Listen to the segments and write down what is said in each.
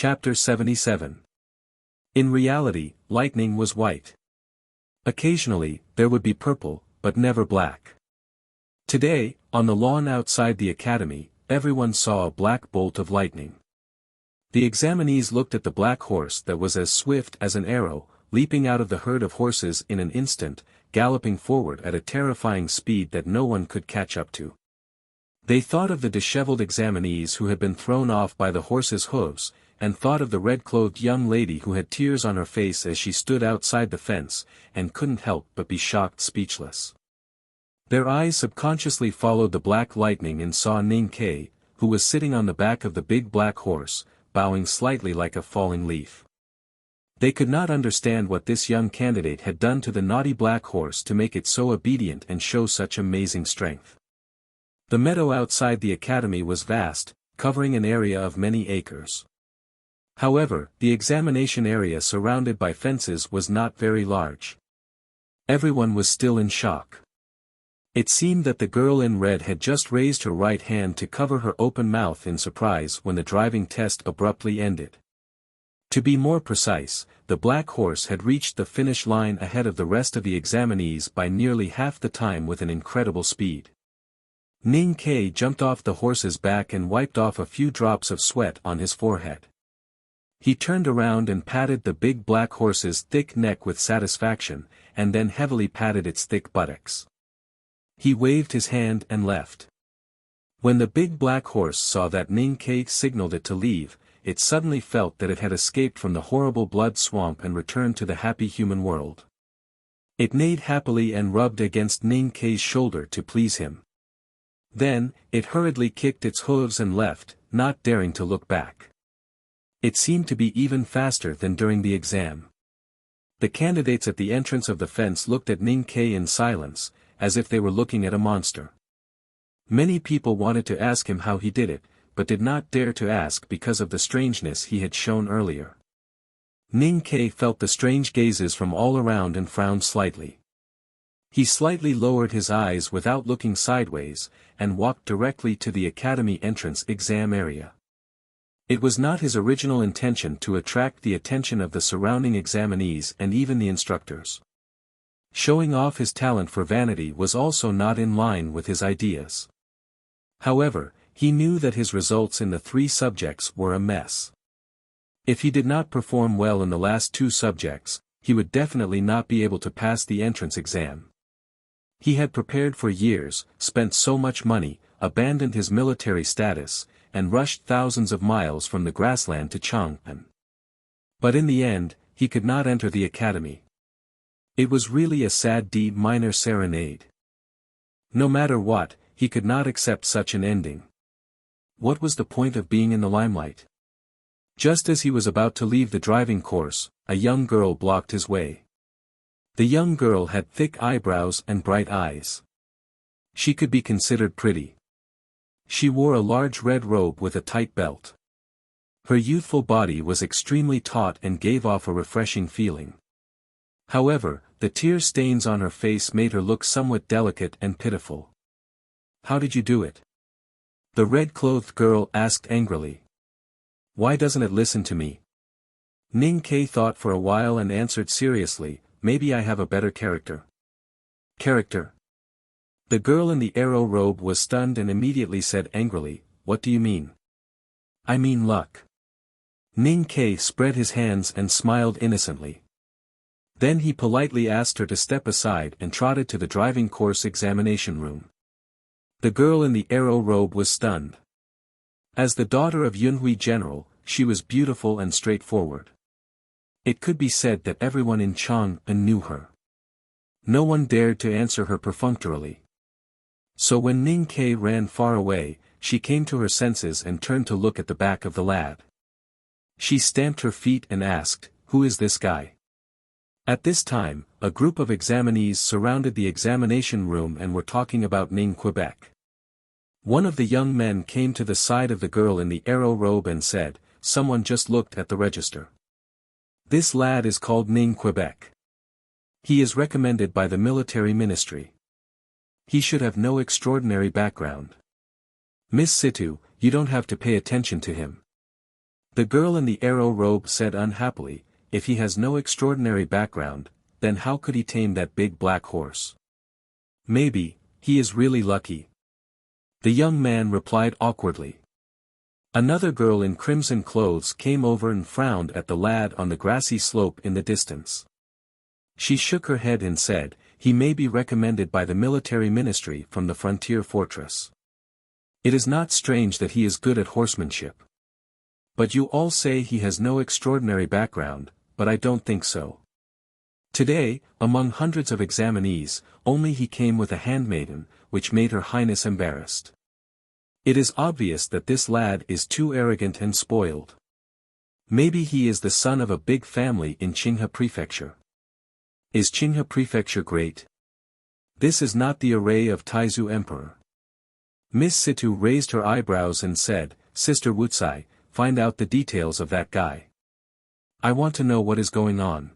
Chapter 77. In reality, lightning was white. Occasionally, there would be purple, but never black. Today, on the lawn outside the academy, everyone saw a black bolt of lightning. The examinees looked at the black horse that was as swift as an arrow, leaping out of the herd of horses in an instant, galloping forward at a terrifying speed that no one could catch up to. They thought of the disheveled examinees who had been thrown off by the horse's hooves, and thought of the red-clothed young lady who had tears on her face as she stood outside the fence, and couldn't help but be shocked speechless. Their eyes subconsciously followed the black lightning and saw Ning Kei, who was sitting on the back of the big black horse, bowing slightly like a falling leaf. They could not understand what this young candidate had done to the naughty black horse to make it so obedient and show such amazing strength. The meadow outside the academy was vast, covering an area of many acres. However, the examination area surrounded by fences was not very large. Everyone was still in shock. It seemed that the girl in red had just raised her right hand to cover her open mouth in surprise when the driving test abruptly ended. To be more precise, the black horse had reached the finish line ahead of the rest of the examinees by nearly half the time with an incredible speed. Ning Kei jumped off the horse's back and wiped off a few drops of sweat on his forehead. He turned around and patted the big black horse's thick neck with satisfaction, and then heavily patted its thick buttocks. He waved his hand and left. When the big black horse saw that Ning Kei signaled it to leave, it suddenly felt that it had escaped from the horrible blood swamp and returned to the happy human world. It neighed happily and rubbed against Ning Kei's shoulder to please him. Then, it hurriedly kicked its hooves and left, not daring to look back. It seemed to be even faster than during the exam. The candidates at the entrance of the fence looked at Ning Kei in silence, as if they were looking at a monster. Many people wanted to ask him how he did it, but did not dare to ask because of the strangeness he had shown earlier. Ning Kei felt the strange gazes from all around and frowned slightly. He slightly lowered his eyes without looking sideways, and walked directly to the academy entrance exam area. It was not his original intention to attract the attention of the surrounding examinees and even the instructors. Showing off his talent for vanity was also not in line with his ideas. However, he knew that his results in the 3 subjects were a mess. If he did not perform well in the last 2 subjects, he would definitely not be able to pass the entrance exam. He had prepared for years, spent so much money, abandoned his military status, and rushed thousands of miles from the grassland to Chang'an. But in the end, he could not enter the academy. It was really a sad D minor serenade. No matter what, he could not accept such an ending. What was the point of being in the limelight? Just as he was about to leave the driving course, a young girl blocked his way. The young girl had thick eyebrows and bright eyes. She could be considered pretty. She wore a large red robe with a tight belt. Her youthful body was extremely taut and gave off a refreshing feeling. However, the tear stains on her face made her look somewhat delicate and pitiful. "How did you do it?" the red-clothed girl asked angrily. "Why doesn't it listen to me?" Ning Kei thought for a while and answered seriously, "Maybe I have a better character." "Character?" The girl in the arrow robe was stunned and immediately said angrily, "What do you mean?" "I mean luck." Ning Kei spread his hands and smiled innocently. Then he politely asked her to step aside and trotted to the driving course examination room. The girl in the arrow robe was stunned. As the daughter of Yunhui General, she was beautiful and straightforward. It could be said that everyone in Chang'an knew her. No one dared to answer her perfunctorily. So when Ning Kei ran far away, she came to her senses and turned to look at the back of the lad. She stamped her feet and asked, "Who is this guy?" At this time, a group of examinees surrounded the examination room and were talking about Ning Quebec. One of the young men came to the side of the girl in the arrow robe and said, "Someone just looked at the register. This lad is called Ning Quebec. He is recommended by the military ministry. He should have no extraordinary background. Miss Situ, you don't have to pay attention to him." The girl in the arrow robe said unhappily, if he has no extraordinary background, then how could he tame that big black horse? Maybe, he is really lucky. The young man replied awkwardly. Another girl in crimson clothes came over and frowned at the lad on the grassy slope in the distance. She shook her head and said, he may be recommended by the military ministry from the frontier fortress. It is not strange that he is good at horsemanship. But you all say he has no extraordinary background, but I don't think so. Today, among hundreds of examinees, only he came with a handmaiden, which made her highness embarrassed. It is obvious that this lad is too arrogant and spoiled. Maybe he is the son of a big family in Qinghe Prefecture. Is Qinghe Prefecture great? This is not the array of Taizu Emperor. Miss Situ raised her eyebrows and said, Sister Wuxia, find out the details of that guy. I want to know what is going on.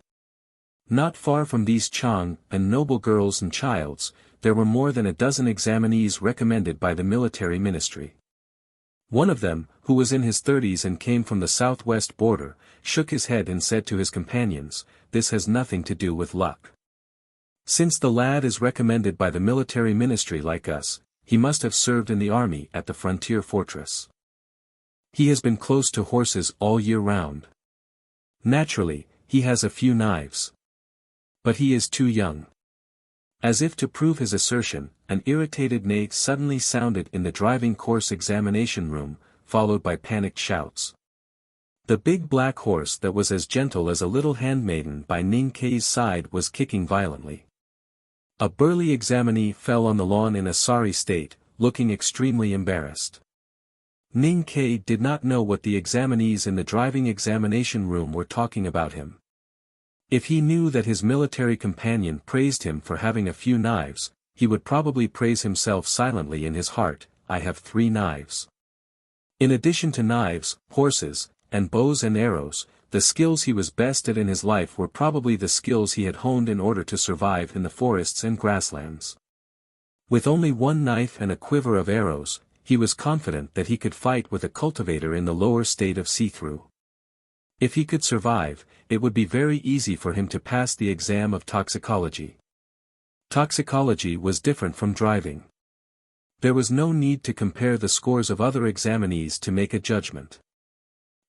Not far from these Chang and noble girls and childs, there were more than a dozen examinees recommended by the military ministry. One of them, who was in his 30s and came from the southwest border, shook his head and said to his companions, this has nothing to do with luck. Since the lad is recommended by the military ministry like us, he must have served in the army at the frontier fortress. He has been close to horses all year round. Naturally, he has a few knives. But he is too young. As if to prove his assertion, an irritated neigh suddenly sounded in the driving course examination room, followed by panicked shouts. The big black horse that was as gentle as a little handmaiden by Ning Kei's side was kicking violently. A burly examinee fell on the lawn in a sorry state, looking extremely embarrassed. Ning Kei did not know what the examinees in the driving examination room were talking about him. If he knew that his military companion praised him for having a few knives, he would probably praise himself silently in his heart, I have 3 knives. In addition to knives, horses, and bows and arrows, the skills he was best at in his life were probably the skills he had honed in order to survive in the forests and grasslands. With only 1 knife and a quiver of arrows, he was confident that he could fight with a cultivator in the lower state of see-through. If he could survive, it would be very easy for him to pass the exam of toxicology. Toxicology was different from driving. There was no need to compare the scores of other examinees to make a judgment.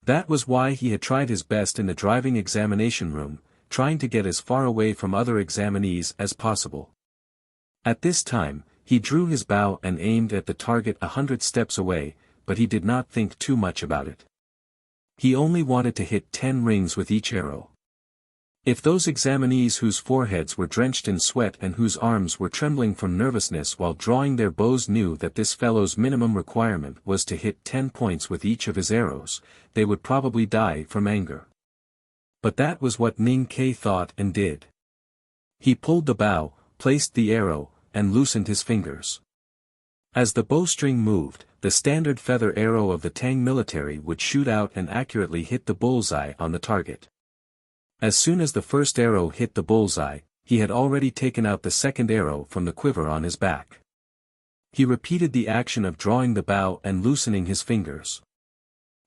That was why he had tried his best in the driving examination room, trying to get as far away from other examinees as possible. At this time, he drew his bow and aimed at the target 100 steps away, but he did not think too much about it. He only wanted to hit 10 rings with each arrow. If those examinees whose foreheads were drenched in sweat and whose arms were trembling from nervousness while drawing their bows knew that this fellow's minimum requirement was to hit 10 points with each of his arrows, they would probably die from anger. But that was what Ning Kei thought and did. He pulled the bow, placed the arrow, and loosened his fingers. As the bowstring moved, the standard feather arrow of the Tang military would shoot out and accurately hit the bullseye on the target. As soon as the first arrow hit the bullseye, he had already taken out the second arrow from the quiver on his back. He repeated the action of drawing the bow and loosening his fingers.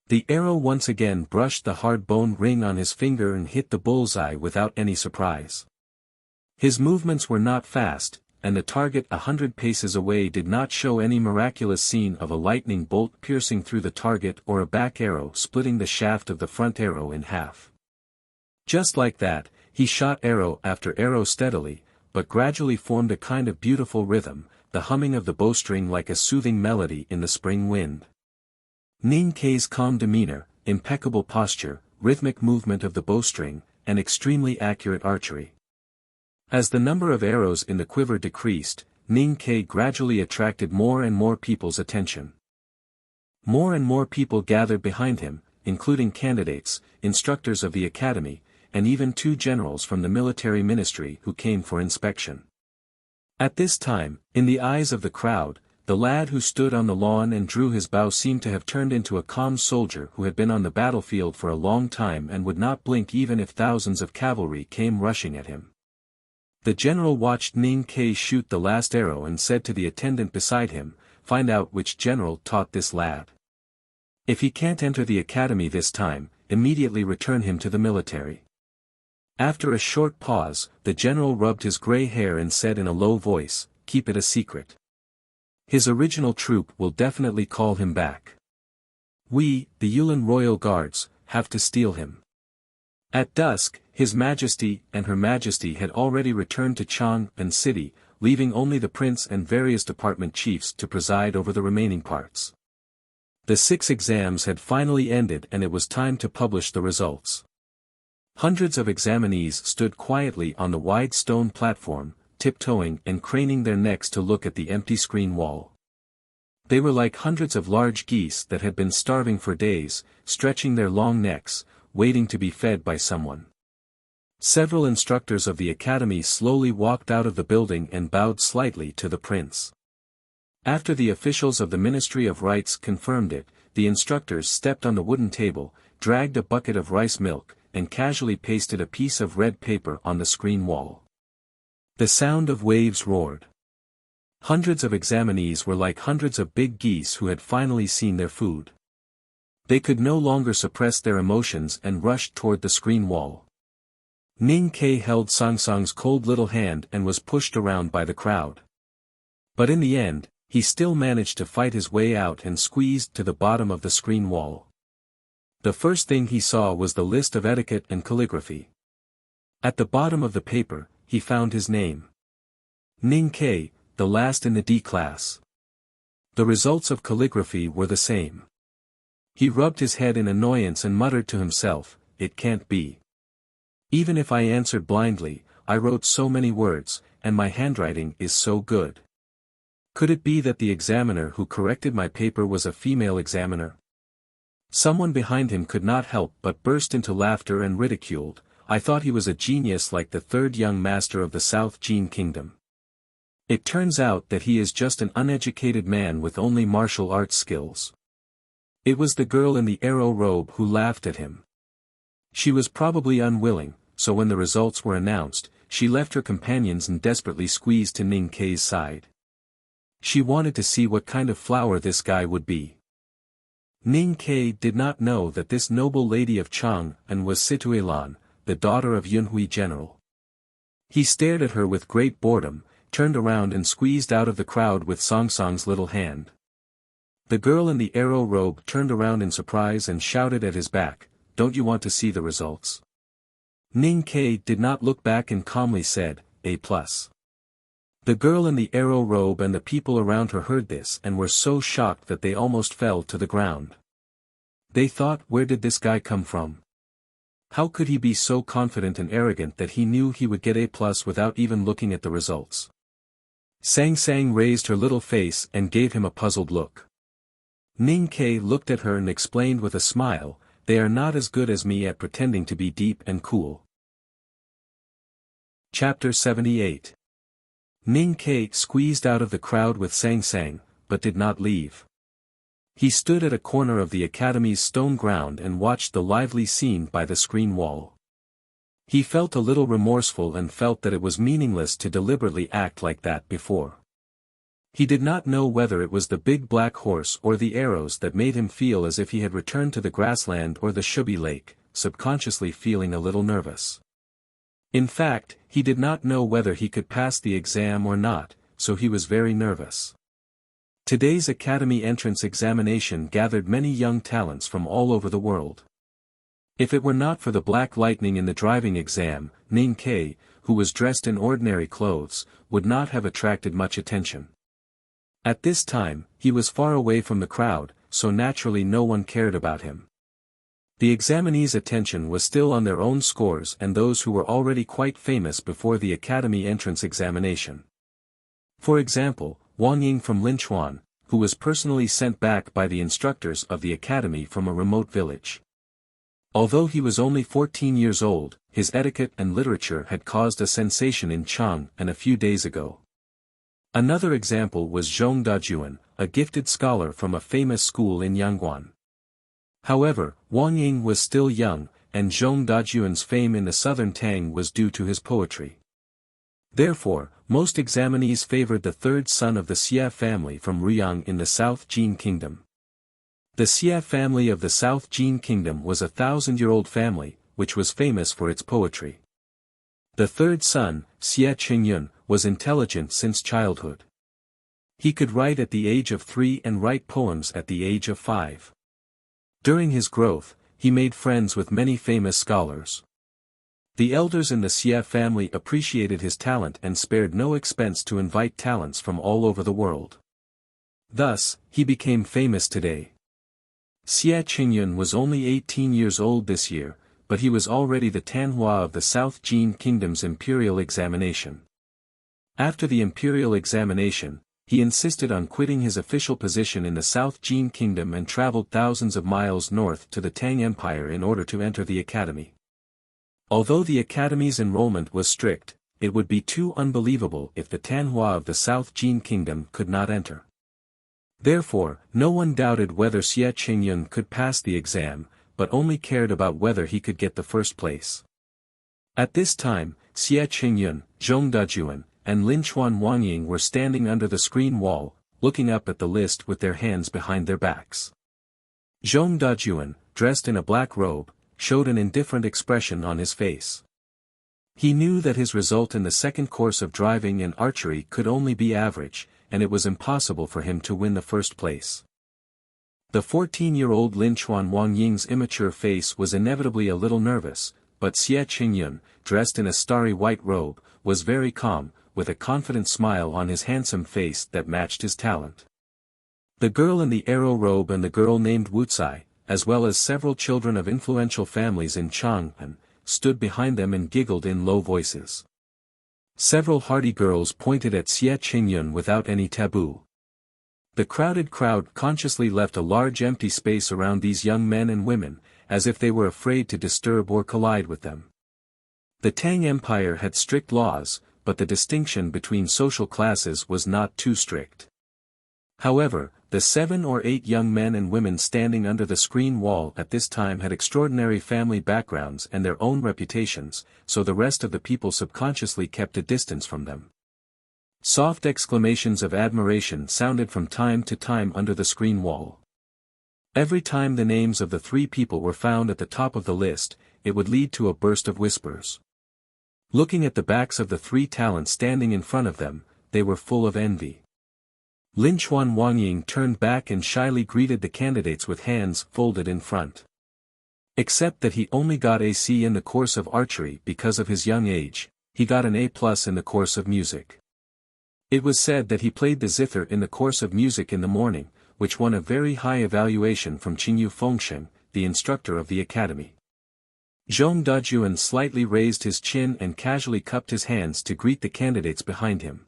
The arrow once again brushed the hard bone ring on his finger and hit the bullseye without any surprise. His movements were not fast, and the target 100 paces away did not show any miraculous scene of a lightning bolt piercing through the target or a back arrow splitting the shaft of the front arrow in half. Just like that, he shot arrow after arrow steadily, but gradually formed a kind of beautiful rhythm, the humming of the bowstring like a soothing melody in the spring wind. Ning Kei's calm demeanor, impeccable posture, rhythmic movement of the bowstring, and extremely accurate archery. As the number of arrows in the quiver decreased, Ning Kei gradually attracted more and more people's attention. More and more people gathered behind him, including candidates, instructors of the academy, and even 2 generals from the military ministry who came for inspection. At this time, in the eyes of the crowd, the lad who stood on the lawn and drew his bow seemed to have turned into a calm soldier who had been on the battlefield for a long time and would not blink even if thousands of cavalry came rushing at him. The general watched Ning Kei shoot the last arrow and said to the attendant beside him, "Find out which general taught this lad." If he can't enter the academy this time, immediately return him to the military. After a short pause, the general rubbed his gray hair and said in a low voice, "Keep it a secret. His original troop will definitely call him back. We, the Yulin Royal Guards, have to steal him." At dusk, His Majesty and Her Majesty had already returned to Chang'an City, leaving only the prince and various department chiefs to preside over the remaining parts. The 6 exams had finally ended and it was time to publish the results. Hundreds of examinees stood quietly on the wide stone platform, tiptoeing and craning their necks to look at the empty screen wall. They were like hundreds of large geese that had been starving for days, stretching their long necks, waiting to be fed by someone. Several instructors of the academy slowly walked out of the building and bowed slightly to the prince. After the officials of the Ministry of Rites confirmed it, the instructors stepped on the wooden table, dragged a bucket of rice milk, and casually pasted a piece of red paper on the screen wall. The sound of waves roared. Hundreds of examinees were like hundreds of big geese who had finally seen their food. They could no longer suppress their emotions and rushed toward the screen wall. Ning Ke held Sangsang's cold little hand and was pushed around by the crowd. But in the end, he still managed to fight his way out and squeezed to the bottom of the screen wall. The first thing he saw was the list of etiquette and calligraphy. At the bottom of the paper, he found his name. Ning Ke, the last in the D class. The results of calligraphy were the same. He rubbed his head in annoyance and muttered to himself, "It can't be. Even if I answered blindly, I wrote so many words, and my handwriting is so good. Could it be that the examiner who corrected my paper was a female examiner?" Someone behind him could not help but burst into laughter and ridiculed, "I thought he was a genius like the third young master of the South Jin Kingdom. It turns out that he is just an uneducated man with only martial arts skills." It was the girl in the arrow robe who laughed at him. She was probably unwilling, so when the results were announced, she left her companions and desperately squeezed to Ning Ke's side. She wanted to see what kind of flower this guy would be. Ning Ke did not know that this noble lady of Chang'an was Situelan, the daughter of Yunhui General. He stared at her with great boredom, turned around and squeezed out of the crowd with Sangsang's little hand. The girl in the arrow robe turned around in surprise and shouted at his back, "Don't you want to see the results?" Ning Ke did not look back and calmly said, "A+." The girl in the arrow robe and the people around her heard this and were so shocked that they almost fell to the ground. They thought, where did this guy come from? How could he be so confident and arrogant that he knew he would get A+ without even looking at the results? Sang raised her little face and gave him a puzzled look. Ning Ke looked at her and explained with a smile, "They are not as good as me at pretending to be deep and cool." Chapter 78. Ning Ke squeezed out of the crowd with Sang, but did not leave. He stood at a corner of the academy's stone ground and watched the lively scene by the screen wall. He felt a little remorseful and felt that it was meaningless to deliberately act like that before. He did not know whether it was the big black horse or the arrows that made him feel as if he had returned to the grassland or the Shubi Lake, subconsciously feeling a little nervous. In fact, he did not know whether he could pass the exam or not, so he was very nervous. Today's academy entrance examination gathered many young talents from all over the world. If it were not for the black lightning in the driving exam, Ning Ke, who was dressed in ordinary clothes, would not have attracted much attention. At this time, he was far away from the crowd, so naturally no one cared about him. The examinees' attention was still on their own scores and those who were already quite famous before the academy entrance examination. For example, Wang Ying from Linchuan, who was personally sent back by the instructors of the academy from a remote village. Although he was only 14 years old, his etiquette and literature had caused a sensation in Chang'an a few days ago. Another example was Zhong Dajuan, a gifted scholar from a famous school in Yangguan. However, Wang Ying was still young, and Zhong Dajuan's fame in the southern Tang was due to his poetry. Therefore, most examinees favored the third son of the Xie family from Ruyang in the South Jin Kingdom. The Xia family of the South Jin Kingdom was a 1,000-year-old family, which was famous for its poetry. The third son, Xia Qingyun, was intelligent since childhood. He could write at the age of 3 and write poems at the age of 5. During his growth, he made friends with many famous scholars. The elders in the Xia family appreciated his talent and spared no expense to invite talents from all over the world. Thus, he became famous today. Xia Qingyun was only 18 years old this year, but he was already the Tanhua of the South Jin Kingdom's imperial examination. After the imperial examination, he insisted on quitting his official position in the South Jin Kingdom and traveled thousands of miles north to the Tang Empire in order to enter the academy. Although the academy's enrollment was strict, it would be too unbelievable if the Tanhua of the South Jin Kingdom could not enter. Therefore, no one doubted whether Xia Qingyun could pass the exam, but only cared about whether he could get the first place. At this time, Xia Qingyun, Zhong Dajuan, and Linchuan Wangying were standing under the screen wall, looking up at the list with their hands behind their backs. Zhong Dajuan, dressed in a black robe, showed an indifferent expression on his face. He knew that his result in the second course of driving and archery could only be average, and it was impossible for him to win the first place. The 14-year-old Linchuan Wangying's immature face was inevitably a little nervous, but Xia Qingyun, dressed in a starry white robe, was very calm, with a confident smile on his handsome face that matched his talent. The girl in the arrow robe and the girl named Wuxia, as well as several children of influential families in Chang'an, stood behind them and giggled in low voices. Several hardy girls pointed at Xia Qingyun without any taboo. The crowded crowd consciously left a large empty space around these young men and women, as if they were afraid to disturb or collide with them. The Tang Empire had strict laws, but the distinction between social classes was not too strict. However, the 7 or 8 young men and women standing under the screen wall at this time had extraordinary family backgrounds and their own reputations, so the rest of the people subconsciously kept a distance from them. Soft exclamations of admiration sounded from time to time under the screen wall. Every time the names of the 3 people were found at the top of the list, it would lead to a burst of whispers. Looking at the backs of the 3 talents standing in front of them, they were full of envy. Linchuan Wangying turned back and shyly greeted the candidates with hands folded in front. Except that he only got a C in the course of archery because of his young age, he got an A+ in the course of music. It was said that he played the zither in the course of music in the morning, which won a very high evaluation from Qingyu Fengsheng, the instructor of the academy. Zhong Dajuan slightly raised his chin and casually cupped his hands to greet the candidates behind him.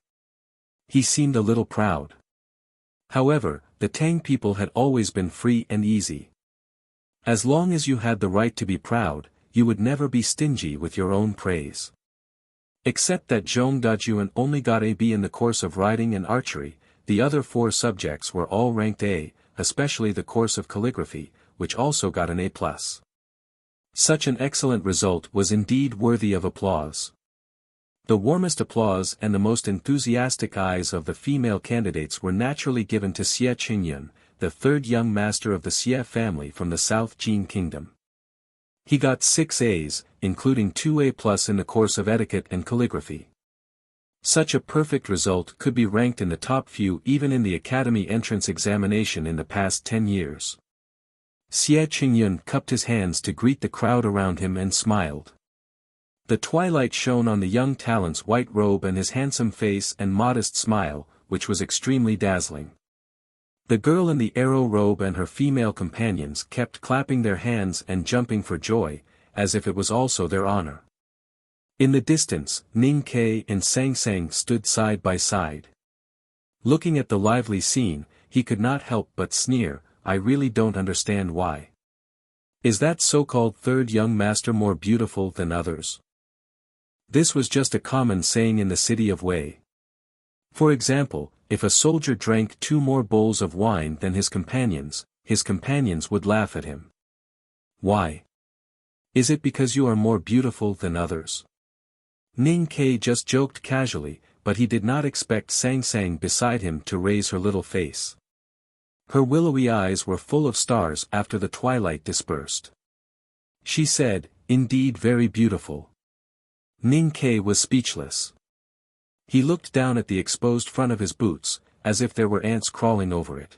He seemed a little proud. However, the Tang people had always been free and easy. As long as you had the right to be proud, you would never be stingy with your own praise. Except that Zhong Dajuan only got a B in the course of riding and archery, the other 4 subjects were all ranked A, especially the course of calligraphy, which also got an A+. Such an excellent result was indeed worthy of applause. The warmest applause and the most enthusiastic eyes of the female candidates were naturally given to Xia Qingyun, the 3rd young master of the Xia family from the South Jin Kingdom. He got 6 A's, including 2 A+ in the course of etiquette and calligraphy. Such a perfect result could be ranked in the top few even in the academy entrance examination in the past 10 years. Xia Qingyun cupped his hands to greet the crowd around him and smiled. The twilight shone on the young talent's white robe and his handsome face and modest smile, which was extremely dazzling. The girl in the arrow robe and her female companions kept clapping their hands and jumping for joy, as if it was also their honor. In the distance, Ning Ke and Sang Sang stood side by side. Looking at the lively scene, he could not help but sneer, "I really don't understand why. Is that so-called 3rd young master more beautiful than others?" This was just a common saying in the city of Wei. For example, if a soldier drank 2 more bowls of wine than his companions would laugh at him. Why? Is it because you are more beautiful than others? Ning Ke just joked casually, but he did not expect Sang Sang beside him to raise her little face. Her willowy eyes were full of stars after the twilight dispersed. She said, "Indeed very beautiful." Ning Ke was speechless. He looked down at the exposed front of his boots, as if there were ants crawling over it.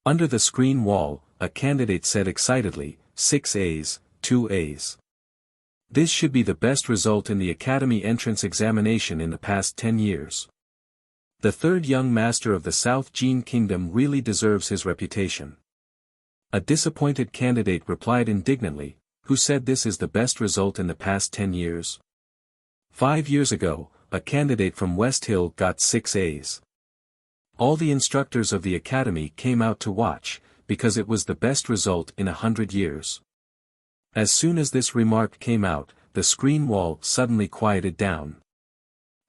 Under the screen wall, a candidate said excitedly, 6 A's, 2 A's. This should be the best result in the Academy entrance examination in the past 10 years. The third young master of the South Jin Kingdom really deserves his reputation. A disappointed candidate replied indignantly, "Who said this is the best result in the past 10 years? 5 years ago, a candidate from West Hill got 6 A's. All the instructors of the academy came out to watch, because it was the best result in 100 years. As soon as this remark came out, the screen wall suddenly quieted down.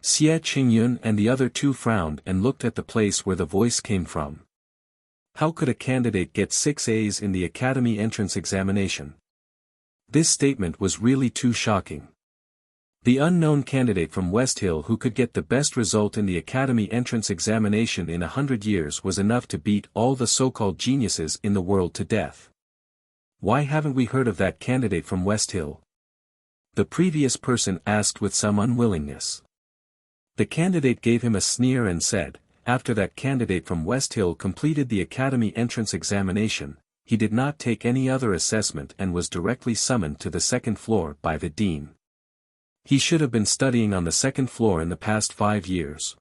Xie Qingyun and the other two frowned and looked at the place where the voice came from. How could a candidate get 6 A's in the academy entrance examination? This statement was really too shocking. The unknown candidate from West Hill who could get the best result in the academy entrance examination in 100 years was enough to beat all the so-called geniuses in the world to death. Why haven't we heard of that candidate from West Hill? The previous person asked with some unwillingness. The candidate gave him a sneer and said, after that candidate from West Hill completed the academy entrance examination, he did not take any other assessment and was directly summoned to the second floor by the dean. He should have been studying on the second floor in the past 5 years.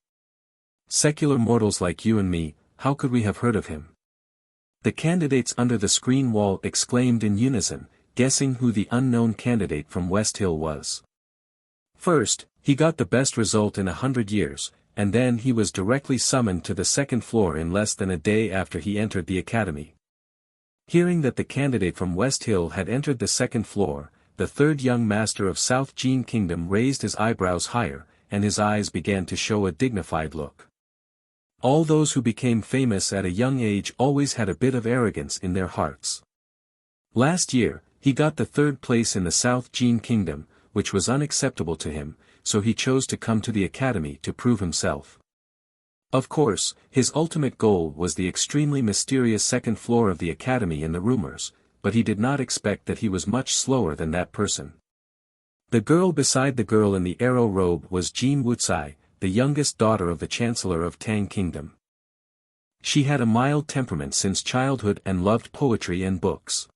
Secular mortals like you and me, how could we have heard of him? The candidates under the screen wall exclaimed in unison, guessing who the unknown candidate from West Hill was. First, he got the best result in 100 years, and then he was directly summoned to the second floor in less than a day after he entered the academy. Hearing that the candidate from West Hill had entered the second floor, the third young master of South Jin Kingdom raised his eyebrows higher, and his eyes began to show a dignified look. All those who became famous at a young age always had a bit of arrogance in their hearts. Last year, he got the third place in the South Jin Kingdom, which was unacceptable to him, so he chose to come to the academy to prove himself. Of course, his ultimate goal was the extremely mysterious second floor of the academy in the rumors, but he did not expect that he was much slower than that person. The girl beside the girl in the arrow robe was Jin Wuxia, the youngest daughter of the Chancellor of Tang Kingdom. She had a mild temperament since childhood and loved poetry and books.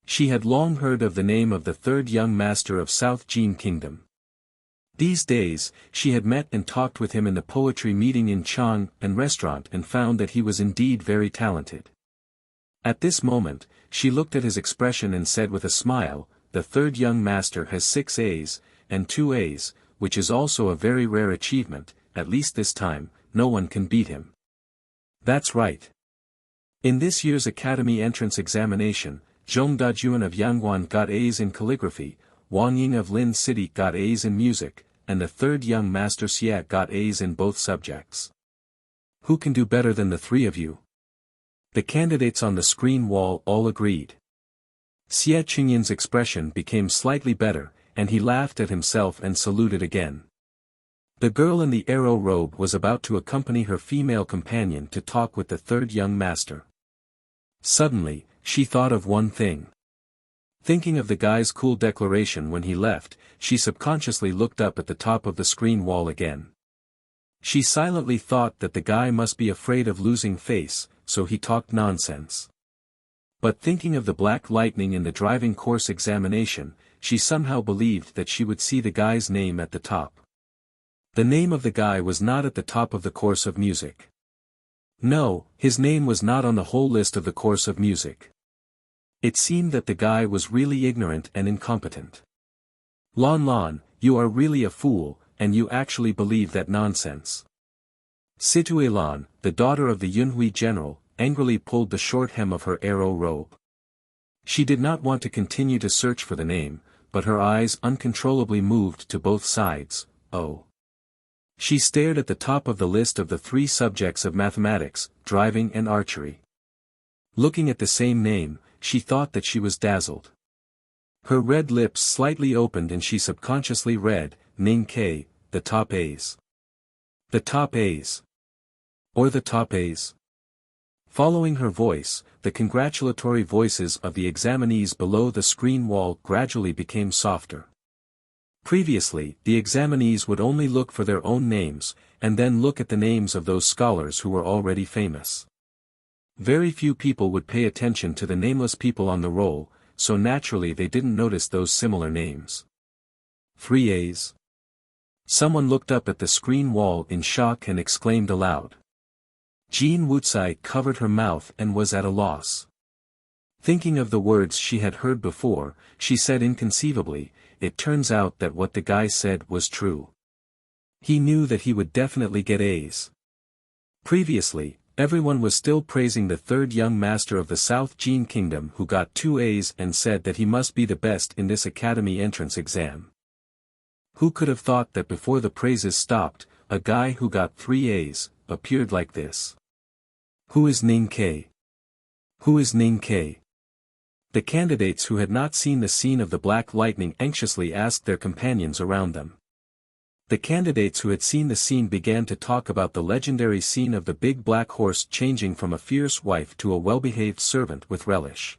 She had long heard of the name of the third young master of South Jin Kingdom. These days, she had met and talked with him in the poetry meeting in Chang and restaurant and found that he was indeed very talented. At this moment, she looked at his expression and said with a smile, "The third young master has 6 A's, and 2 A's, which is also a very rare achievement, at least this time, no one can beat him." That's right. In this year's academy entrance examination, Zhong Dajuan of Yangguan got A's in calligraphy, Wang Ying of Lin City got A's in music, and the third young master Xie got A's in both subjects. Who can do better than the three of you? The candidates on the screen wall all agreed. Xie Qingyin's expression became slightly better, and he laughed at himself and saluted again. The girl in the arrow robe was about to accompany her female companion to talk with the third young master. Suddenly, she thought of one thing. Thinking of the guy's cool declaration when he left, she subconsciously looked up at the top of the screen wall again. She silently thought that the guy must be afraid of losing face, so he talked nonsense. But thinking of the black lightning in the driving course examination, she somehow believed that she would see the guy's name at the top. The name of the guy was not at the top of the course of music. No, his name was not on the whole list of the course of music. It seemed that the guy was really ignorant and incompetent. Lon Lon, you are really a fool, and you actually believe that nonsense. Situe Lan, the daughter of the Yunhui general, angrily pulled the short hem of her arrow robe. She did not want to continue to search for the name, but her eyes uncontrollably moved to both sides. Oh. She stared at the top of the list of the 3 subjects of mathematics, driving and archery. Looking at the same name, she thought that she was dazzled. Her red lips slightly opened and she subconsciously read, Ning Ke, the top A's. The top A's. Or the top A's. Following her voice, the congratulatory voices of the examinees below the screen wall gradually became softer. Previously, the examinees would only look for their own names, and then look at the names of those scholars who were already famous. Very few people would pay attention to the nameless people on the roll, so naturally they didn't notice those similar names. 3 A's. Someone looked up at the screen wall in shock and exclaimed aloud. Jean Wuxia covered her mouth and was at a loss. Thinking of the words she had heard before, she said inconceivably, "It turns out that what the guy said was true." He knew that he would definitely get A's. Previously, everyone was still praising the third young master of the South Jin Kingdom who got 2 A's and said that he must be the best in this academy entrance exam. Who could have thought that before the praises stopped, a guy who got 3 A's, appeared like this? Who is Ning Ke? Who is Ning Ke? The candidates who had not seen the scene of the black lightning anxiously asked their companions around them. The candidates who had seen the scene began to talk about the legendary scene of the big black horse changing from a fierce wife to a well-behaved servant with relish.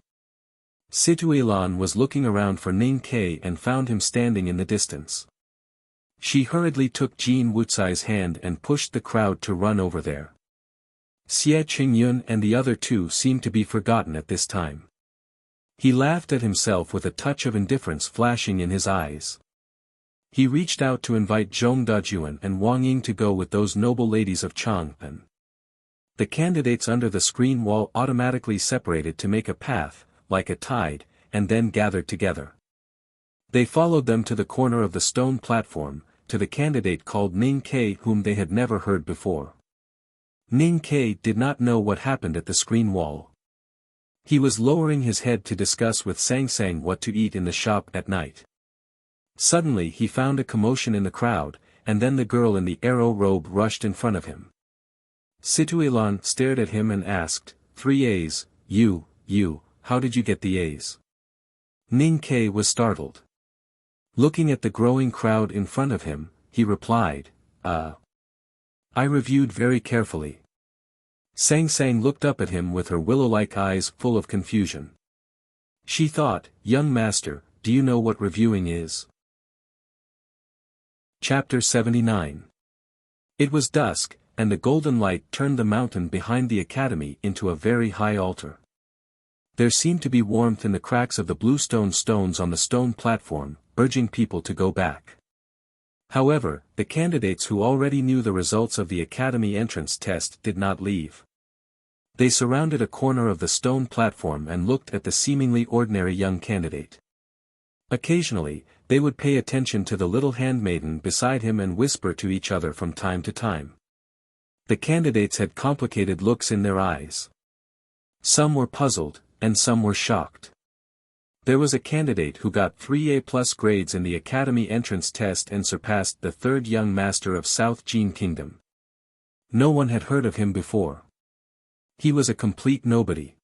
Situelan was looking around for Ning Ke and found him standing in the distance. She hurriedly took Jean Wuxia's hand and pushed the crowd to run over there. Xie Qingyun and the other two seemed to be forgotten at this time. He laughed at himself with a touch of indifference flashing in his eyes. He reached out to invite Zhong Dajuan and Wang Ying to go with those noble ladies of Chang'an. The candidates under the screen wall automatically separated to make a path, like a tide, and then gathered together. They followed them to the corner of the stone platform, to the candidate called Ning Ke whom they had never heard before. Ning Ke did not know what happened at the screen wall. He was lowering his head to discuss with Sang Sang what to eat in the shop at night. Suddenly he found a commotion in the crowd, and then the girl in the arrow robe rushed in front of him. Situelan stared at him and asked, 3 A's, you, how did you get the A's? Ning Ke was startled. Looking at the growing crowd in front of him, he replied, I reviewed very carefully. Sang Sang looked up at him with her willow-like eyes full of confusion. She thought, young master, do you know what reviewing is? Chapter 79. It was dusk, and the golden light turned the mountain behind the academy into a very high altar. There seemed to be warmth in the cracks of the bluestone stones on the stone platform, urging people to go back. However, the candidates who already knew the results of the academy entrance test did not leave. They surrounded a corner of the stone platform and looked at the seemingly ordinary young candidate. Occasionally, they would pay attention to the little handmaiden beside him and whisper to each other from time to time. The candidates had complicated looks in their eyes. Some were puzzled, and some were shocked. There was a candidate who got 3 A+ grades in the academy entrance test and surpassed the third young master of South Jin Kingdom. No one had heard of him before. He was a complete nobody.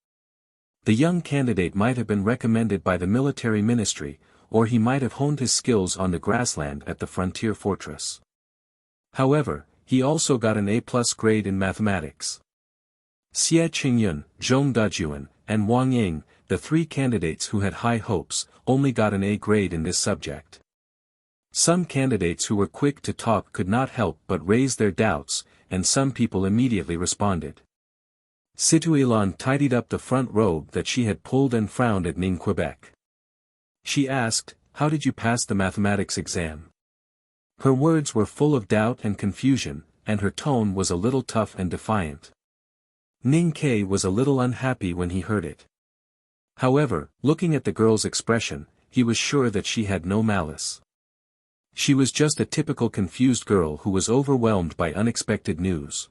The young candidate might have been recommended by the military ministry, or he might have honed his skills on the grassland at the frontier fortress. However, he also got an A+ grade in mathematics. Xie Qingyun, Zhong Dajuan, and Wang Ying, the 3 candidates who had high hopes, only got an A grade in this subject. Some candidates who were quick to talk could not help but raise their doubts, and some people immediately responded. Situelan tidied up the front robe that she had pulled and frowned at Ning Quebec. She asked, how did you pass the mathematics exam? Her words were full of doubt and confusion, and her tone was a little tough and defiant. Ning Ke was a little unhappy when he heard it. However, looking at the girl's expression, he was sure that she had no malice. She was just a typical confused girl who was overwhelmed by unexpected news.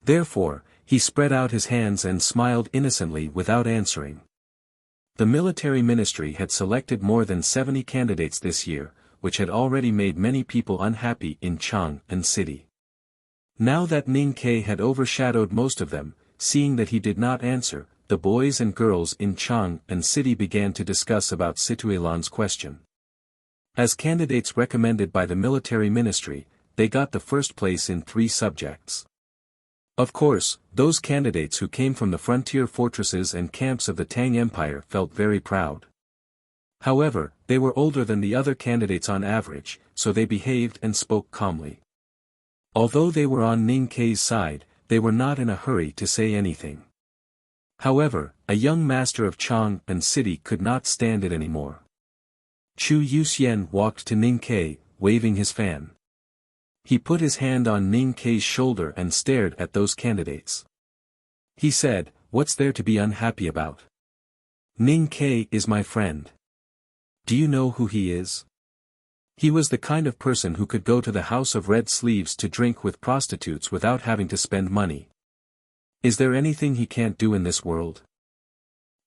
Therefore, he spread out his hands and smiled innocently without answering. The military ministry had selected more than 70 candidates this year, which had already made many people unhappy in Chang'an City. Now that Ning Ke had overshadowed most of them, seeing that he did not answer, the boys and girls in Chang'an City began to discuss about Situelan's question. As candidates recommended by the military ministry, they got the first place in 3 subjects. Of course, those candidates who came from the frontier fortresses and camps of the Tang Empire felt very proud. However, they were older than the other candidates on average, so they behaved and spoke calmly. Although they were on Ning Kei's side, they were not in a hurry to say anything. However, a young master of Chang'an City could not stand it anymore. Chu Yuxian walked to Ning Kei, waving his fan. He put his hand on Ning Kei's shoulder and stared at those candidates. He said, "What's there to be unhappy about? Ning Kei is my friend. Do you know who he is? He was the kind of person who could go to the House of Red Sleeves to drink with prostitutes without having to spend money. Is there anything he can't do in this world?"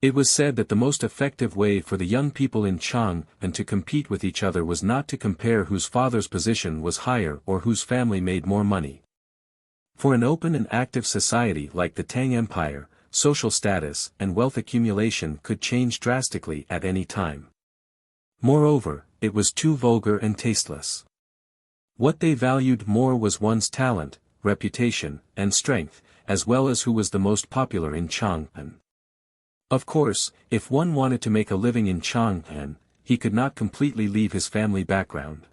It was said that the most effective way for the young people in Chang'an to compete with each other was not to compare whose father's position was higher or whose family made more money. For an open and active society like the Tang Empire, social status and wealth accumulation could change drastically at any time. Moreover, it was too vulgar and tasteless. What they valued more was one's talent, reputation, and strength, as well as who was the most popular in Chang'an. Of course, if one wanted to make a living in Chang'an, he could not completely leave his family background.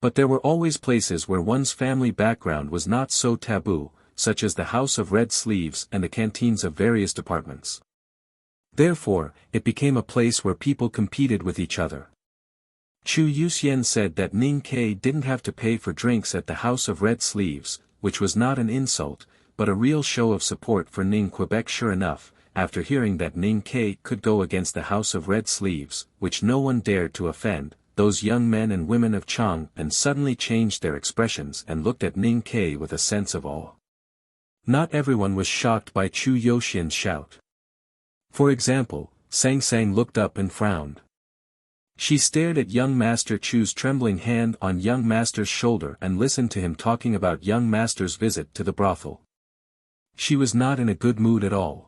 But there were always places where one's family background was not so taboo, such as the House of Red Sleeves and the canteens of various departments. Therefore, it became a place where people competed with each other. Chu Yuxian said that Ning Kei didn't have to pay for drinks at the House of Red Sleeves, which was not an insult, but a real show of support for Ning Quebec. Sure enough, after hearing that Ning Kei could go against the House of Red Sleeves, which no one dared to offend, those young men and women of Chang'an suddenly changed their expressions and looked at Ning Kei with a sense of awe. Not everyone was shocked by Chu Yuxian's shout. For example, Sang Sang looked up and frowned. She stared at young Master Chu's trembling hand on young Master's shoulder and listened to him talking about young Master's visit to the brothel. She was not in a good mood at all.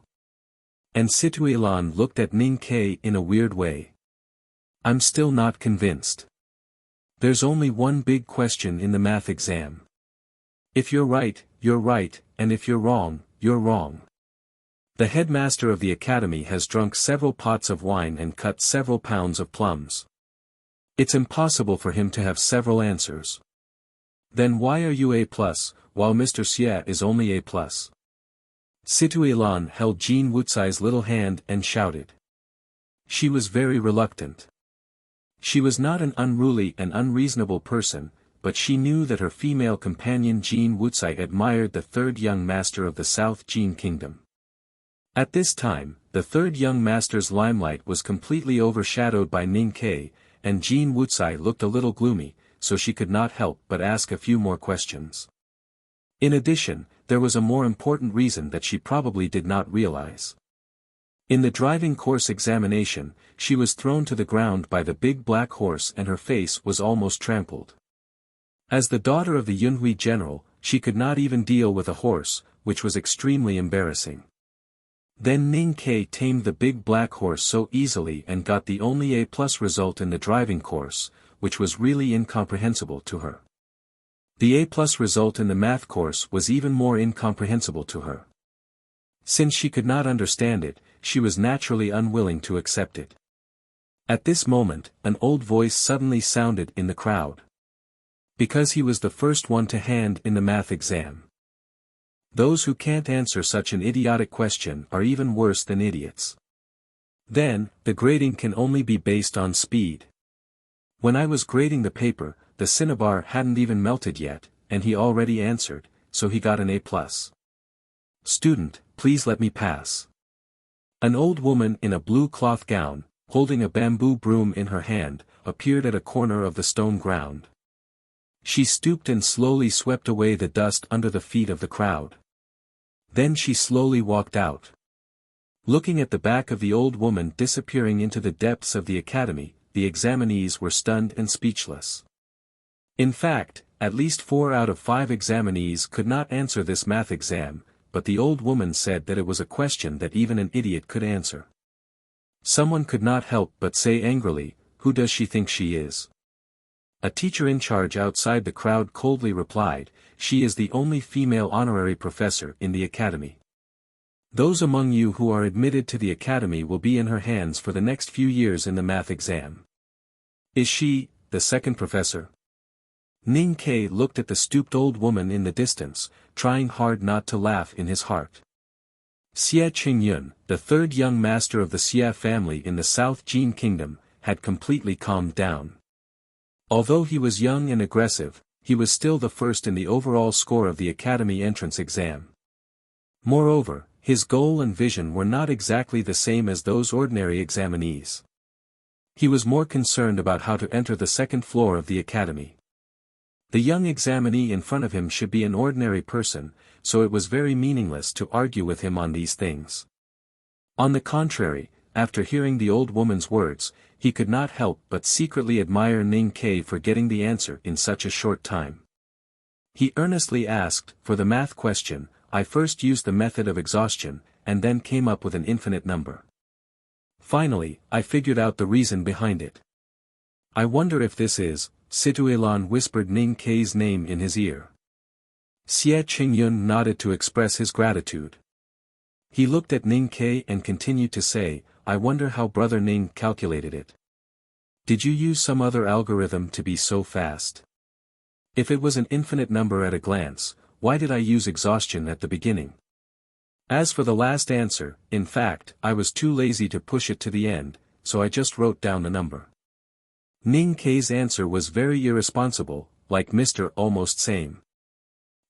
And Situilan looked at Ning Kei in a weird way. "I'm still not convinced. There's only one big question in the math exam. If you're right, and if you're wrong, you're wrong. The headmaster of the academy has drunk several pots of wine and cut several pounds of plums. It's impossible for him to have several answers. Then why are you A+, while Mr. Xie is only A+? Situilan held Jean Wuxi's little hand and shouted. She was very reluctant. She was not an unruly and unreasonable person, but she knew that her female companion Jean Wuxi admired the third young master of the South Jin Kingdom. At this time, the third young master's limelight was completely overshadowed by Ning Kei, and Jean Wuxi looked a little gloomy, so she could not help but ask a few more questions. In addition, there was a more important reason that she probably did not realize. In the driving course examination, she was thrown to the ground by the big black horse and her face was almost trampled. As the daughter of the Yunhui general, she could not even deal with a horse, which was extremely embarrassing. Then Ning Kei tamed the big black horse so easily and got the only A+ result in the driving course, which was really incomprehensible to her. The A+ result in the math course was even more incomprehensible to her. Since she could not understand it, she was naturally unwilling to accept it. At this moment, an old voice suddenly sounded in the crowd. Because he was the first one to hand in the math exam. Those who can't answer such an idiotic question are even worse than idiots. Then, the grading can only be based on speed. When I was grading the paper, the cinnabar hadn't even melted yet, and he already answered, so he got an A+. Student, please let me pass. An old woman in a blue cloth gown, holding a bamboo broom in her hand, appeared at a corner of the stone ground. She stooped and slowly swept away the dust under the feet of the crowd. Then she slowly walked out. Looking at the back of the old woman disappearing into the depths of the academy, the examinees were stunned and speechless. In fact, at least 4 out of 5 examinees could not answer this math exam, but the old woman said that it was a question that even an idiot could answer. Someone could not help but say angrily, "Who does she think she is?" A teacher in charge outside the crowd coldly replied, "She is the only female honorary professor in the academy. Those among you who are admitted to the academy will be in her hands for the next few years in the math exam." "Is she, the second professor?" Ning Ke looked at the stooped old woman in the distance, trying hard not to laugh in his heart. Xie Qingyun, the third young master of the Xie family in the South Jin Kingdom, had completely calmed down. Although he was young and aggressive, he was still the first in the overall score of the academy entrance exam. Moreover, his goal and vision were not exactly the same as those ordinary examinees. He was more concerned about how to enter the second floor of the academy. The young examinee in front of him should be an ordinary person, so it was very meaningless to argue with him on these things. On the contrary, after hearing the old woman's words, he could not help but secretly admire Ning Ke for getting the answer in such a short time. He earnestly asked, "For the math question, I first used the method of exhaustion, and then came up with an infinite number. Finally, I figured out the reason behind it. I wonder if this is..." Situilan whispered Ning Ke's name in his ear. Xie Qingyun nodded to express his gratitude. He looked at Ning Ke and continued to say, "I wonder how Brother Ning calculated it. Did you use some other algorithm to be so fast? If it was an infinite number at a glance, why did I use exhaustion at the beginning? As for the last answer, in fact, I was too lazy to push it to the end, so I just wrote down the number." Ning Ke's answer was very irresponsible, like Mr. Almost Same.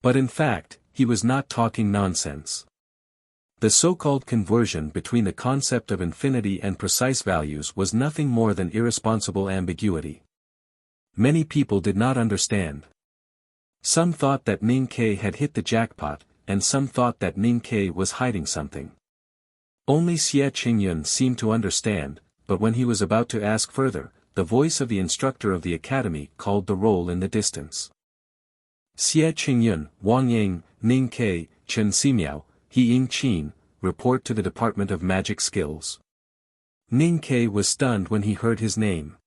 But in fact, he was not talking nonsense. The so-called conversion between the concept of infinity and precise values was nothing more than irresponsible ambiguity. Many people did not understand. Some thought that Ning Ke had hit the jackpot, and some thought that Ning Ke was hiding something. Only Xie Qingyun seemed to understand, but when he was about to ask further, the voice of the instructor of the academy called the roll in the distance. Xie Qingyun, Wang Ying, Ning Ke, Chen Ximiao, He Ying Qin, report to the Department of Magic Skills. Ning Ke was stunned when he heard his name.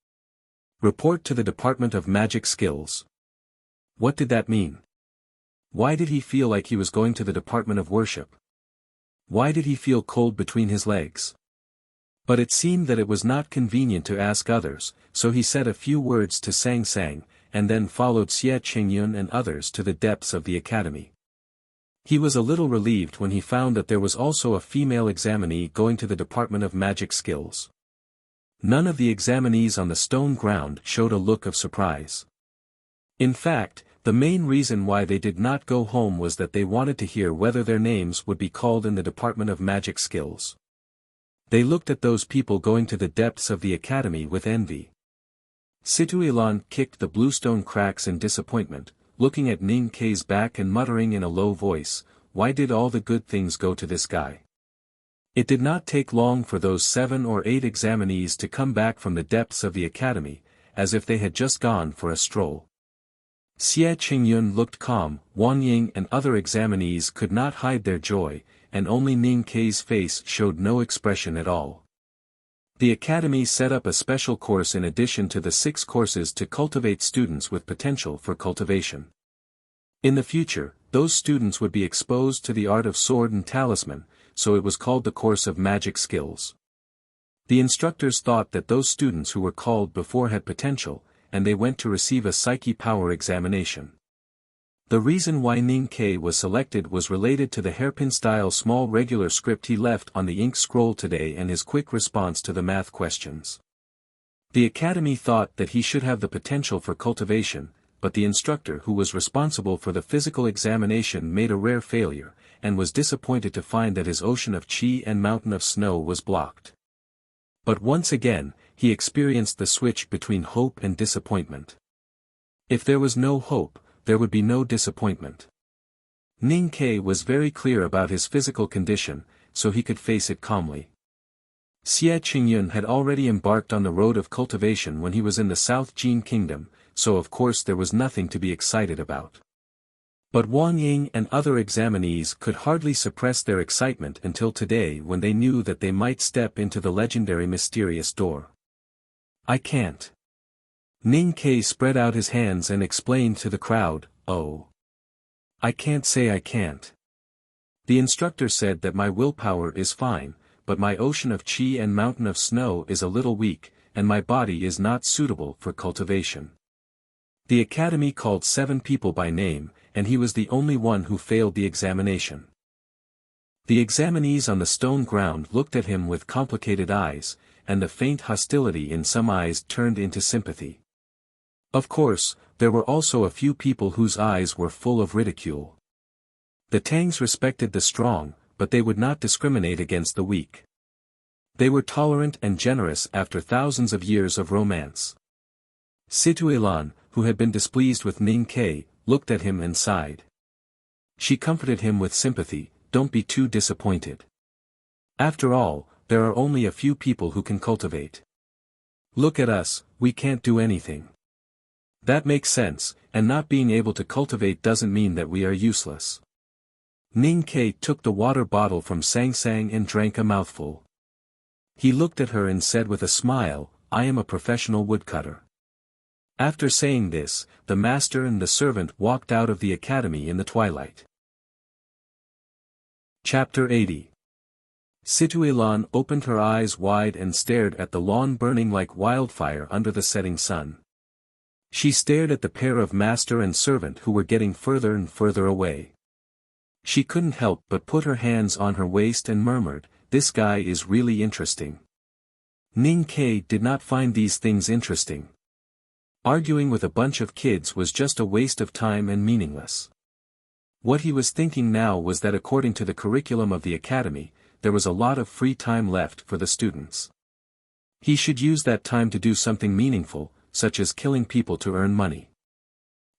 Report to the Department of Magic Skills. What did that mean? Why did he feel like he was going to the Department of Worship? Why did he feel cold between his legs? But it seemed that it was not convenient to ask others, so he said a few words to Sang Sang, and then followed Xie Qingyun and others to the depths of the academy. He was a little relieved when he found that there was also a female examinee going to the Department of Magic Skills. None of the examinees on the stone ground showed a look of surprise. In fact, the main reason why they did not go home was that they wanted to hear whether their names would be called in the Department of Magic Skills. They looked at those people going to the depths of the academy with envy. Situilan kicked the bluestone cracks in disappointment, looking at Ning Ke's back and muttering in a low voice, "Why did all the good things go to this guy?" It did not take long for those 7 or 8 examinees to come back from the depths of the academy, as if they had just gone for a stroll. Xie Qingyun looked calm, Wang Ying and other examinees could not hide their joy, and only Ning Ke's face showed no expression at all. The academy set up a special course in addition to the 6 courses to cultivate students with potential for cultivation. In the future, those students would be exposed to the art of sword and talisman, so it was called the course of magic skills. The instructors thought that those students who were called before had potential, and they went to receive a psyche power examination. The reason why Ning Ke was selected was related to the hairpin-style small regular script he left on the ink scroll today and his quick response to the math questions. The academy thought that he should have the potential for cultivation, but the instructor who was responsible for the physical examination made a rare failure, and was disappointed to find that his ocean of chi and mountain of snow was blocked. But once again, he experienced the switch between hope and disappointment. If there was no hope, there would be no disappointment. Ning Ke was very clear about his physical condition, so he could face it calmly. Xie Qingyun had already embarked on the road of cultivation when he was in the South Jin Kingdom, so of course there was nothing to be excited about. But Wang Ying and other examinees could hardly suppress their excitement until today when they knew that they might step into the legendary mysterious door. "I can't. Ning Ke spread out his hands and explained to the crowd, "Oh. I can't say I can't. The instructor said that my willpower is fine, but my ocean of chi and mountain of snow is a little weak, and my body is not suitable for cultivation." The academy called 7 people by name, and he was the only one who failed the examination. The examinees on the stone ground looked at him with complicated eyes, and the faint hostility in some eyes turned into sympathy. Of course, there were also a few people whose eyes were full of ridicule. The Tangs respected the strong, but they would not discriminate against the weak. They were tolerant and generous after thousands of years of romance. Situelan, who had been displeased with Ning Ke, looked at him and sighed. She comforted him with sympathy, "Don't be too disappointed. After all, there are only a few people who can cultivate. Look at us, we can't do anything. That makes sense, and not being able to cultivate doesn't mean that we are useless." Ning Ke took the water bottle from Sang Sang and drank a mouthful. He looked at her and said with a smile, "I am a professional woodcutter." After saying this, the master and the servant walked out of the academy in the twilight. Chapter 80. Situelan opened her eyes wide and stared at the lawn burning like wildfire under the setting sun. She stared at the pair of master and servant who were getting further and further away. She couldn't help but put her hands on her waist and murmured, "This guy is really interesting." Ning Ke did not find these things interesting. Arguing with a bunch of kids was just a waste of time and meaningless. What he was thinking now was that according to the curriculum of the academy, there was a lot of free time left for the students. He should use that time to do something meaningful, such as killing people to earn money.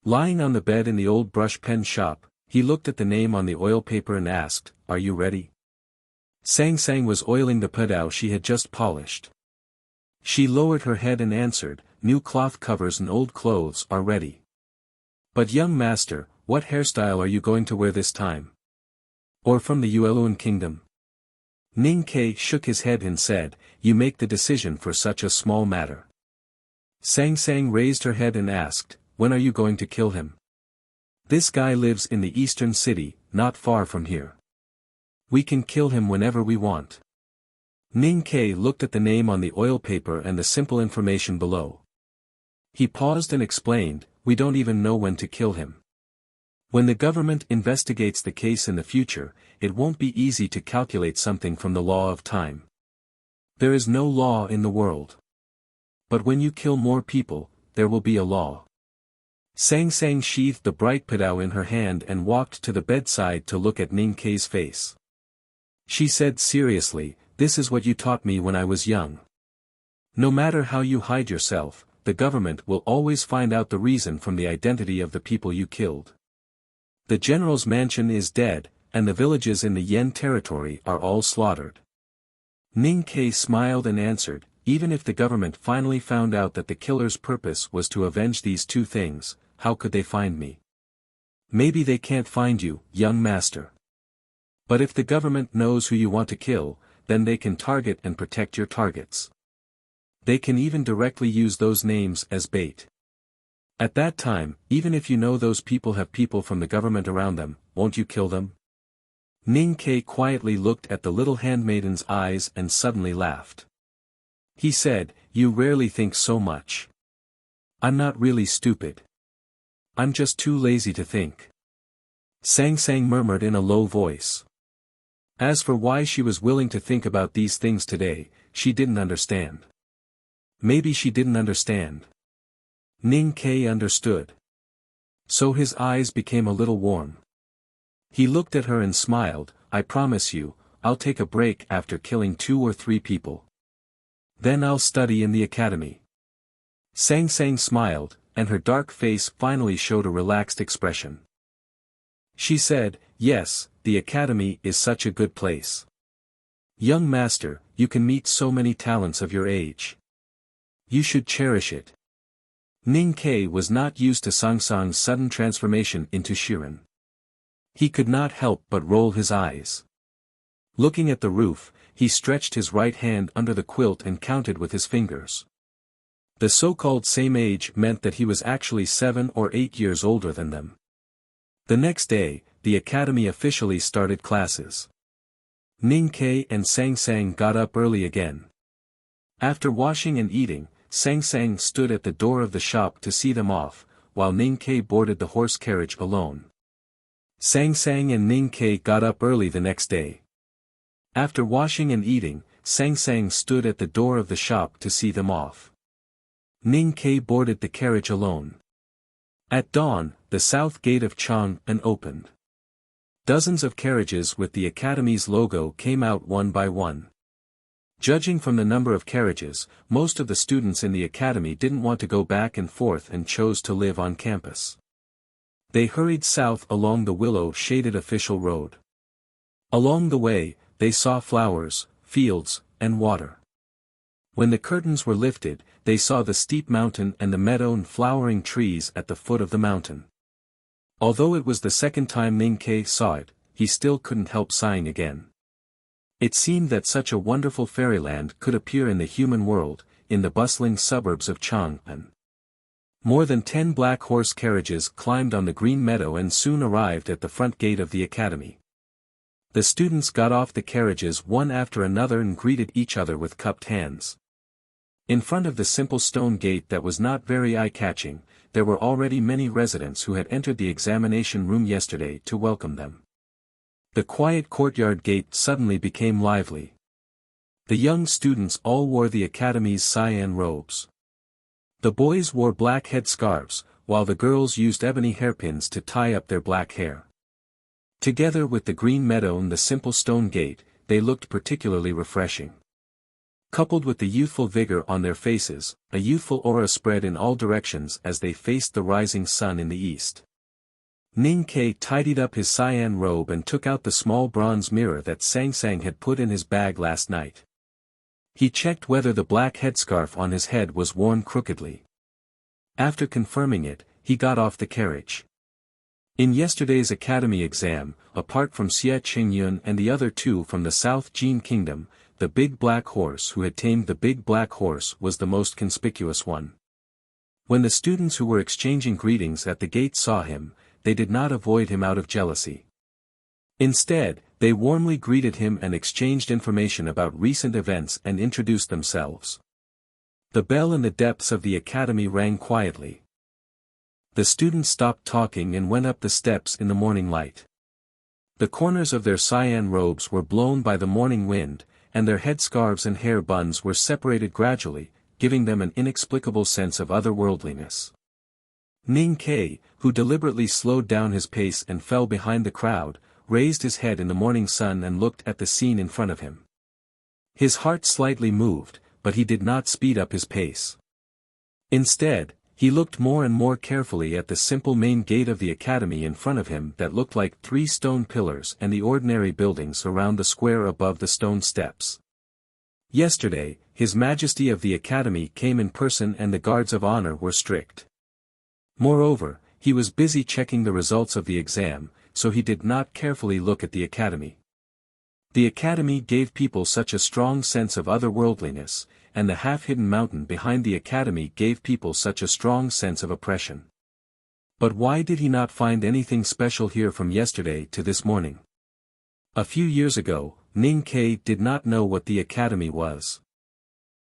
Lying on the bed in the old brush pen shop, he looked at the name on the oil paper and asked, "Are you ready?" Sang Sang was oiling the pedal she had just polished. She lowered her head and answered, "New cloth covers and old clothes are ready." "But young master, what hairstyle are you going to wear this time? Or from the Yueluan kingdom?" Ning Ke shook his head and said, "You make the decision for such a small matter." Sang Sang raised her head and asked, "When are you going to kill him?" "This guy lives in the eastern city, not far from here. We can kill him whenever we want." Ning Ke looked at the name on the oil paper and the simple information below. He paused and explained, "We don't even know when to kill him. When the government investigates the case in the future, it won't be easy to calculate something from the law of time. There is no law in the world. But when you kill more people, there will be a law." Sang Sang sheathed the bright pedao in her hand and walked to the bedside to look at Ning Ke's face. She said seriously, "This is what you taught me when I was young. No matter how you hide yourself, the government will always find out the reason from the identity of the people you killed. The general's mansion is dead, and the villages in the Yen territory are all slaughtered." Ning Ke smiled and answered, "Even if the government finally found out that the killer's purpose was to avenge these 2 things, how could they find me? Maybe they can't find you, young master. But if the government knows who you want to kill, then they can target and protect your targets. They can even directly use those names as bait. At that time, even if you know those people have people from the government around them, won't you kill them?" Ning Ke quietly looked at the little handmaiden's eyes and suddenly laughed. He said, "You rarely think so much. I'm not really stupid. I'm just too lazy to think." Sang Sang murmured in a low voice. As for why she was willing to think about these things today, she didn't understand. Maybe she didn't understand. Ning Ke understood. So his eyes became a little warm. He looked at her and smiled, "I promise you, I'll take a break after killing 2 or 3 people. Then I'll study in the academy." Sang Sang smiled, and her dark face finally showed a relaxed expression. She said, "Yes, the academy is such a good place. Young master, you can meet so many talents of your age. You should cherish it." Ning Ke was not used to Sang Sang's sudden transformation into Shirin. He could not help but roll his eyes. Looking at the roof, he stretched his right hand under the quilt and counted with his fingers. The so-called same age meant that he was actually 7 or 8 years older than them. The next day, the academy officially started classes. Ning Ke and Sang Sang got up early again. After washing and eating, Sang Sang stood at the door of the shop to see them off, while Ning Ke boarded the horse carriage alone. Sang Sang and Ning Ke got up early the next day. After washing and eating, Sang Sang stood at the door of the shop to see them off. Ning Ke boarded the carriage alone. At dawn, the south gate of Chang'an opened. Dozens of carriages with the academy's logo came out one by one. Judging from the number of carriages, most of the students in the academy didn't want to go back and forth and chose to live on campus. They hurried south along the willow-shaded official road. Along the way, they saw flowers, fields, and water. When the curtains were lifted, they saw the steep mountain and the meadow and flowering trees at the foot of the mountain. Although it was the second time Ning Ke saw it, he still couldn't help sighing again. It seemed that such a wonderful fairyland could appear in the human world, in the bustling suburbs of Chang'an. More than 10 black horse carriages climbed on the green meadow and soon arrived at the front gate of the academy. The students got off the carriages one after another and greeted each other with cupped hands. In front of the simple stone gate that was not very eye-catching, there were already many residents who had entered the examination room yesterday to welcome them. The quiet courtyard gate suddenly became lively. The young students all wore the academy's cyan robes. The boys wore black headscarves, while the girls used ebony hairpins to tie up their black hair. Together with the green meadow and the simple stone gate, they looked particularly refreshing. Coupled with the youthful vigor on their faces, a youthful aura spread in all directions as they faced the rising sun in the east. Ning Ke tidied up his cyan robe and took out the small bronze mirror that Sang Sang had put in his bag last night. He checked whether the black headscarf on his head was worn crookedly. After confirming it, he got off the carriage. In yesterday's academy exam, apart from Xie Qingyun and the other two from the South Jin Kingdom, the big black horse who had tamed the big black horse was the most conspicuous one. When the students who were exchanging greetings at the gate saw him, they did not avoid him out of jealousy. Instead, they warmly greeted him and exchanged information about recent events and introduced themselves. The bell in the depths of the academy rang quietly. The students stopped talking and went up the steps in the morning light. The corners of their cyan robes were blown by the morning wind, and their headscarves and hair buns were separated gradually, giving them an inexplicable sense of otherworldliness. Ning Ke, who deliberately slowed down his pace and fell behind the crowd, raised his head in the morning sun and looked at the scene in front of him. His heart slightly moved, but he did not speed up his pace. Instead, he looked more and more carefully at the simple main gate of the academy in front of him that looked like 3 stone pillars and the ordinary buildings around the square above the stone steps. Yesterday, His Majesty of the Academy came in person and the guards of honor were strict. Moreover, he was busy checking the results of the exam, so he did not carefully look at the academy. The academy gave people such a strong sense of otherworldliness, and the half-hidden mountain behind the academy gave people such a strong sense of oppression. But why did he not find anything special here from yesterday to this morning? A few years ago, Ning Ke did not know what the academy was.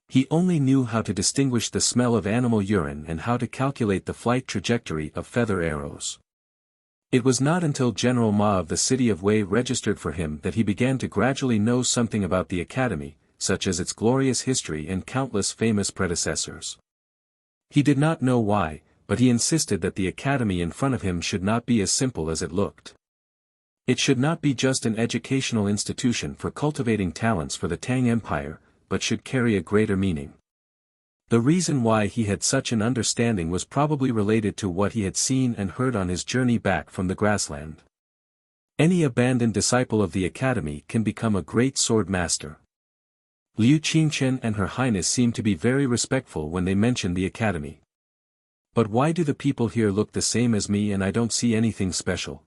He only knew how to distinguish the smell of animal urine and how to calculate the flight trajectory of feather arrows. It was not until General Ma of the city of Wei registered for him that he began to gradually know something about the academy, such as its glorious history and countless famous predecessors. He did not know why, but he insisted that the academy in front of him should not be as simple as it looked. It should not be just an educational institution for cultivating talents for the Tang Empire, but should carry a greater meaning. The reason why he had such an understanding was probably related to what he had seen and heard on his journey back from the grassland. Any abandoned disciple of the academy can become a great sword master. Liu Qingchen and Her Highness seemed to be very respectful when they mentioned the academy. But why do the people here look the same as me and I don't see anything special?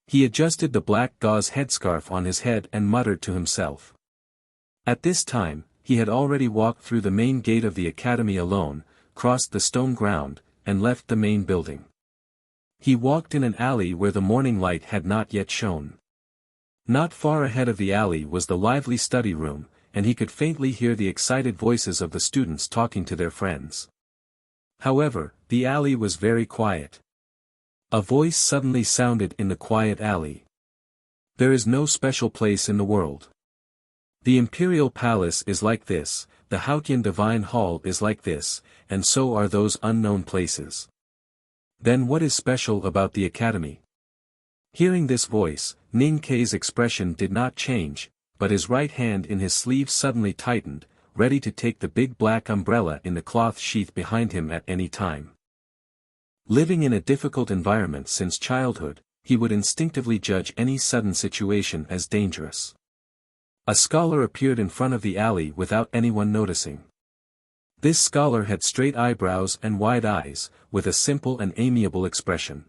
He adjusted the black gauze headscarf on his head and muttered to himself. At this time, he had already walked through the main gate of the academy alone, crossed the stone ground, and left the main building. He walked in an alley where the morning light had not yet shone. Not far ahead of the alley was the lively study room, and he could faintly hear the excited voices of the students talking to their friends. However, the alley was very quiet. A voice suddenly sounded in the quiet alley. There is no special place in the world. The imperial palace is like this, the Hautian divine hall is like this, and so are those unknown places. Then what is special about the academy? Hearing this voice, Ning Kei's expression did not change, but his right hand in his sleeve suddenly tightened, ready to take the big black umbrella in the cloth sheath behind him at any time. Living in a difficult environment since childhood, he would instinctively judge any sudden situation as dangerous. A scholar appeared in front of the alley without anyone noticing. This scholar had straight eyebrows and wide eyes, with a simple and amiable expression.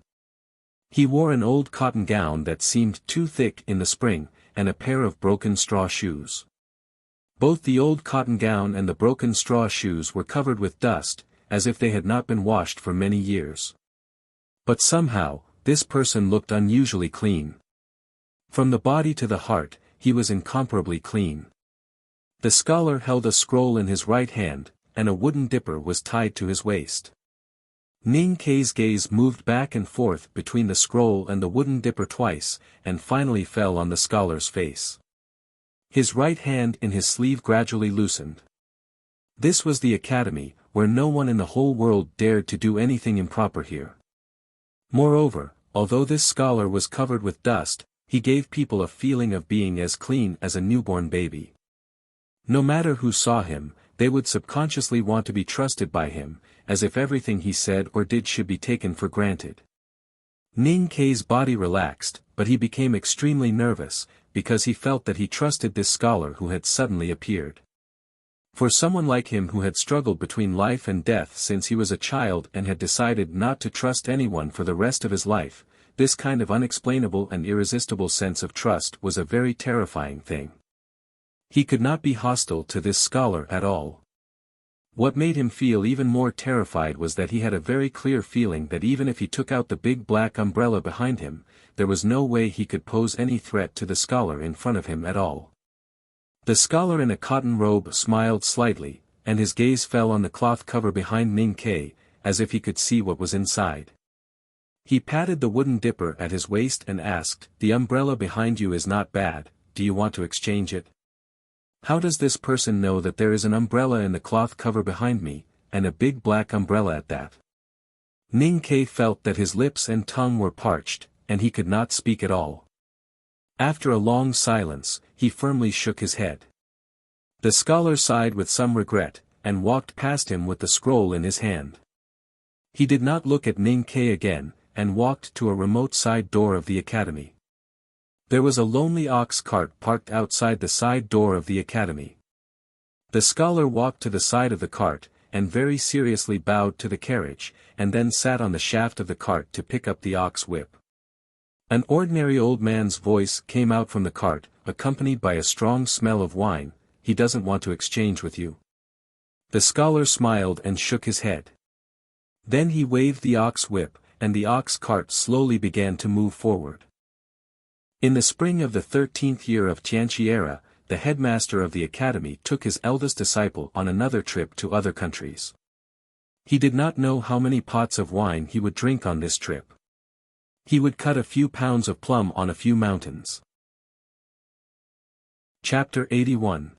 He wore an old cotton gown that seemed too thick in the spring, and a pair of broken straw shoes. Both the old cotton gown and the broken straw shoes were covered with dust, as if they had not been washed for many years. But somehow, this person looked unusually clean. From the body to the heart, he was incomparably clean. The scholar held a scroll in his right hand, and a wooden dipper was tied to his waist. Ning Kei's gaze moved back and forth between the scroll and the wooden dipper twice, and finally fell on the scholar's face. His right hand in his sleeve gradually loosened. This was the academy, where no one in the whole world dared to do anything improper here. Moreover, although this scholar was covered with dust, he gave people a feeling of being as clean as a newborn baby. No matter who saw him, they would subconsciously want to be trusted by him, as if everything he said or did should be taken for granted. Ning Kei's body relaxed, but he became extremely nervous, because he felt that he trusted this scholar who had suddenly appeared. For someone like him who had struggled between life and death since he was a child and had decided not to trust anyone for the rest of his life, this kind of unexplainable and irresistible sense of trust was a very terrifying thing. He could not be hostile to this scholar at all. What made him feel even more terrified was that he had a very clear feeling that even if he took out the big black umbrella behind him, there was no way he could pose any threat to the scholar in front of him at all. The scholar in a cotton robe smiled slightly, and his gaze fell on the cloth cover behind Ning Kei, as if he could see what was inside. He patted the wooden dipper at his waist and asked, "The umbrella behind you is not bad, do you want to exchange it?" How does this person know that there is an umbrella in the cloth cover behind me, and a big black umbrella at that? Ning Kei felt that his lips and tongue were parched, and he could not speak at all. After a long silence, he firmly shook his head. The scholar sighed with some regret, and walked past him with the scroll in his hand. He did not look at Ning Kei again, and walked to a remote side door of the academy. There was a lonely ox cart parked outside the side door of the academy. The scholar walked to the side of the cart, and very seriously bowed to the carriage, and then sat on the shaft of the cart to pick up the ox whip. An ordinary old man's voice came out from the cart, accompanied by a strong smell of wine. "He doesn't want to exchange with you." The scholar smiled and shook his head. Then he waved the ox whip, and the ox cart slowly began to move forward. In the spring of the 13th year of Tianqi era, the headmaster of the academy took his eldest disciple on another trip to other countries. He did not know how many pots of wine he would drink on this trip. He would cut a few pounds of plum on a few mountains. Chapter 81.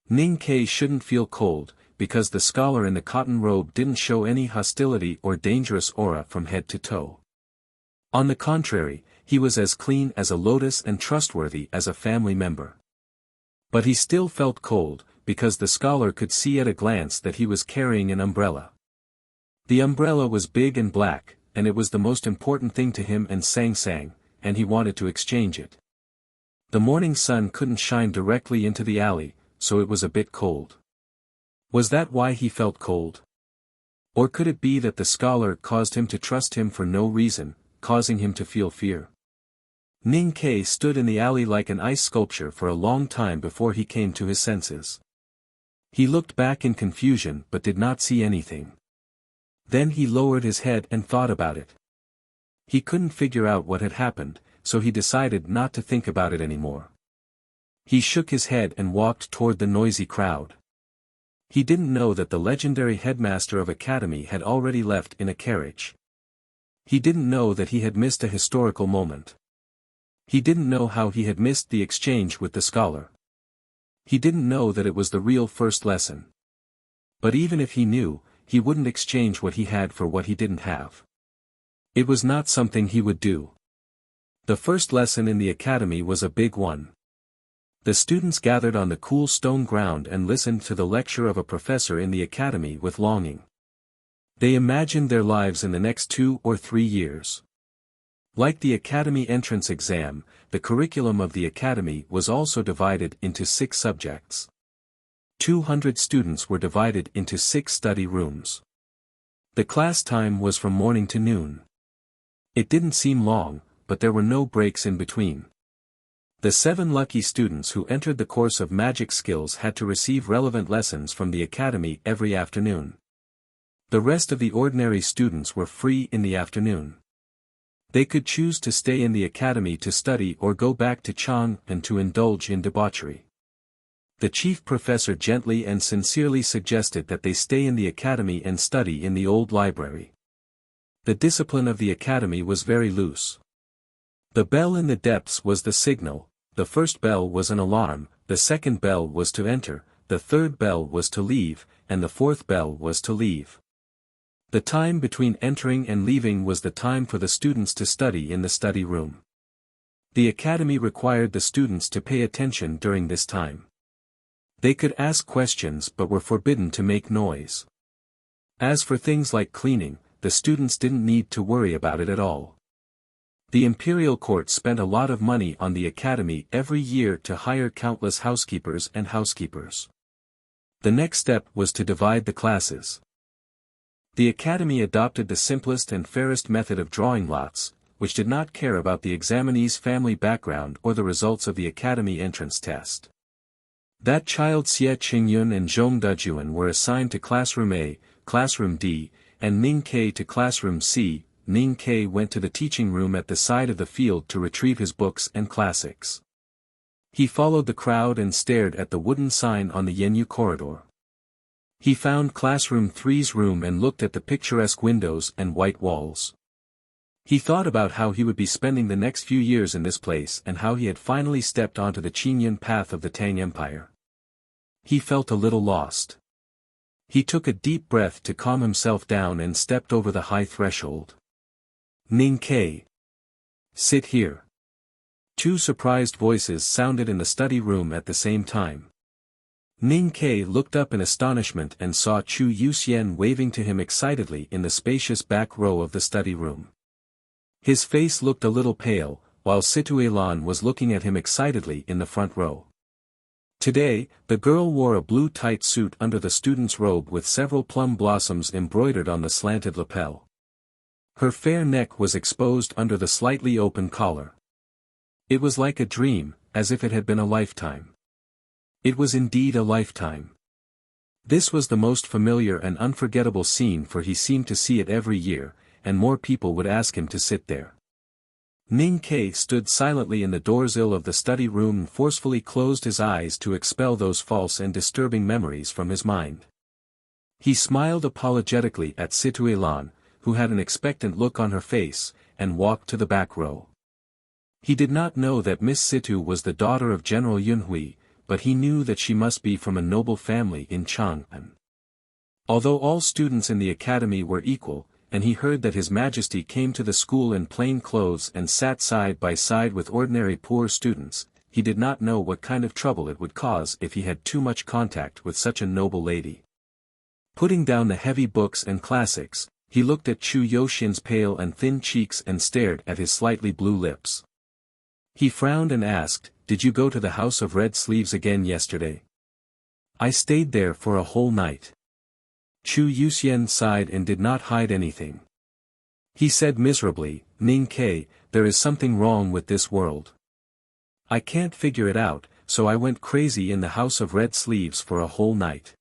Ning Kei shouldn't feel cold, because the scholar in the cotton robe didn't show any hostility or dangerous aura from head to toe. On the contrary, he was as clean as a lotus and trustworthy as a family member. But he still felt cold, because the scholar could see at a glance that he was carrying an umbrella. The umbrella was big and black, and it was the most important thing to him and Sang, and he wanted to exchange it. The morning sun couldn't shine directly into the alley, so it was a bit cold. Was that why he felt cold? Or could it be that the scholar caused him to trust him for no reason, causing him to feel fear? Ning Kei stood in the alley like an ice sculpture for a long time before he came to his senses. He looked back in confusion but did not see anything. Then he lowered his head and thought about it. He couldn't figure out what had happened, so he decided not to think about it anymore. He shook his head and walked toward the noisy crowd. He didn't know that the legendary headmaster of Academy had already left in a carriage. He didn't know that he had missed a historical moment. He didn't know how he had missed the exchange with the scholar. He didn't know that it was the real first lesson. But even if he knew, he wouldn't exchange what he had for what he didn't have. It was not something he would do. The first lesson in the academy was a big one. The students gathered on the cool stone ground and listened to the lecture of a professor in the academy with longing. They imagined their lives in the next 2 or 3 years. Like the academy entrance exam, the curriculum of the academy was also divided into 6 subjects. 200 students were divided into 6 study rooms. The class time was from morning to noon. It didn't seem long, but there were no breaks in between. The 7 lucky students who entered the course of magic skills had to receive relevant lessons from the academy every afternoon. The rest of the ordinary students were free in the afternoon. They could choose to stay in the academy to study or go back to Chang'an to indulge in debauchery. The chief professor gently and sincerely suggested that they stay in the academy and study in the old library. The discipline of the academy was very loose. The bell in the depths was the signal, the first bell was an alarm, the second bell was to enter, the third bell was to leave, and the fourth bell was to leave. The time between entering and leaving was the time for the students to study in the study room. The academy required the students to pay attention during this time. They could ask questions but were forbidden to make noise. As for things like cleaning, the students didn't need to worry about it at all. The imperial court spent a lot of money on the academy every year to hire countless housekeepers and housekeepers. The next step was to divide the classes. The academy adopted the simplest and fairest method of drawing lots, which did not care about the examinee's family background or the results of the academy entrance test. That child Xie Qingyun and Zhong Dejuan were assigned to classroom A, classroom D, and Ning Ke to classroom C. Ning Ke went to the teaching room at the side of the field to retrieve his books and classics. He followed the crowd and stared at the wooden sign on the Yenyu corridor. He found classroom 3's room and looked at the picturesque windows and white walls. He thought about how he would be spending the next few years in this place and how he had finally stepped onto the Qingyun path of the Tang Empire. He felt a little lost. He took a deep breath to calm himself down and stepped over the high threshold. Ning Ke. Sit here. 2 surprised voices sounded in the study room at the same time. Ning Ke looked up in astonishment and saw Chu Yuxian waving to him excitedly in the spacious back row of the study room. His face looked a little pale, while Situelan was looking at him excitedly in the front row. Today, the girl wore a blue tight suit under the student's robe with several plum blossoms embroidered on the slanted lapel. Her fair neck was exposed under the slightly open collar. It was like a dream, as if it had been a lifetime. It was indeed a lifetime. This was the most familiar and unforgettable scene, for he seemed to see it every year, and more people would ask him to sit there. Ning Ke stood silently in the doorsill of the study room and forcefully closed his eyes to expel those false and disturbing memories from his mind. He smiled apologetically at Situelan, who had an expectant look on her face, and walked to the back row. He did not know that Miss Situ was the daughter of General Yunhui, but he knew that she must be from a noble family in Chang'an. Although all students in the academy were equal, and he heard that His Majesty came to the school in plain clothes and sat side by side with ordinary poor students, he did not know what kind of trouble it would cause if he had too much contact with such a noble lady. Putting down the heavy books and classics, he looked at Chu Yoxian's pale and thin cheeks and stared at his slightly blue lips. He frowned and asked, "Did you go to the House of Red Sleeves again yesterday?" "I stayed there for a whole night." Chu Yuxian sighed and did not hide anything. He said miserably, "Ning Ke, there is something wrong with this world. I can't figure it out, so I went crazy in the House of Red Sleeves for a whole night."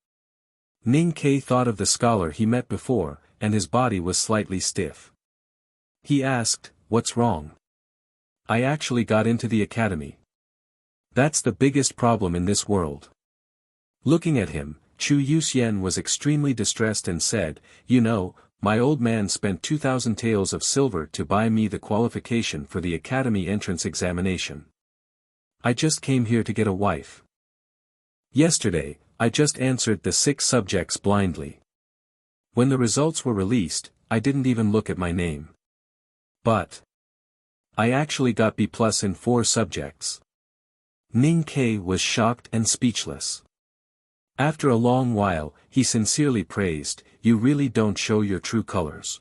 Ning Ke thought of the scholar he met before, and his body was slightly stiff. He asked, "What's wrong?" "I actually got into the academy. That's the biggest problem in this world." Looking at him, Chu Yuxian was extremely distressed and said, "You know, my old man spent 2,000 taels of silver to buy me the qualification for the academy entrance examination. I just came here to get a wife. Yesterday, I just answered the 6 subjects blindly. When the results were released, I didn't even look at my name. But I actually got B+ in 4 subjects." Ning Ke was shocked and speechless. After a long while, he sincerely praised, "You really don't show your true colors.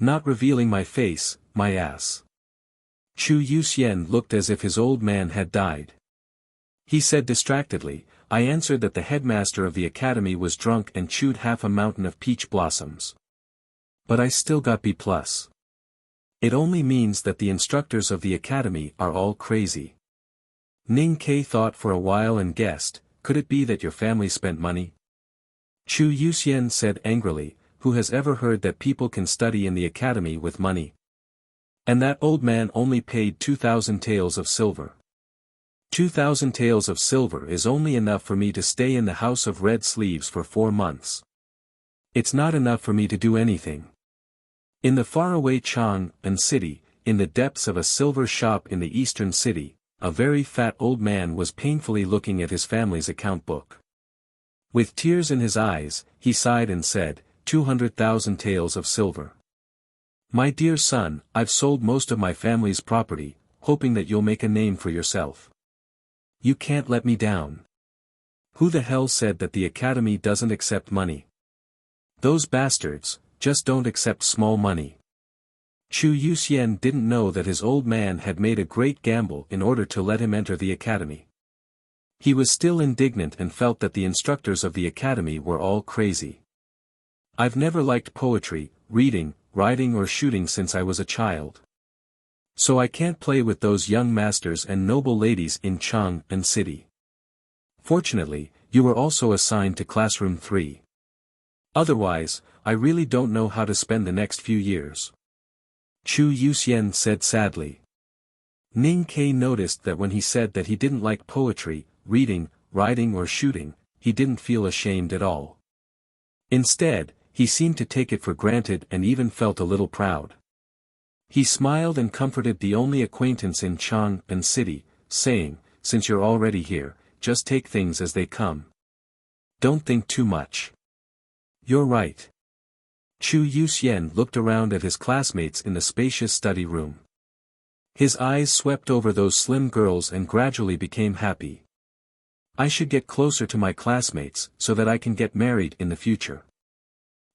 Not revealing my face, my ass." Chu Yuxian looked as if his old man had died. He said distractedly, "I answered that the headmaster of the academy was drunk and chewed half a mountain of peach blossoms. But I still got B+. It only means that the instructors of the academy are all crazy." Ning Ke thought for a while and guessed, "Could it be that your family spent money?" Chu Yuxian said angrily, "Who has ever heard that people can study in the academy with money? And that old man only paid 2,000 taels of silver. 2,000 taels of silver is only enough for me to stay in the House of Red Sleeves for 4 months. It's not enough for me to do anything." In the faraway Chang'an city, in the depths of a silver shop in the eastern city, a very fat old man was painfully looking at his family's account book. With tears in his eyes, he sighed and said, 200,000 taels of silver. "My dear son, I've sold most of my family's property, hoping that you'll make a name for yourself. You can't let me down. Who the hell said that the academy doesn't accept money? Those bastards just don't accept small money." Chu Yuxian didn't know that his old man had made a great gamble in order to let him enter the academy. He was still indignant and felt that the instructors of the academy were all crazy. "I've never liked poetry, reading, writing or shooting since I was a child. So I can't play with those young masters and noble ladies in Chang'an City. Fortunately, you were also assigned to classroom 3. Otherwise, I really don't know how to spend the next few years." Chu Yuxian said sadly. Ning Ke noticed that when he said that he didn't like poetry, reading, writing or shooting, he didn't feel ashamed at all. Instead, he seemed to take it for granted and even felt a little proud. He smiled and comforted the only acquaintance in Chang'an City, saying, "Since you're already here, just take things as they come. Don't think too much." "You're right." Chu Yuxian looked around at his classmates in the spacious study room. His eyes swept over those slim girls and gradually became happy. "I should get closer to my classmates so that I can get married in the future."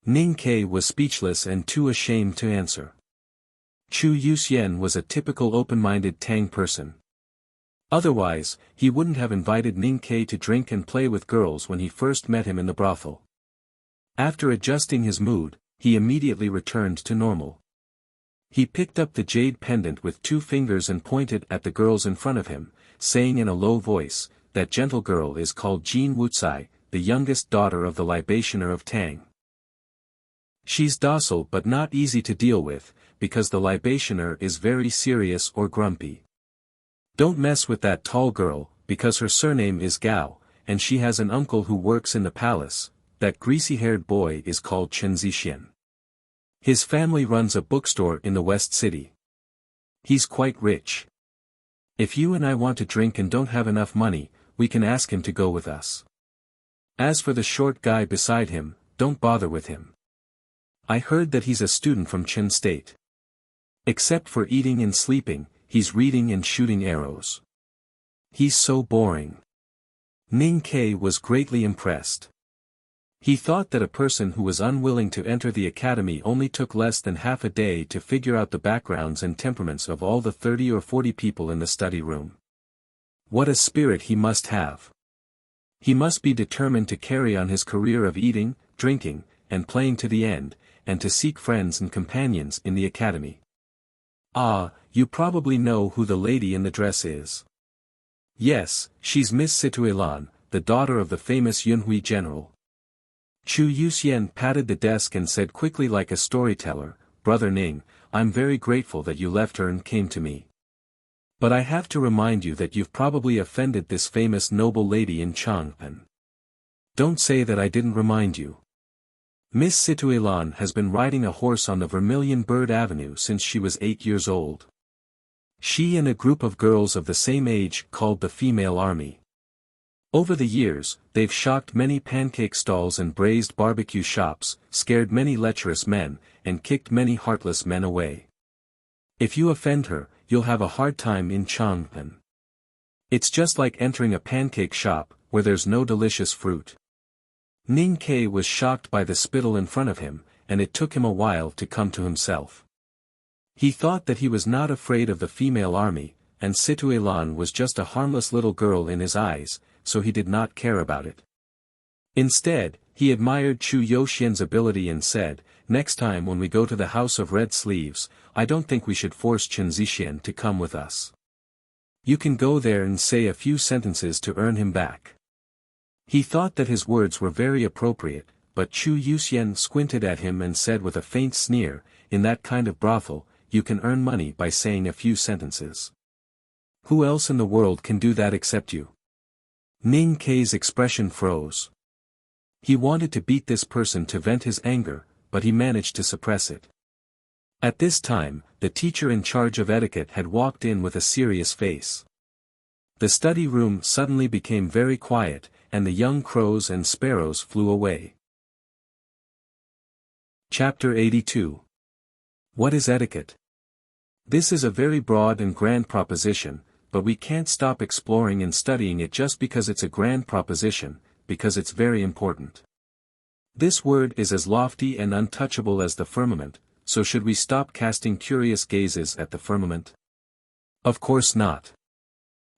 Ning Ke was speechless and too ashamed to answer. Chu Yuxian was a typical open-minded Tang person. Otherwise, he wouldn't have invited Ning Ke to drink and play with girls when he first met him in the brothel. After adjusting his mood, he immediately returned to normal. He picked up the jade pendant with 2 fingers and pointed at the girls in front of him, saying in a low voice, "That gentle girl is called Jin Wuxia, the youngest daughter of the libationer of Tang. She's docile but not easy to deal with, because the libationer is very serious or grumpy. Don't mess with that tall girl, because her surname is Gao, and she has an uncle who works in the palace. That greasy-haired boy is called Chen Zixin. His family runs a bookstore in the West City. He's quite rich. If you and I want to drink and don't have enough money, we can ask him to go with us. As for the short guy beside him, don't bother with him. I heard that he's a student from Chen State. Except for eating and sleeping, he's reading and shooting arrows. He's so boring." Ning Ke was greatly impressed. He thought that a person who was unwilling to enter the academy only took less than half a day to figure out the backgrounds and temperaments of all the 30 or 40 people in the study room. What a spirit he must have. He must be determined to carry on his career of eating, drinking, and playing to the end, and to seek friends and companions in the academy. "Ah, you probably know who the lady in the dress is." "Yes, she's Miss Situelan, the daughter of the famous Yunhui general." Chu Yuxian patted the desk and said quickly like a storyteller, "Brother Ning, I'm very grateful that you left her and came to me. But I have to remind you that you've probably offended this famous noble lady in Chang'an. Don't say that I didn't remind you. Miss Situelan has been riding a horse on the Vermilion Bird Avenue since she was 8 years old. She and a group of girls of the same age called the Female Army. Over the years, they've shocked many pancake stalls and braised barbecue shops, scared many lecherous men, and kicked many heartless men away. If you offend her, you'll have a hard time in Chang'an. It's just like entering a pancake shop, where there's no delicious fruit." Ning Ke was shocked by the spittle in front of him, and it took him a while to come to himself. He thought that he was not afraid of the Female Army, and Situelan was just a harmless little girl in his eyes, so he did not care about it. Instead, he admired Chu Yoxian's ability and said, "Next time when we go to the House of Red Sleeves, I don't think we should force Chen Zixian to come with us. You can go there and say a few sentences to earn him back." He thought that his words were very appropriate, but Chu Yuxian squinted at him and said with a faint sneer, "In that kind of brothel, you can earn money by saying a few sentences. Who else in the world can do that except you?" Ning Ke's expression froze. He wanted to beat this person to vent his anger, but he managed to suppress it. At this time, the teacher in charge of etiquette had walked in with a serious face. The study room suddenly became very quiet, and the young crows and sparrows flew away. Chapter 82. What is etiquette? This is a very broad and grand proposition, but we can't stop exploring and studying it just because it's a grand proposition, because it's very important. This word is as lofty and untouchable as the firmament, so should we stop casting curious gazes at the firmament? Of course not.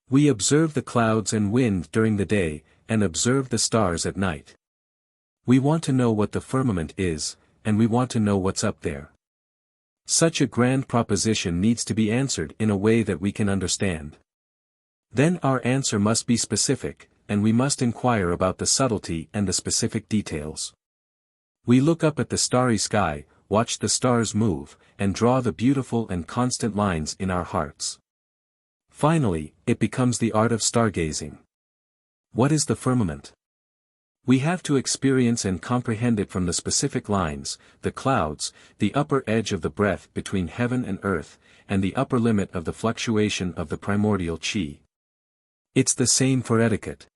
We observe the clouds and wind during the day, and observe the stars at night. We want to know what the firmament is, and we want to know what's up there. Such a grand proposition needs to be answered in a way that we can understand. Then our answer must be specific, and we must inquire about the subtlety and the specific details. We look up at the starry sky, watch the stars move, and draw the beautiful and constant lines in our hearts. Finally, it becomes the art of stargazing. What is the firmament? We have to experience and comprehend it from the specific lines, the clouds, the upper edge of the breadth between heaven and earth, and the upper limit of the fluctuation of the primordial qi. It's the same for etiquette.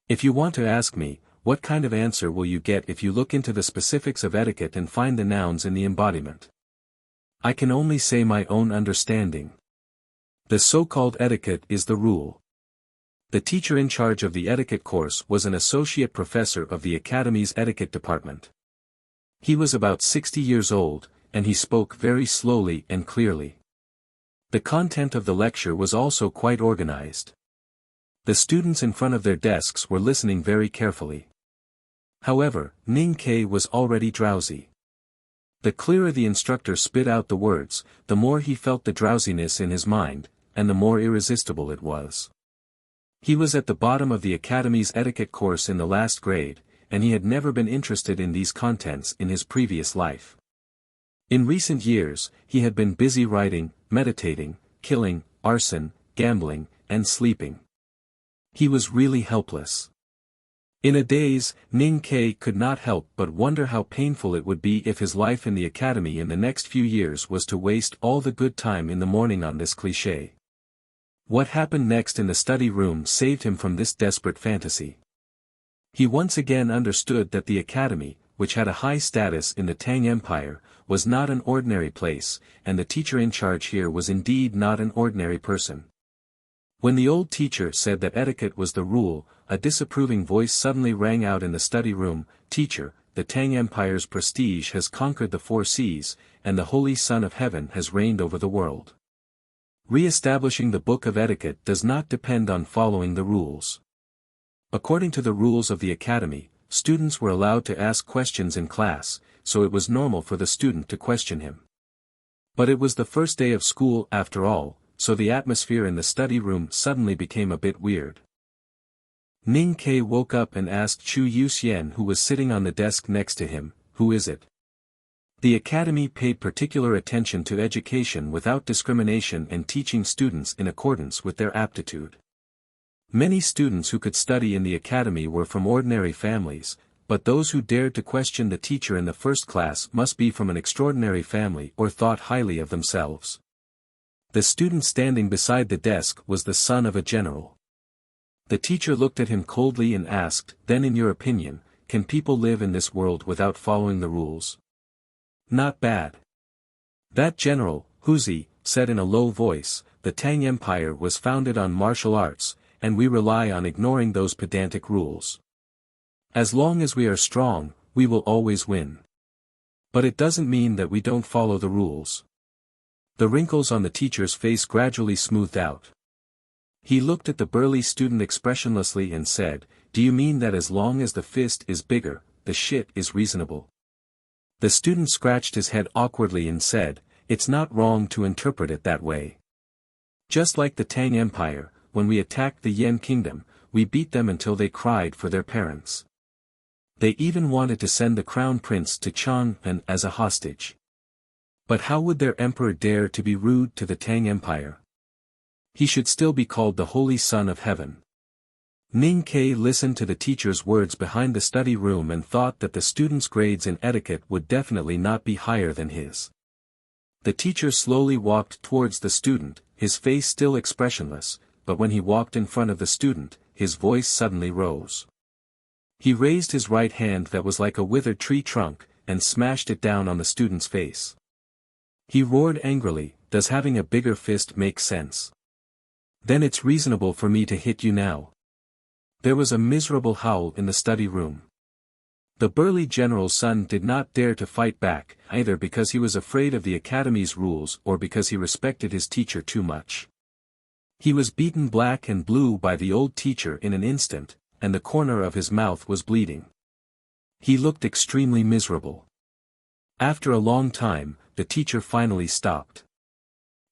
If you want to ask me, what kind of answer will you get if you look into the specifics of etiquette and find the nouns in the embodiment? I can only say my own understanding. The so-called etiquette is the rule. The teacher in charge of the etiquette course was an associate professor of the Academy's etiquette department. He was about 60 years old, and he spoke very slowly and clearly. The content of the lecture was also quite organized. The students in front of their desks were listening very carefully. However, Ning Ke was already drowsy. The clearer the instructor spit out the words, the more he felt the drowsiness in his mind, and the more irresistible it was. He was at the bottom of the Academy's etiquette course in the last grade, and he had never been interested in these contents in his previous life. In recent years, he had been busy writing, meditating, killing, arson, gambling, and sleeping. He was really helpless. In a daze, Ning Ke could not help but wonder how painful it would be if his life in the Academy in the next few years was to waste all the good time in the morning on this cliché. What happened next in the study room saved him from this desperate fantasy. He once again understood that the Academy, which had a high status in the Tang Empire, was not an ordinary place, and the teacher in charge here was indeed not an ordinary person. When the old teacher said that etiquette was the rule, a disapproving voice suddenly rang out in the study room, "Teacher, the Tang Empire's prestige has conquered the 4 seas, and the Holy Son of Heaven has reigned over the world. Re-establishing the Book of Etiquette does not depend on following the rules." According to the rules of the Academy, students were allowed to ask questions in class, so it was normal for the student to question him. But it was the first day of school after all, so the atmosphere in the study room suddenly became a bit weird. Ning Ke woke up and asked Chu Yuxian, who was sitting on the desk next to him, "Who is it?" The academy paid particular attention to education without discrimination and teaching students in accordance with their aptitude. Many students who could study in the academy were from ordinary families, but those who dared to question the teacher in the first class must be from an extraordinary family or thought highly of themselves. The student standing beside the desk was the son of a general. The teacher looked at him coldly and asked, "Then in your opinion, can people live in this world without following the rules?" "Not bad." That general, Huzi, said in a low voice, "The Tang Empire was founded on martial arts, and we rely on ignoring those pedantic rules. As long as we are strong, we will always win. But it doesn't mean that we don't follow the rules." The wrinkles on the teacher's face gradually smoothed out. He looked at the burly student expressionlessly and said, "Do you mean that as long as the fist is bigger, the shit is reasonable?" The student scratched his head awkwardly and said, "It's not wrong to interpret it that way. Just like the Tang Empire, when we attacked the Yan Kingdom, we beat them until they cried for their parents. They even wanted to send the crown prince to Chang'an as a hostage. But how would their emperor dare to be rude to the Tang Empire? He should still be called the Holy Son of Heaven." Ning Ke listened to the teacher's words behind the study room and thought that the student's grades in etiquette would definitely not be higher than his. The teacher slowly walked towards the student, his face still expressionless, but when he walked in front of the student, his voice suddenly rose. He raised his right hand that was like a withered tree trunk, and smashed it down on the student's face. He roared angrily, "Does having a bigger fist make sense? Then it's reasonable for me to hit you now." There was a miserable howl in the study room. The burly general's son did not dare to fight back, either because he was afraid of the academy's rules or because he respected his teacher too much. He was beaten black and blue by the old teacher in an instant, and the corner of his mouth was bleeding. He looked extremely miserable. After a long time, the teacher finally stopped.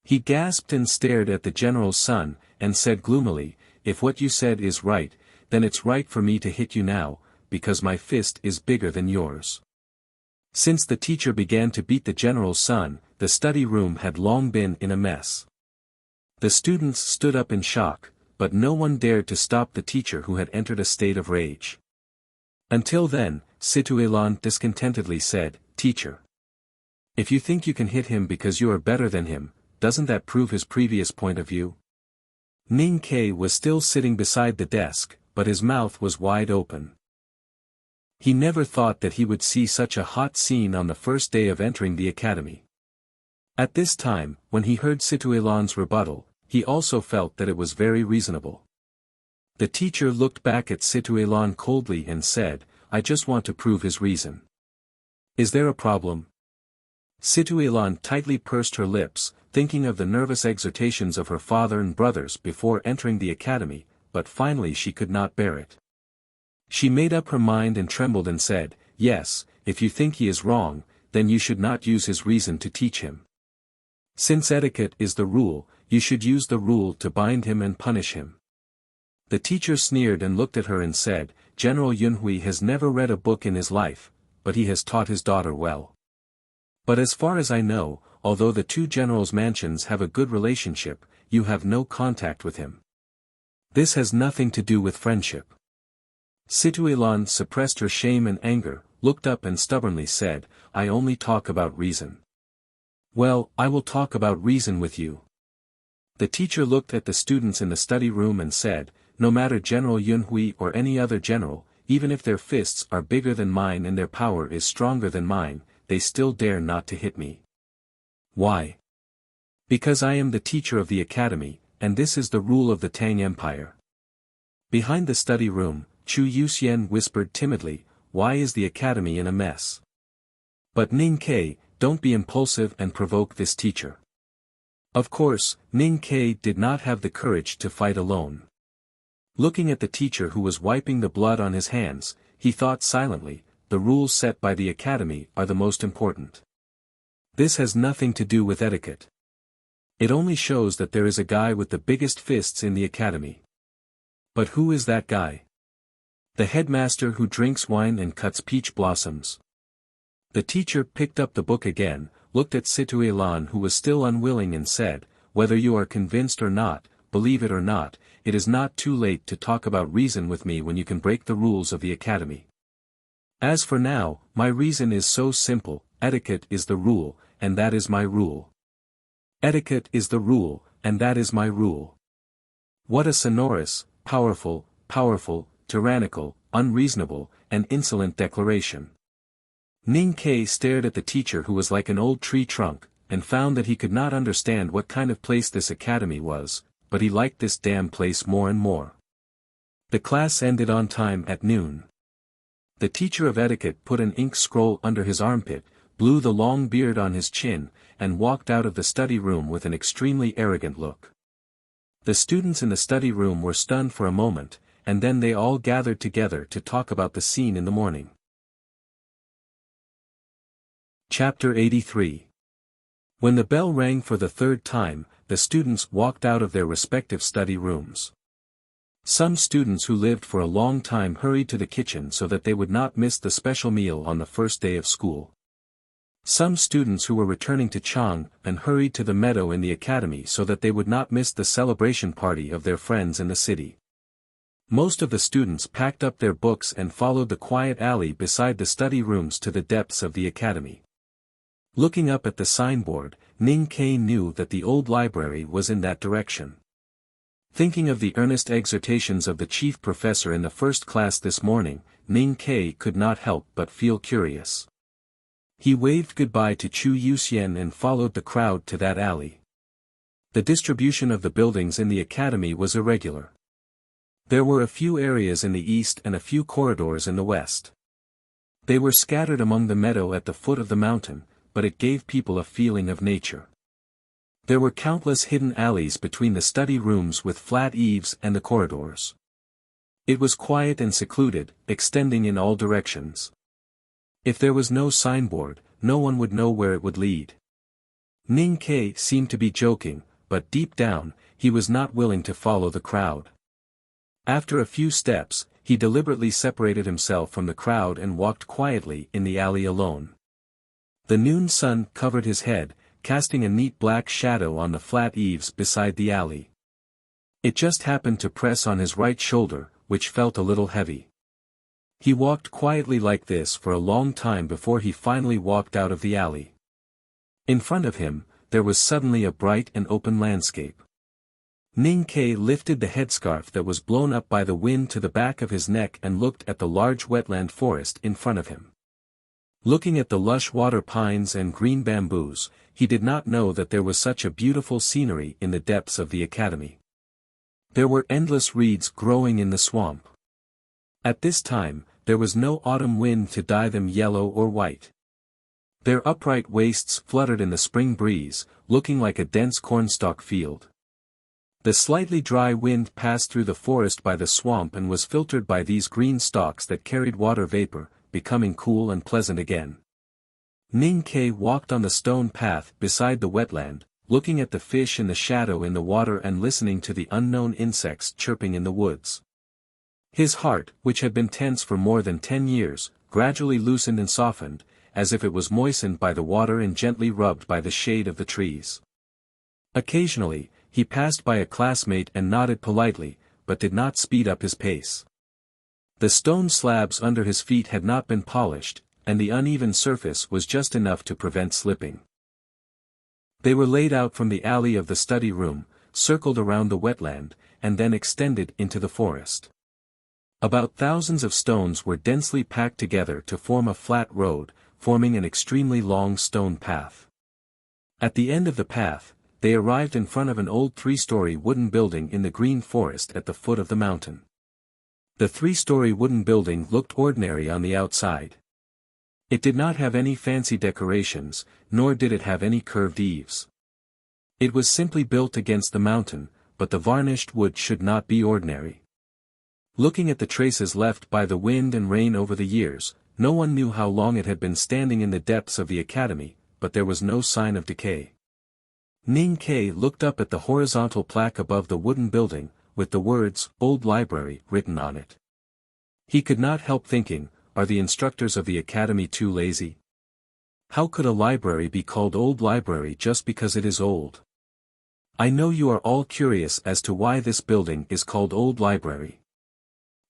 He gasped and stared at the general's son, and said gloomily, "If what you said is right, then it's right for me to hit you now, because my fist is bigger than yours." Since the teacher began to beat the general's son, the study room had long been in a mess. The students stood up in shock, but no one dared to stop the teacher who had entered a state of rage. Until then, Situelan discontentedly said, "Teacher, if you think you can hit him because you are better than him, doesn't that prove his previous point of view?" Ning Ke was still sitting beside the desk, but his mouth was wide open. He never thought that he would see such a hot scene on the first day of entering the academy. At this time, when he heard Situelan's rebuttal, he also felt that it was very reasonable. The teacher looked back at Situelan coldly and said, "I just want to prove his reason. Is there a problem?" Situelan tightly pursed her lips, thinking of the nervous exhortations of her father and brothers before entering the academy, but finally she could not bear it. She made up her mind and trembled and said, "Yes, if you think he is wrong, then you should not use his reason to teach him. Since etiquette is the rule, you should use the rule to bind him and punish him." The teacher sneered and looked at her and said, "General Yunhui has never read a book in his life, but he has taught his daughter well. But as far as I know, although the two generals' mansions have a good relationship, you have no contact with him. This has nothing to do with friendship." Situelan suppressed her shame and anger, looked up and stubbornly said, "I only talk about reason." "Well, I will talk about reason with you." The teacher looked at the students in the study room and said, "No matter General Yunhui or any other general, even if their fists are bigger than mine and their power is stronger than mine, they still dare not to hit me. Why? Because I am the teacher of the academy, and this is the rule of the Tang Empire." Behind the study room, Chu Yuxian whispered timidly, "Why is the academy in a mess?" But Ning Ke, don't be impulsive and provoke this teacher. Of course, Ning Ke did not have the courage to fight alone. Looking at the teacher who was wiping the blood on his hands, he thought silently, the rules set by the academy are the most important. This has nothing to do with etiquette. It only shows that there is a guy with the biggest fists in the academy. But who is that guy? The headmaster who drinks wine and cuts peach blossoms. The teacher picked up the book again, looked at Situelan who was still unwilling and said, "Whether you are convinced or not, believe it or not, it is not too late to talk about reason with me when you can break the rules of the academy. As for now, my reason is so simple, etiquette is the rule, and that is my rule. Etiquette is the rule, and that is my rule." What a sonorous, powerful, tyrannical, unreasonable, and insolent declaration. Ning Kai stared at the teacher who was like an old tree trunk, and found that he could not understand what kind of place this academy was, but he liked this damn place more and more. The class ended on time at noon. The teacher of etiquette put an ink scroll under his armpit, blew the long beard on his chin, and walked out of the study room with an extremely arrogant look. The students in the study room were stunned for a moment, and then they all gathered together to talk about the scene in the morning. Chapter 83. When the bell rang for the third time, the students walked out of their respective study rooms. Some students who lived for a long time hurried to the kitchen so that they would not miss the special meal on the first day of school. Some students who were returning to Chang'an hurried to the meadow in the academy so that they would not miss the celebration party of their friends in the city. Most of the students packed up their books and followed the quiet alley beside the study rooms to the depths of the academy. Looking up at the signboard, Ning Kai knew that the old library was in that direction. Thinking of the earnest exhortations of the chief professor in the first class this morning, Ning Kai could not help but feel curious. He waved goodbye to Chu Yuxian and followed the crowd to that alley. The distribution of the buildings in the academy was irregular. There were a few areas in the east and a few corridors in the west. They were scattered among the meadow at the foot of the mountain, but it gave people a feeling of nature. There were countless hidden alleys between the study rooms with flat eaves and the corridors. It was quiet and secluded, extending in all directions. If there was no signboard, no one would know where it would lead. Ning Kai seemed to be joking, but deep down, he was not willing to follow the crowd. After a few steps, he deliberately separated himself from the crowd and walked quietly in the alley alone. The noon sun covered his head, casting a neat black shadow on the flat eaves beside the alley. It just happened to press on his right shoulder, which felt a little heavy. He walked quietly like this for a long time before he finally walked out of the alley. In front of him, there was suddenly a bright and open landscape. Ning Kai lifted the headscarf that was blown up by the wind to the back of his neck and looked at the large wetland forest in front of him. Looking at the lush water pines and green bamboos, he did not know that there was such a beautiful scenery in the depths of the academy. There were endless reeds growing in the swamp. At this time, there was no autumn wind to dye them yellow or white. Their upright wastes fluttered in the spring breeze, looking like a dense cornstalk field. The slightly dry wind passed through the forest by the swamp and was filtered by these green stalks that carried water vapor, becoming cool and pleasant again. Ning Kai walked on the stone path beside the wetland, looking at the fish in the shadow in the water and listening to the unknown insects chirping in the woods. His heart, which had been tense for more than 10 years, gradually loosened and softened, as if it was moistened by the water and gently rubbed by the shade of the trees. Occasionally, he passed by a classmate and nodded politely, but did not speed up his pace. The stone slabs under his feet had not been polished, and the uneven surface was just enough to prevent slipping. They were laid out from the alley of the study room, circled around the wetland, and then extended into the forest. About thousands of stones were densely packed together to form a flat road, forming an extremely long stone path. At the end of the path, they arrived in front of an old 3-story wooden building in the green forest at the foot of the mountain. The 3-story wooden building looked ordinary on the outside. It did not have any fancy decorations, nor did it have any curved eaves. It was simply built against the mountain, but the varnished wood should not be ordinary. Looking at the traces left by the wind and rain over the years, no one knew how long it had been standing in the depths of the academy, but there was no sign of decay. Ning Kai looked up at the horizontal plaque above the wooden building, with the words, "Old Library," written on it. He could not help thinking, are the instructors of the academy too lazy? How could a library be called old library just because it is old? I know you are all curious as to why this building is called old library.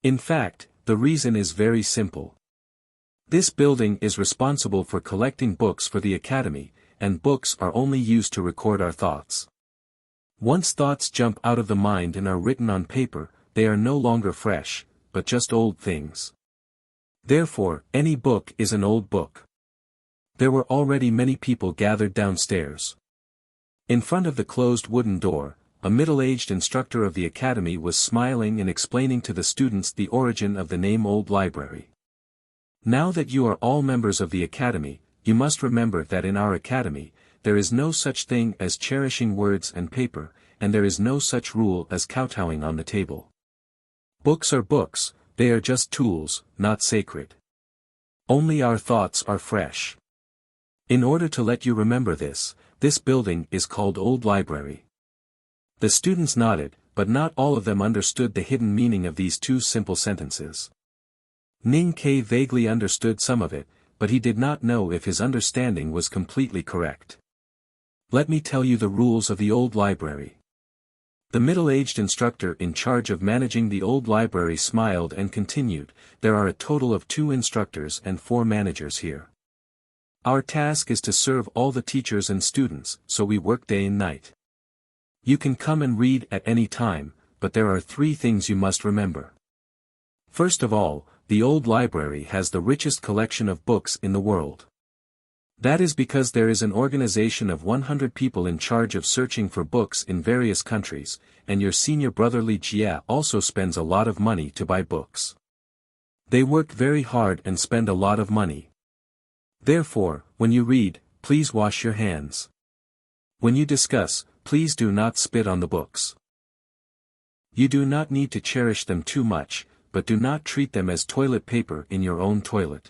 In fact, the reason is very simple. This building is responsible for collecting books for the academy, and books are only used to record our thoughts. Once thoughts jump out of the mind and are written on paper, they are no longer fresh, but just old things. Therefore, any book is an old book. There were already many people gathered downstairs. In front of the closed wooden door, a middle-aged instructor of the academy was smiling and explaining to the students the origin of the name Old Library. Now that you are all members of the academy, you must remember that in our academy, there is no such thing as cherishing words and paper, and there is no such rule as kowtowing on the table. Books are books, they are just tools, not sacred. Only our thoughts are fresh. In order to let you remember this building is called Old Library. The students nodded, but not all of them understood the hidden meaning of these two simple sentences. Ning Ke vaguely understood some of it, but he did not know if his understanding was completely correct. Let me tell you the rules of the Old Library. The middle-aged instructor in charge of managing the old library smiled and continued, there are a total of 2 instructors and 4 managers here. Our task is to serve all the teachers and students, so we work day and night. You can come and read at any time, but there are 3 things you must remember. First of all, the old library has the richest collection of books in the world. That is because there is an organization of 100 people in charge of searching for books in various countries, and your senior brother Li Jia also spends a lot of money to buy books. They work very hard and spend a lot of money. Therefore, when you read, please wash your hands. When you discuss, please do not spit on the books. You do not need to cherish them too much, but do not treat them as toilet paper in your own toilet.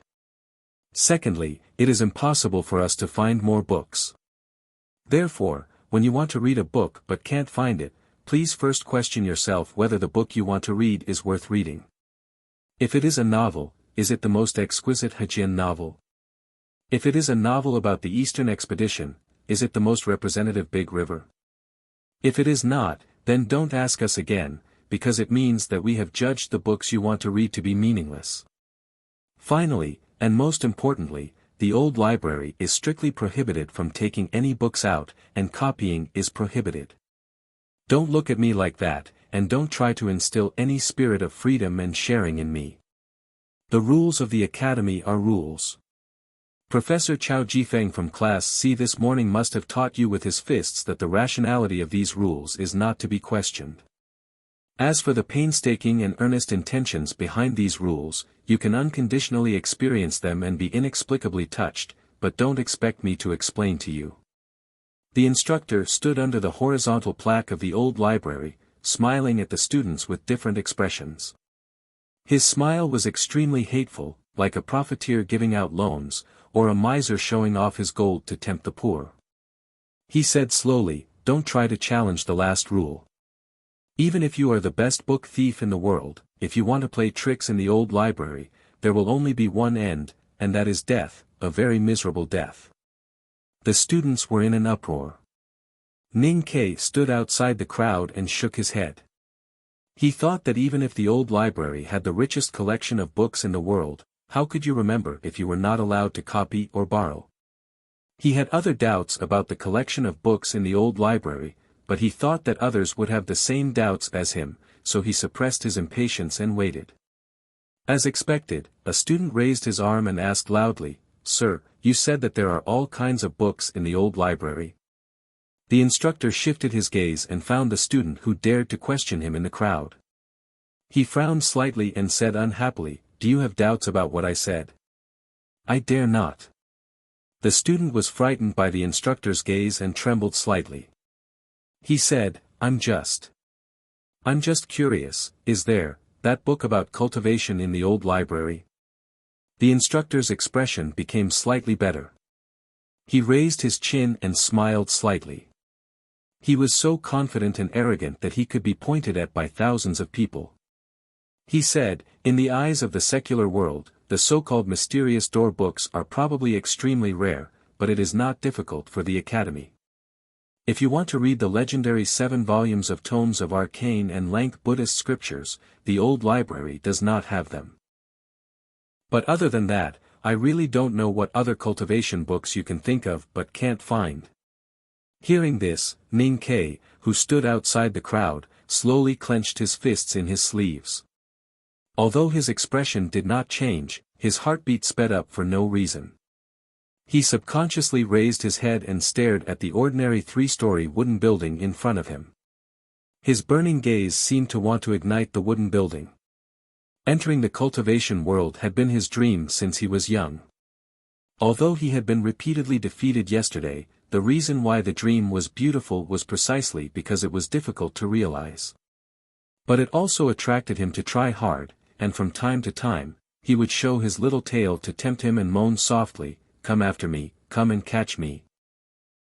Secondly, it is impossible for us to find more books. Therefore, when you want to read a book but can't find it, please first question yourself whether the book you want to read is worth reading. If it is a novel, is it the most exquisite Hejian novel? If it is a novel about the Eastern Expedition, is it the most representative Big River? If it is not, then don't ask us again, because it means that we have judged the books you want to read to be meaningless. Finally, and most importantly, the old library is strictly prohibited from taking any books out, and copying is prohibited. Don't look at me like that, and don't try to instill any spirit of freedom and sharing in me. The rules of the academy are rules. Professor Chao Jifeng from Class C this morning must have taught you with his fists that the rationality of these rules is not to be questioned. As for the painstaking and earnest intentions behind these rules, you can unconditionally experience them and be inexplicably touched, but don't expect me to explain to you. The instructor stood under the horizontal plaque of the old library, smiling at the students with different expressions. His smile was extremely hateful, like a profiteer giving out loans, or a miser showing off his gold to tempt the poor. He said slowly, don't try to challenge the last rule. Even if you are the best book thief in the world, if you want to play tricks in the old library, there will only be one end, and that is death, a very miserable death. The students were in an uproar. Ning Ke stood outside the crowd and shook his head. He thought that even if the old library had the richest collection of books in the world, how could you remember if you were not allowed to copy or borrow? He had other doubts about the collection of books in the old library, but he thought that others would have the same doubts as him, so he suppressed his impatience and waited. As expected, a student raised his arm and asked loudly, "Sir, you said that there are all kinds of books in the old library?" The instructor shifted his gaze and found the student who dared to question him in the crowd. He frowned slightly and said unhappily, "Do you have doubts about what I said?" "I dare not." The student was frightened by the instructor's gaze and trembled slightly. He said, I'm just curious, is there, that book about cultivation in the old library?" The instructor's expression became slightly better. He raised his chin and smiled slightly. He was so confident and arrogant that he could be pointed at by thousands of people. He said, in the eyes of the secular world, the so-called mysterious door books are probably extremely rare, but it is not difficult for the Academy. If you want to read the legendary 7 volumes of tomes of arcane and lank Buddhist scriptures, the old library does not have them. But other than that, I really don't know what other cultivation books you can think of but can't find. Hearing this, Ning Kai, who stood outside the crowd, slowly clenched his fists in his sleeves. Although his expression did not change, his heartbeat sped up for no reason. He subconsciously raised his head and stared at the ordinary 3-story wooden building in front of him. His burning gaze seemed to want to ignite the wooden building. Entering the cultivation world had been his dream since he was young. Although he had been repeatedly defeated yesterday, the reason why the dream was beautiful was precisely because it was difficult to realize. But it also attracted him to try hard, and from time to time, he would show his little tail to tempt him and moan softly, "Come after me, come and catch me."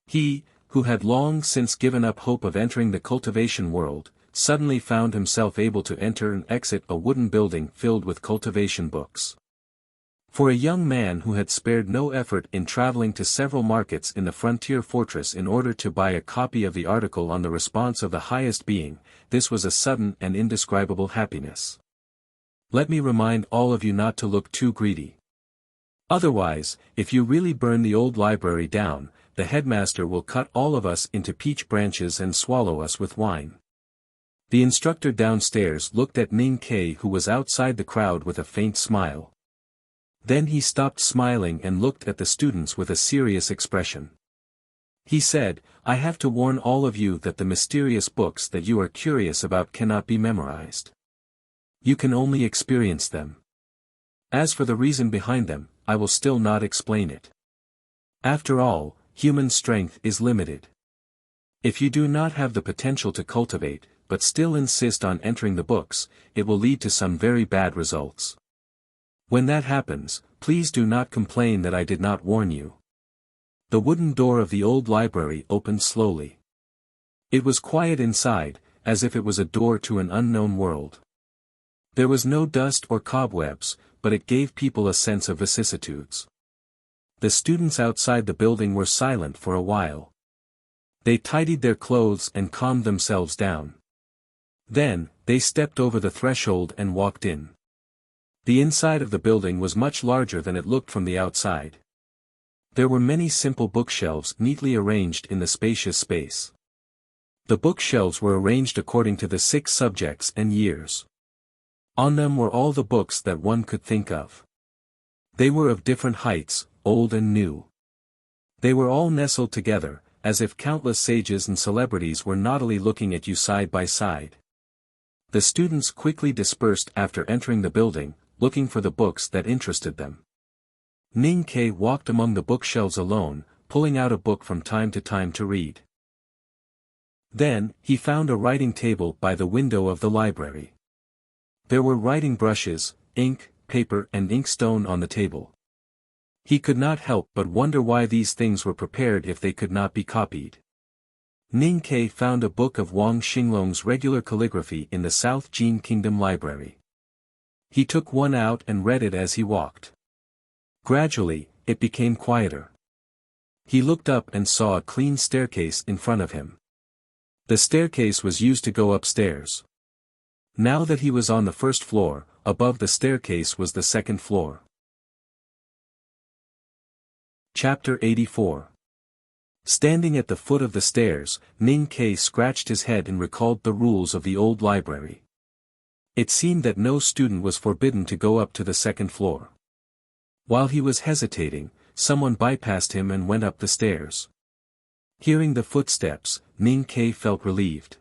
He, who had long since given up hope of entering the cultivation world, suddenly found himself able to enter and exit a wooden building filled with cultivation books. For a young man who had spared no effort in traveling to several markets in the frontier fortress in order to buy a copy of the article on the response of the highest being, this was a sudden and indescribable happiness. Let me remind all of you not to look too greedy. Otherwise, if you really burn the old library down, the headmaster will cut all of us into peach branches and swallow us with wine. The instructor downstairs looked at Ning Kai, who was outside the crowd, with a faint smile. Then he stopped smiling and looked at the students with a serious expression. He said, "I have to warn all of you that the mysterious books that you are curious about cannot be memorized. You can only experience them. As for the reason behind them, I will still not explain it. After all, human strength is limited. If you do not have the potential to cultivate, but still insist on entering the books, it will lead to some very bad results. When that happens, please do not complain that I did not warn you." The wooden door of the old library opened slowly. It was quiet inside, as if it was a door to an unknown world. There was no dust or cobwebs, but it gave people a sense of vicissitudes. The students outside the building were silent for a while. They tidied their clothes and calmed themselves down. Then, they stepped over the threshold and walked in. The inside of the building was much larger than it looked from the outside. There were many simple bookshelves neatly arranged in the spacious space. The bookshelves were arranged according to the 6 subjects and years. On them were all the books that one could think of. They were of different heights, old and new. They were all nestled together, as if countless sages and celebrities were naughtily looking at you side by side. The students quickly dispersed after entering the building, looking for the books that interested them. Ning Kai walked among the bookshelves alone, pulling out a book from time to time to read. Then, he found a writing table by the window of the library. There were writing brushes, ink, paper and inkstone on the table. He could not help but wonder why these things were prepared if they could not be copied. Ning Kai found a book of Wang Xinglong's regular calligraphy in the South Jin Kingdom library. He took one out and read it as he walked. Gradually, it became quieter. He looked up and saw a clean staircase in front of him. The staircase was used to go upstairs. Now that he was on the first floor, above the staircase was the second floor. Chapter 84. Standing at the foot of the stairs, Ning Kai scratched his head and recalled the rules of the old library. It seemed that no student was forbidden to go up to the second floor. While he was hesitating, someone bypassed him and went up the stairs. Hearing the footsteps, Ning Kai felt relieved.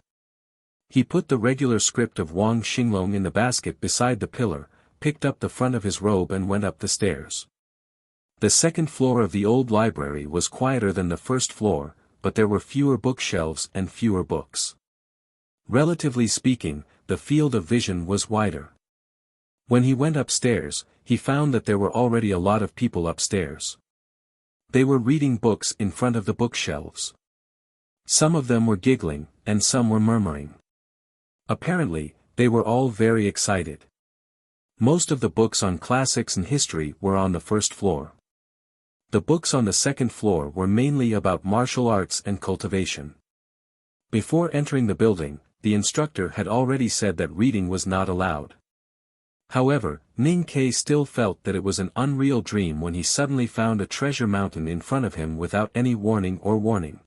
He put the regular script of Wang Xinglong in the basket beside the pillar, picked up the front of his robe and went up the stairs. The second floor of the old library was quieter than the first floor, but there were fewer bookshelves and fewer books. Relatively speaking, the field of vision was wider. When he went upstairs, he found that there were already a lot of people upstairs. They were reading books in front of the bookshelves. Some of them were giggling, and some were murmuring. Apparently, they were all very excited. Most of the books on classics and history were on the first floor. The books on the second floor were mainly about martial arts and cultivation. Before entering the building, the instructor had already said that reading was not allowed. However, Ning Ke still felt that it was an unreal dream when he suddenly found a treasure mountain in front of him without any warning.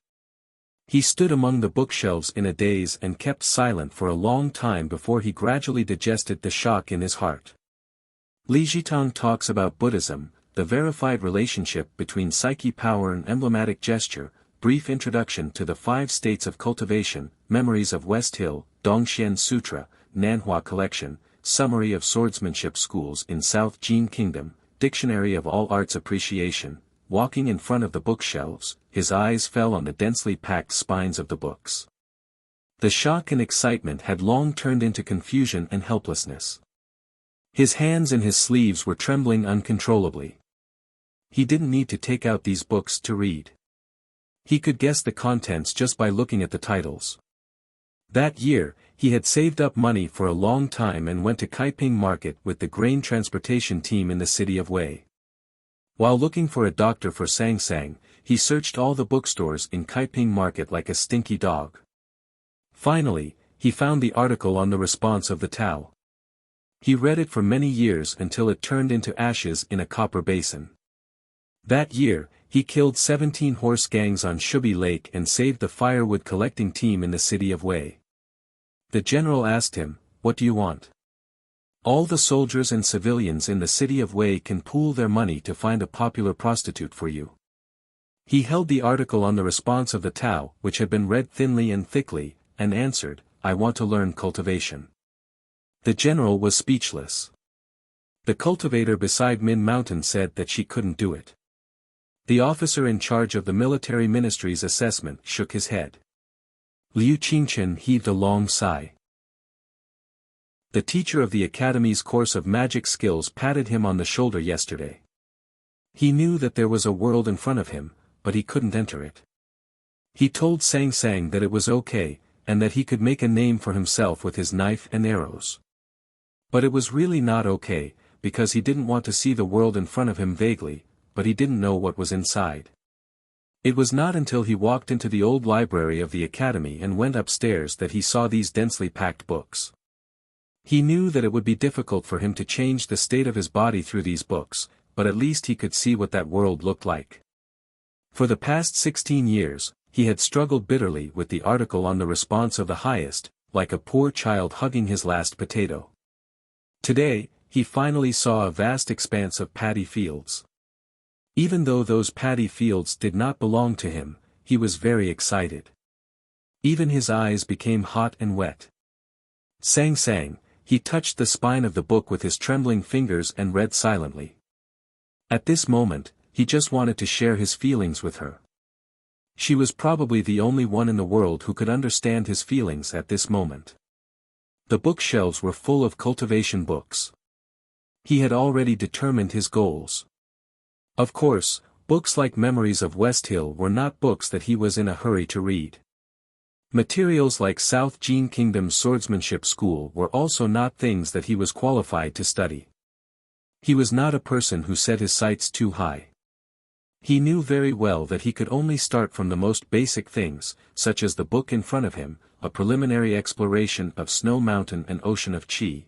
He stood among the bookshelves in a daze and kept silent for a long time before he gradually digested the shock in his heart. Li Jitang talks about Buddhism, the verified relationship between psyche power and emblematic gesture, brief introduction to the 5 states of cultivation, memories of West Hill, Dongxian Sutra, Nanhua Collection, summary of swordsmanship schools in South Jin Kingdom, dictionary of all arts appreciation. Walking in front of the bookshelves, his eyes fell on the densely packed spines of the books. The shock and excitement had long turned into confusion and helplessness. His hands and his sleeves were trembling uncontrollably. He didn't need to take out these books to read. He could guess the contents just by looking at the titles. That year, he had saved up money for a long time and went to Kaiping Market with the grain transportation team in the city of Wei. While looking for a doctor for Sang Sang, he searched all the bookstores in Kaiping Market like a stinky dog. Finally, he found the article on the response of the Tao. He read it for many years until it turned into ashes in a copper basin. That year, he killed 17 horse gangs on Shubi Lake and saved the firewood collecting team in the city of Wei. The general asked him, "What do you want?" "All the soldiers and civilians in the city of Wei can pool their money to find a popular prostitute for you." He held the article on the response of the Tao, which had been read thinly and thickly, and answered, "I want to learn cultivation." The general was speechless. The cultivator beside Min Mountain said that she couldn't do it. The officer in charge of the military ministry's assessment shook his head. Liu Qingchen heaved a long sigh. The teacher of the academy's course of magic skills patted him on the shoulder yesterday. He knew that there was a world in front of him, but he couldn't enter it. He told Sang Sang that it was okay, and that he could make a name for himself with his knife and arrows. But it was really not okay, because he didn't want to see the world in front of him vaguely, but he didn't know what was inside. It was not until he walked into the old library of the academy and went upstairs that he saw these densely packed books. He knew that it would be difficult for him to change the state of his body through these books, but at least he could see what that world looked like. For the past 16 years, he had struggled bitterly with the article on the response of the highest, like a poor child hugging his last potato. Today, he finally saw a vast expanse of paddy fields. Even though those paddy fields did not belong to him, he was very excited. Even his eyes became hot and wet. Sang Sang, he touched the spine of the book with his trembling fingers and read silently. At this moment, he just wanted to share his feelings with her. She was probably the only one in the world who could understand his feelings at this moment. The bookshelves were full of cultivation books. He had already determined his goals. Of course, books like Memories of West Hill were not books that he was in a hurry to read. Materials like South Jin Kingdom's swordsmanship school were also not things that he was qualified to study. He was not a person who set his sights too high. He knew very well that he could only start from the most basic things, such as the book in front of him, a preliminary exploration of Snow Mountain and Ocean of Qi.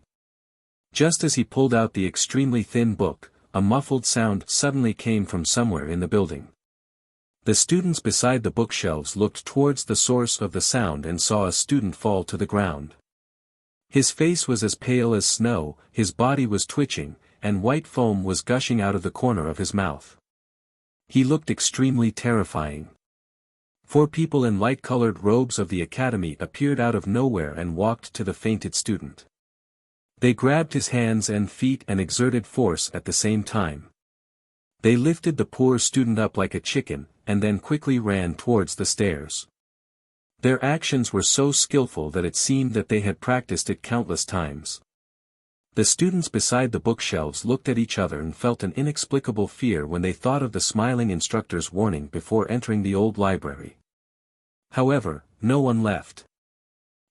Just as he pulled out the extremely thin book, a muffled sound suddenly came from somewhere in the building. The students beside the bookshelves looked towards the source of the sound and saw a student fall to the ground. His face was as pale as snow, his body was twitching, and white foam was gushing out of the corner of his mouth. He looked extremely terrifying. 4 people in light-colored robes of the academy appeared out of nowhere and walked to the fainted student. They grabbed his hands and feet and exerted force at the same time. They lifted the poor student up like a chicken, and then quickly ran towards the stairs. Their actions were so skillful that it seemed that they had practiced it countless times. The students beside the bookshelves looked at each other and felt an inexplicable fear when they thought of the smiling instructor's warning before entering the old library. However, no one left.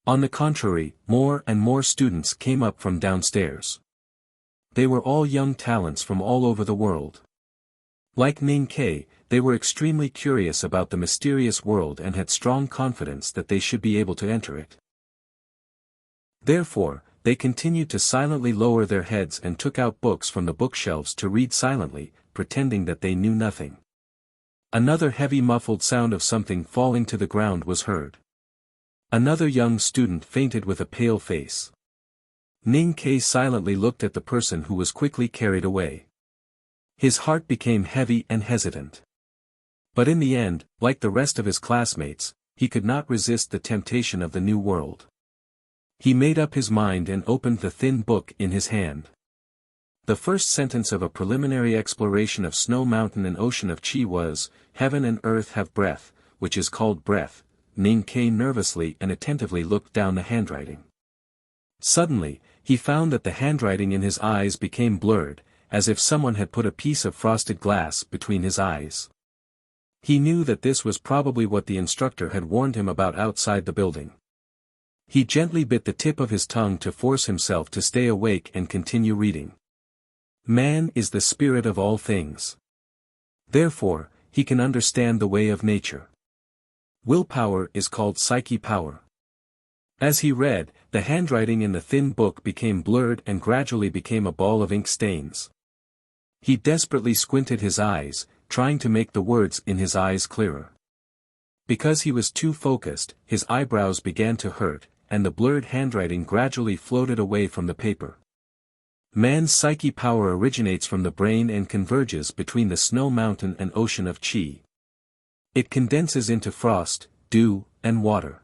On the contrary, more and more students came up from downstairs. They were all young talents from all over the world. Like Ning Kai, they were extremely curious about the mysterious world and had strong confidence that they should be able to enter it. Therefore, they continued to silently lower their heads and took out books from the bookshelves to read silently, pretending that they knew nothing. Another heavy muffled sound of something falling to the ground was heard. Another young student fainted with a pale face. Ning Kai silently looked at the person who was quickly carried away. His heart became heavy and hesitant. But in the end, like the rest of his classmates, he could not resist the temptation of the new world. He made up his mind and opened the thin book in his hand. The first sentence of a preliminary exploration of Snow Mountain and Ocean of Qi was, "Heaven and earth have breath, which is called breath." Ning Kai nervously and attentively looked down the handwriting. Suddenly, he found that the handwriting in his eyes became blurred, as if someone had put a piece of frosted glass between his eyes. He knew that this was probably what the instructor had warned him about outside the building. He gently bit the tip of his tongue to force himself to stay awake and continue reading. Man is the spirit of all things. Therefore, he can understand the way of nature. Willpower is called psyche power. As he read, the handwriting in the thin book became blurred and gradually became a ball of ink stains. He desperately squinted his eyes, trying to make the words in his eyes clearer. Because he was too focused, his eyebrows began to hurt, and the blurred handwriting gradually floated away from the paper. Man's psyche power originates from the brain and converges between the Snow Mountain and Ocean of Qi. It condenses into frost, dew, and water.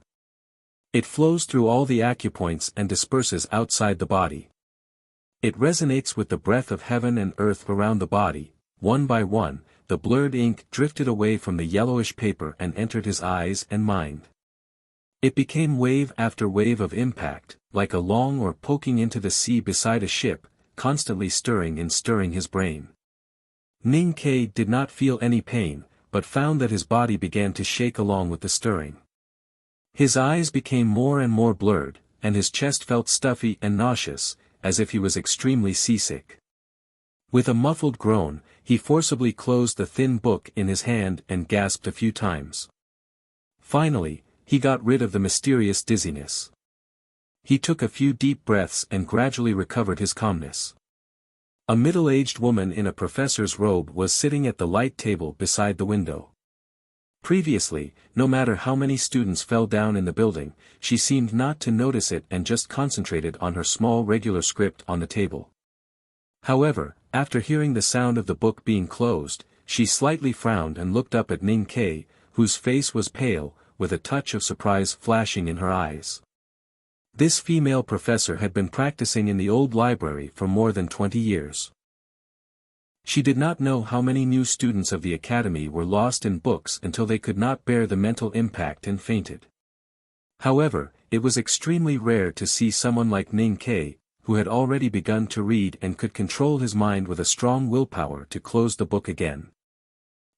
It flows through all the acupoints and disperses outside the body. It resonates with the breath of heaven and earth around the body. One by one, the blurred ink drifted away from the yellowish paper and entered his eyes and mind. It became wave after wave of impact, like a long oar poking into the sea beside a ship, constantly stirring his brain. Ning Kai did not feel any pain, but found that his body began to shake along with the stirring. His eyes became more and more blurred, and his chest felt stuffy and nauseous, as if he was extremely seasick. With a muffled groan, he forcibly closed the thin book in his hand and gasped a few times. Finally, he got rid of the mysterious dizziness. He took a few deep breaths and gradually recovered his calmness. A middle-aged woman in a professor's robe was sitting at the light table beside the window. Previously, no matter how many students fell down in the building, she seemed not to notice it and just concentrated on her small regular script on the table. However, after hearing the sound of the book being closed, she slightly frowned and looked up at Ning Kai, whose face was pale, with a touch of surprise flashing in her eyes. This female professor had been practicing in the old library for more than 20 years. She did not know how many new students of the academy were lost in books until they could not bear the mental impact and fainted. However, it was extremely rare to see someone like Ning Kai, who had already begun to read and could control his mind with a strong willpower to close the book again.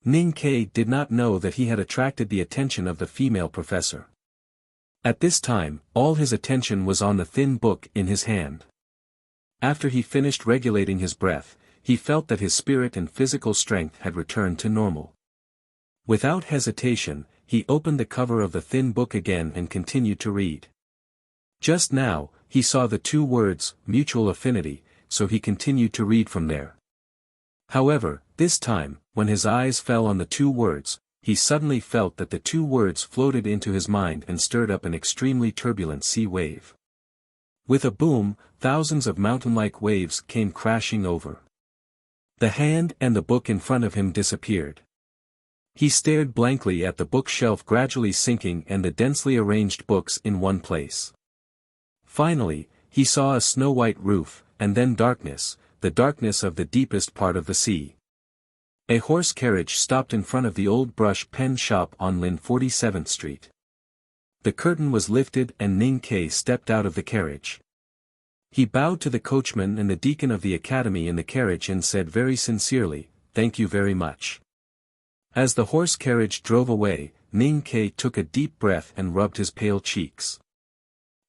Ning Kai did not know that he had attracted the attention of the female professor. At this time, all his attention was on the thin book in his hand. After he finished regulating his breath, he felt that his spirit and physical strength had returned to normal. Without hesitation, he opened the cover of the thin book again and continued to read. Just now, he saw the two words, mutual affinity, so he continued to read from there. However, this time, when his eyes fell on the two words, he suddenly felt that the two words floated into his mind and stirred up an extremely turbulent sea wave. With a boom, thousands of mountain-like waves came crashing over. The hand and the book in front of him disappeared. He stared blankly at the bookshelf gradually sinking and the densely arranged books in one place. Finally, he saw a snow-white roof, and then darkness, the darkness of the deepest part of the sea. A horse carriage stopped in front of the old brush pen shop on Lin 47th Street. The curtain was lifted and Ning Kai stepped out of the carriage. He bowed to the coachman and the deacon of the academy in the carriage and said very sincerely, "Thank you very much." As the horse carriage drove away, Ning Kai took a deep breath and rubbed his pale cheeks.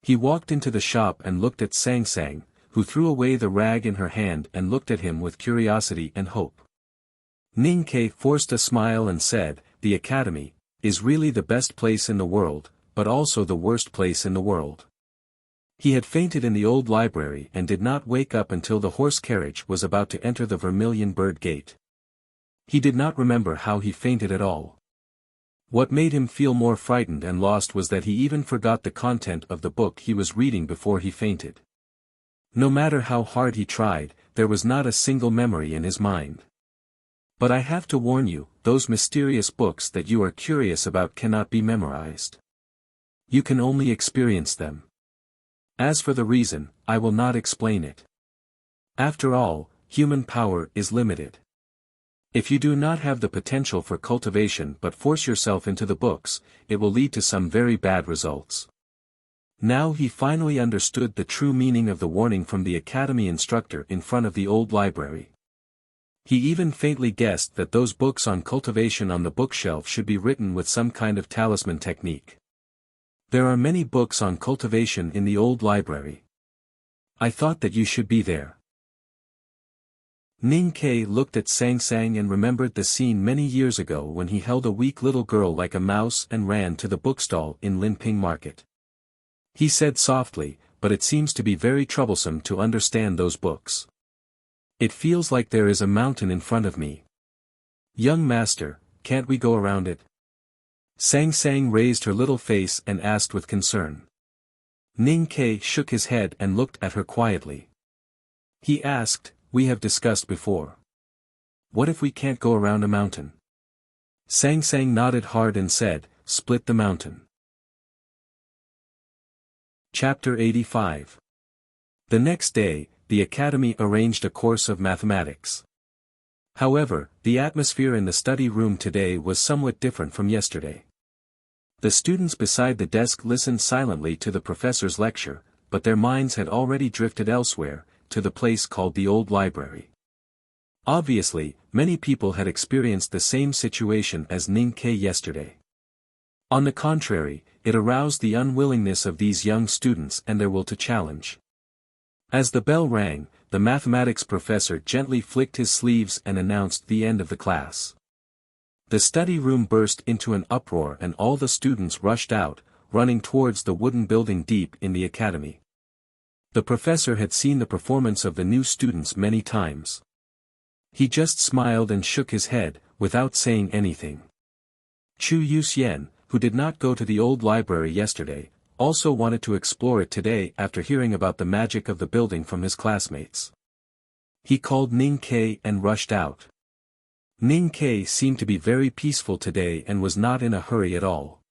He walked into the shop and looked at Sang Sang, who threw away the rag in her hand and looked at him with curiosity and hope. Ning Ke forced a smile and said, "The academy is really the best place in the world, but also the worst place in the world." He had fainted in the old library and did not wake up until the horse carriage was about to enter the Vermilion Bird Gate. He did not remember how he fainted at all. What made him feel more frightened and lost was that he even forgot the content of the book he was reading before he fainted. No matter how hard he tried, there was not a single memory in his mind. "But I have to warn you, those mysterious books that you are curious about cannot be memorized. You can only experience them. As for the reason, I will not explain it. After all, human power is limited. If you do not have the potential for cultivation but force yourself into the books, it will lead to some very bad results." Now he finally understood the true meaning of the warning from the academy instructor in front of the old library. He even faintly guessed that those books on cultivation on the bookshelf should be written with some kind of talisman technique. There are many books on cultivation in the old library. I thought that you should be there. Ning Ke looked at Sang Sang and remembered the scene many years ago when he held a weak little girl like a mouse and ran to the bookstall in Linping Market. He said softly, "But it seems to be very troublesome to understand those books. It feels like there is a mountain in front of me. Young master, can't we go around it?" Sang Sang raised her little face and asked with concern. Ning Ke shook his head and looked at her quietly. He asked, "We have discussed before. What if we can't go around a mountain?" Sang Sang nodded hard and said, "Split the mountain." Chapter 85. The next day, the academy arranged a course of mathematics. However, the atmosphere in the study room today was somewhat different from yesterday. The students beside the desk listened silently to the professor's lecture, but their minds had already drifted elsewhere, to the place called the old library. Obviously, many people had experienced the same situation as Ning Ke yesterday. On the contrary, it aroused the unwillingness of these young students and their will to challenge. As the bell rang, the mathematics professor gently flicked his sleeves and announced the end of the class. The study room burst into an uproar and all the students rushed out, running towards the wooden building deep in the academy. The professor had seen the performance of the new students many times. He just smiled and shook his head, without saying anything. Chu Yuxian, who did not go to the old library yesterday, also wanted to explore it today after hearing about the magic of the building from his classmates. He called Ning Ke and rushed out. Ning Ke seemed to be very peaceful today and was not in a hurry at all.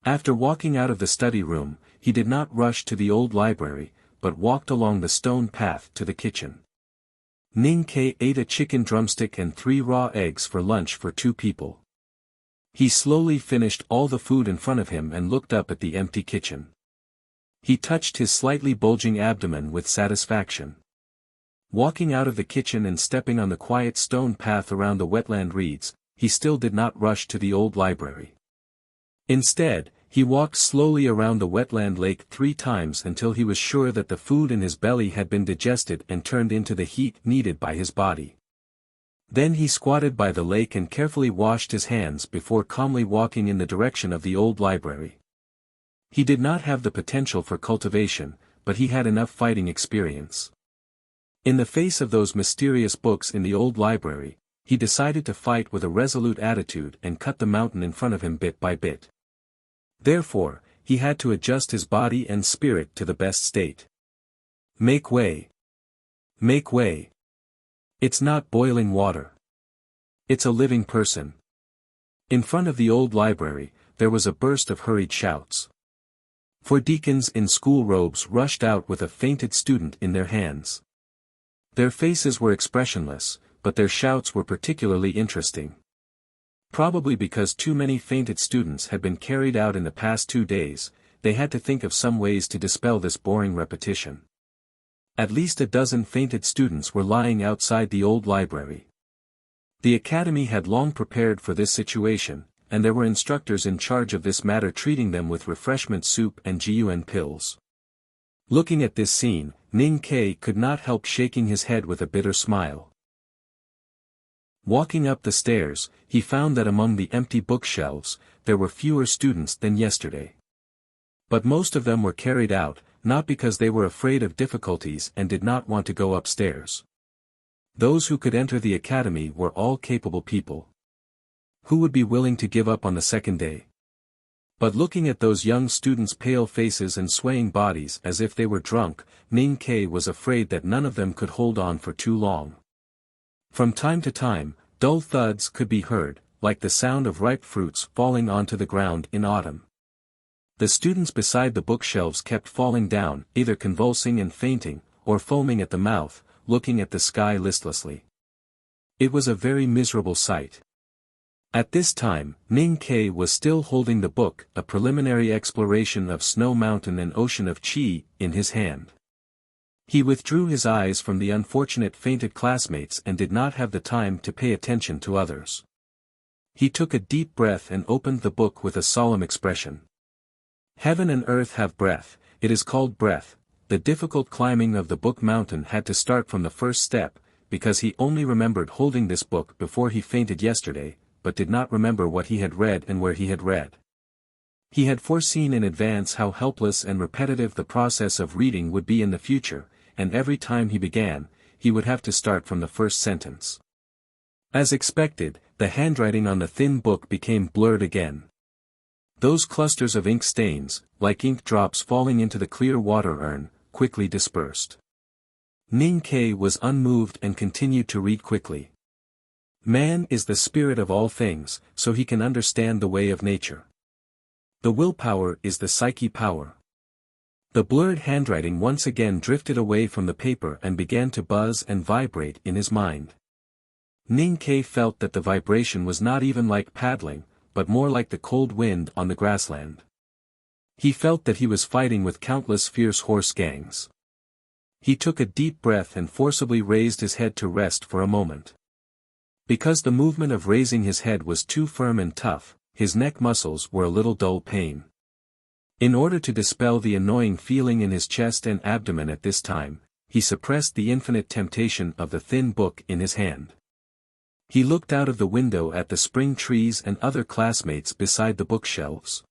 After walking out of the study room, he did not rush to the old library, but walked along the stone path to the kitchen. Ning Ke ate a chicken drumstick and 3 raw eggs for lunch for 2 people. He slowly finished all the food in front of him and looked up at the empty kitchen. He touched his slightly bulging abdomen with satisfaction. Walking out of the kitchen and stepping on the quiet stone path around the wetland reeds, he still did not rush to the old library. Instead, he walked slowly around the wetland lake 3 times until he was sure that the food in his belly had been digested and turned into the heat needed by his body. Then he squatted by the lake and carefully washed his hands before calmly walking in the direction of the old library. He did not have the potential for cultivation, but he had enough fighting experience. In the face of those mysterious books in the old library, he decided to fight with a resolute attitude and cut the mountain in front of him bit by bit. Therefore, he had to adjust his body and spirit to the best state. Make way. Make way. It's not boiling water. It's a living person. In front of the old library, there was a burst of hurried shouts. 4 deacons in school robes rushed out with a fainted student in their hands. Their faces were expressionless, but their shouts were particularly interesting. Probably because too many fainted students had been carried out in the past 2 days, they had to think of some ways to dispel this boring repetition. At least a dozen fainted students were lying outside the old library. The academy had long prepared for this situation, and there were instructors in charge of this matter treating them with refreshment soup and GUN pills. Looking at this scene, Ning Kai could not help shaking his head with a bitter smile. Walking up the stairs, he found that among the empty bookshelves, there were fewer students than yesterday. But most of them were carried out, not because they were afraid of difficulties and did not want to go upstairs. Those who could enter the academy were all capable people. Who would be willing to give up on the second day? But looking at those young students' pale faces and swaying bodies as if they were drunk, Ning Kai was afraid that none of them could hold on for too long. From time to time, dull thuds could be heard, like the sound of ripe fruits falling onto the ground in autumn. The students beside the bookshelves kept falling down, either convulsing and fainting, or foaming at the mouth, looking at the sky listlessly. It was a very miserable sight. At this time, Ning Kai was still holding the book, A Preliminary Exploration of Snow Mountain and Ocean of Qi, in his hand. He withdrew his eyes from the unfortunate fainted classmates and did not have the time to pay attention to others. He took a deep breath and opened the book with a solemn expression. Heaven and earth have breath, it is called breath. The difficult climbing of the book mountain had to start from the first step, because he only remembered holding this book before he fainted yesterday, but did not remember what he had read and where he had read. He had foreseen in advance how helpless and repetitive the process of reading would be in the future, and every time he began, he would have to start from the first sentence. As expected, the handwriting on the thin book became blurred again. Those clusters of ink stains, like ink drops falling into the clear water urn, quickly dispersed. Ning Kai was unmoved and continued to read quickly. Man is the spirit of all things, so he can understand the way of nature. The willpower is the psyche power. The blurred handwriting once again drifted away from the paper and began to buzz and vibrate in his mind. Ning Kai felt that the vibration was not even like paddling, but more like the cold wind on the grassland. He felt that he was fighting with countless fierce horse gangs. He took a deep breath and forcibly raised his head to rest for a moment. Because the movement of raising his head was too firm and tough, his neck muscles were a little dull pain. In order to dispel the annoying feeling in his chest and abdomen at this time, he suppressed the infinite temptation of the thin book in his hand. He looked out of the window at the spring trees and other classmates beside the bookshelves.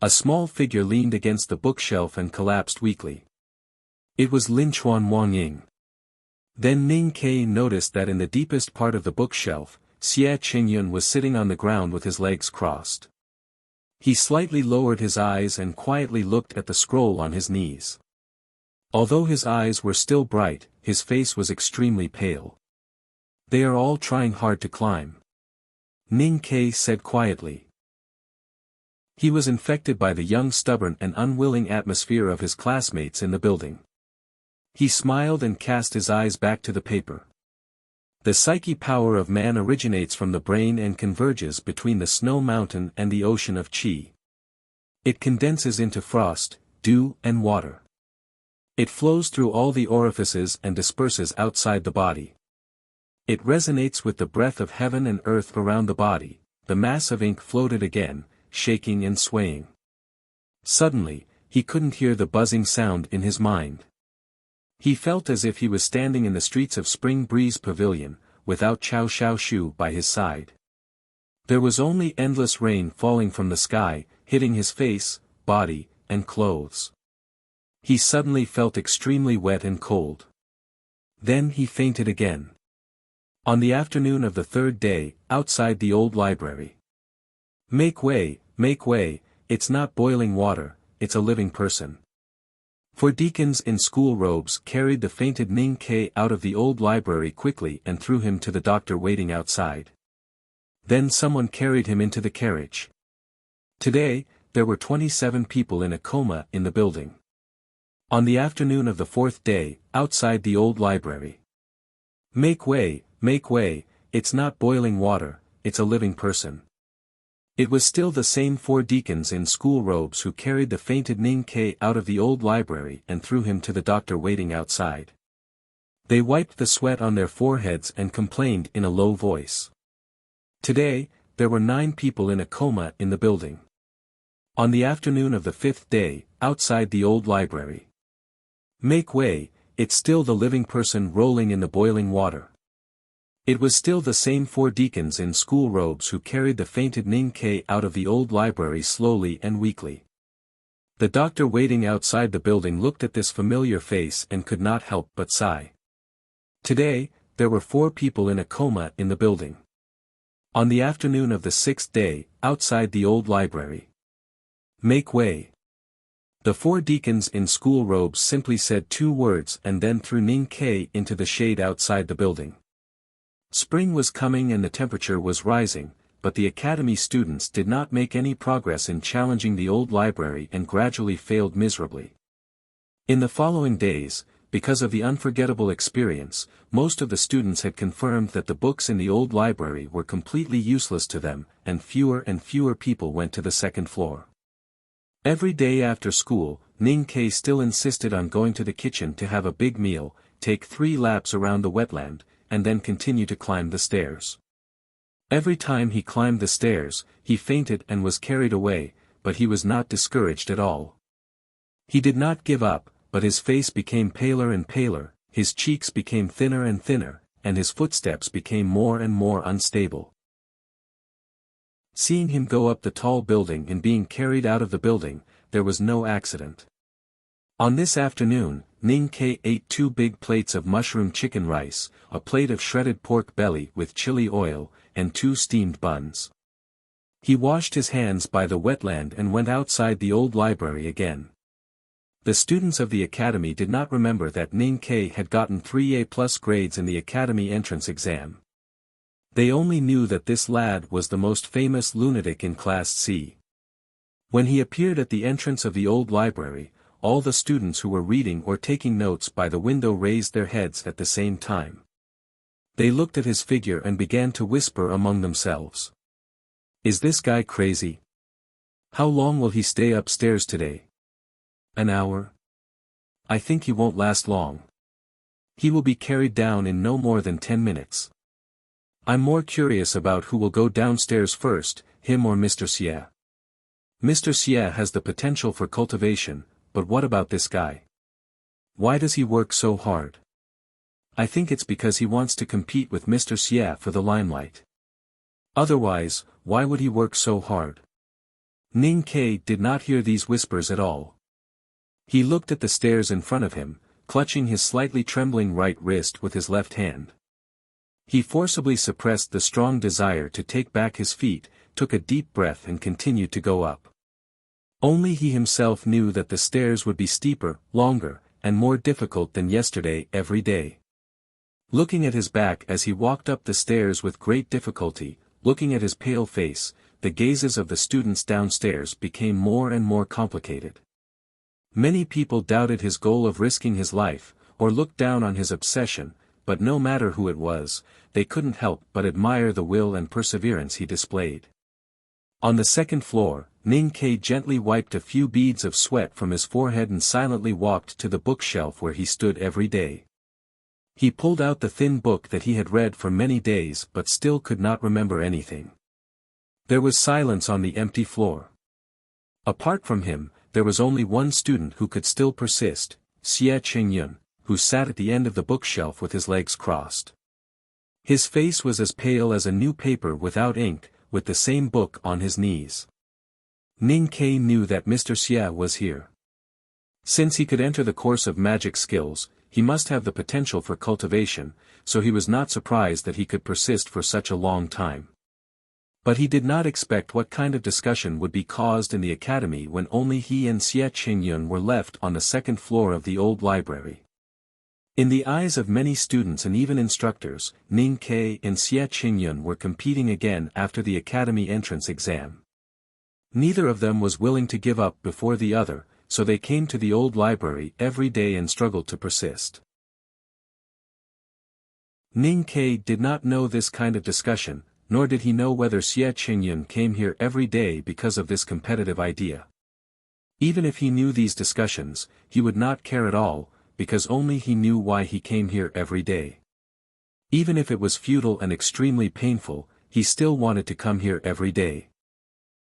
A small figure leaned against the bookshelf and collapsed weakly. It was Lin Chuan Wangying. Then Ning Kai noticed that in the deepest part of the bookshelf, Xie Qingyun was sitting on the ground with his legs crossed. He slightly lowered his eyes and quietly looked at the scroll on his knees. Although his eyes were still bright, his face was extremely pale. They are all trying hard to climb. Ning Kai said quietly. He was infected by the young, stubborn and unwilling atmosphere of his classmates in the building. He smiled and cast his eyes back to the paper. The psyche power of man originates from the brain and converges between the snow mountain and the ocean of Qi. It condenses into frost, dew and water. It flows through all the orifices and disperses outside the body. It resonates with the breath of heaven and earth around the body. The mass of ink floated again, shaking and swaying. Suddenly, he couldn't hear the buzzing sound in his mind. He felt as if he was standing in the streets of Spring Breeze Pavilion, without Chao Xiao Shu by his side. There was only endless rain falling from the sky, hitting his face, body, and clothes. He suddenly felt extremely wet and cold. Then he fainted again. On the afternoon of the third day, outside the old library. Make way, it's not boiling water, it's a living person. 4 deacons in school robes carried the fainted Ning Kai out of the old library quickly and threw him to the doctor waiting outside. Then someone carried him into the carriage. Today, there were 27 people in a coma in the building. On the afternoon of the 4th day, outside the old library. Make way, it's not boiling water, it's a living person. It was still the same 4 deacons in school robes who carried the fainted Ning Kai out of the old library and threw him to the doctor waiting outside. They wiped the sweat on their foreheads and complained in a low voice. Today, there were 9 people in a coma in the building. On the afternoon of the 5th day, outside the old library. Make way, it's still the living person rolling in the boiling water. It was still the same 4 deacons in school robes who carried the fainted Ning Ke out of the old library slowly and weakly. The doctor waiting outside the building looked at this familiar face and could not help but sigh. Today, there were 4 people in a coma in the building. On the afternoon of the 6th day, outside the old library. Make way. The 4 deacons in school robes simply said 2 words and then threw Ning Ke into the shade outside the building. Spring was coming and the temperature was rising, but the academy students did not make any progress in challenging the old library and gradually failed miserably. In the following days, because of the unforgettable experience, most of the students had confirmed that the books in the old library were completely useless to them, and fewer people went to the 2nd floor. Every day after school, Ning Ke still insisted on going to the kitchen to have a big meal, take 3 laps around the wetland, and then continue to climb the stairs. Every time he climbed the stairs, he fainted and was carried away, but he was not discouraged at all. He did not give up, but his face became paler and paler, his cheeks became thinner and thinner, and his footsteps became more and more unstable. Seeing him go up the tall building and being carried out of the building, there was no accident. On this afternoon, Ning Ke ate 2 big plates of mushroom chicken rice, a plate of shredded pork belly with chili oil, and 2 steamed buns. He washed his hands by the wetland and went outside the old library again. The students of the academy did not remember that Ning Ke had gotten 3 A+ grades in the academy entrance exam. They only knew that this lad was the most famous lunatic in Class C. When he appeared at the entrance of the old library, all the students who were reading or taking notes by the window raised their heads at the same time. They looked at his figure and began to whisper among themselves. Is this guy crazy? How long will he stay upstairs today? An hour? I think he won't last long. He will be carried down in no more than 10 minutes. I'm more curious about who will go downstairs first, him or Mr. Xie. Mr. Xie has the potential for cultivation, but what about this guy? Why does he work so hard? I think it's because he wants to compete with Mr. Xie for the limelight. Otherwise, why would he work so hard? Ning Ke did not hear these whispers at all. He looked at the stairs in front of him, clutching his slightly trembling right wrist with his left hand. He forcibly suppressed the strong desire to take back his feet, took a deep breath and continued to go up. Only he himself knew that the stairs would be steeper, longer, and more difficult than yesterday every day. Looking at his back as he walked up the stairs with great difficulty, looking at his pale face, the gazes of the students downstairs became more and more complicated. Many people doubted his goal of risking his life, or looked down on his obsession, but no matter who it was, they couldn't help but admire the will and perseverance he displayed. On the 2nd floor, Ning Ke gently wiped a few beads of sweat from his forehead and silently walked to the bookshelf where he stood every day. He pulled out the thin book that he had read for many days but still could not remember anything. There was silence on the empty floor. Apart from him, there was only one student who could still persist, Xie Qingyun, who sat at the end of the bookshelf with his legs crossed. His face was as pale as a new paper without ink, with the same book on his knees. Ning Ke knew that Mr. Xie was here. Since he could enter the course of magic skills, he must have the potential for cultivation, so he was not surprised that he could persist for such a long time. But he did not expect what kind of discussion would be caused in the academy when only he and Xie Qingyun were left on the 2nd floor of the old library. In the eyes of many students and even instructors, Ning Ke and Xie Qingyun were competing again after the academy entrance exam. Neither of them was willing to give up before the other, so they came to the old library every day and struggled to persist. Ning Ke did not know this kind of discussion, nor did he know whether Xie Qingyun came here every day because of this competitive idea. Even if he knew these discussions, he would not care at all, because only he knew why he came here every day. Even if it was futile and extremely painful, he still wanted to come here every day.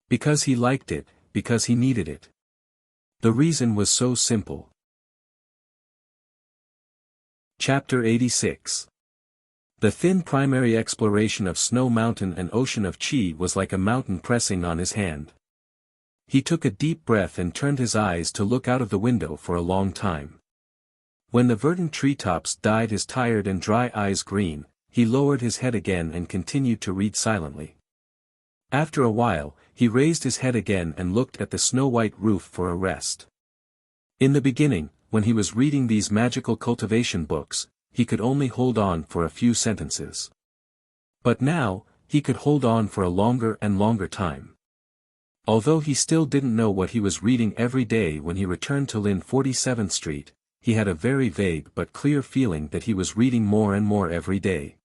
Because he liked it, because he needed it. The reason was so simple. Chapter 86. The thin primary exploration of Snow Mountain and Ocean of Qi was like a mountain pressing on his hand. He took a deep breath and turned his eyes to look out of the window for a long time. When the verdant treetops dyed his tired and dry eyes green, he lowered his head again and continued to read silently. After a while, he raised his head again and looked at the snow-white roof for a rest. In the beginning, when he was reading these magical cultivation books, he could only hold on for a few sentences. But now, he could hold on for a longer and longer time. Although he still didn't know what he was reading every day when he returned to Lin 47th Street, he had a very vague but clear feeling that he was reading more and more every day.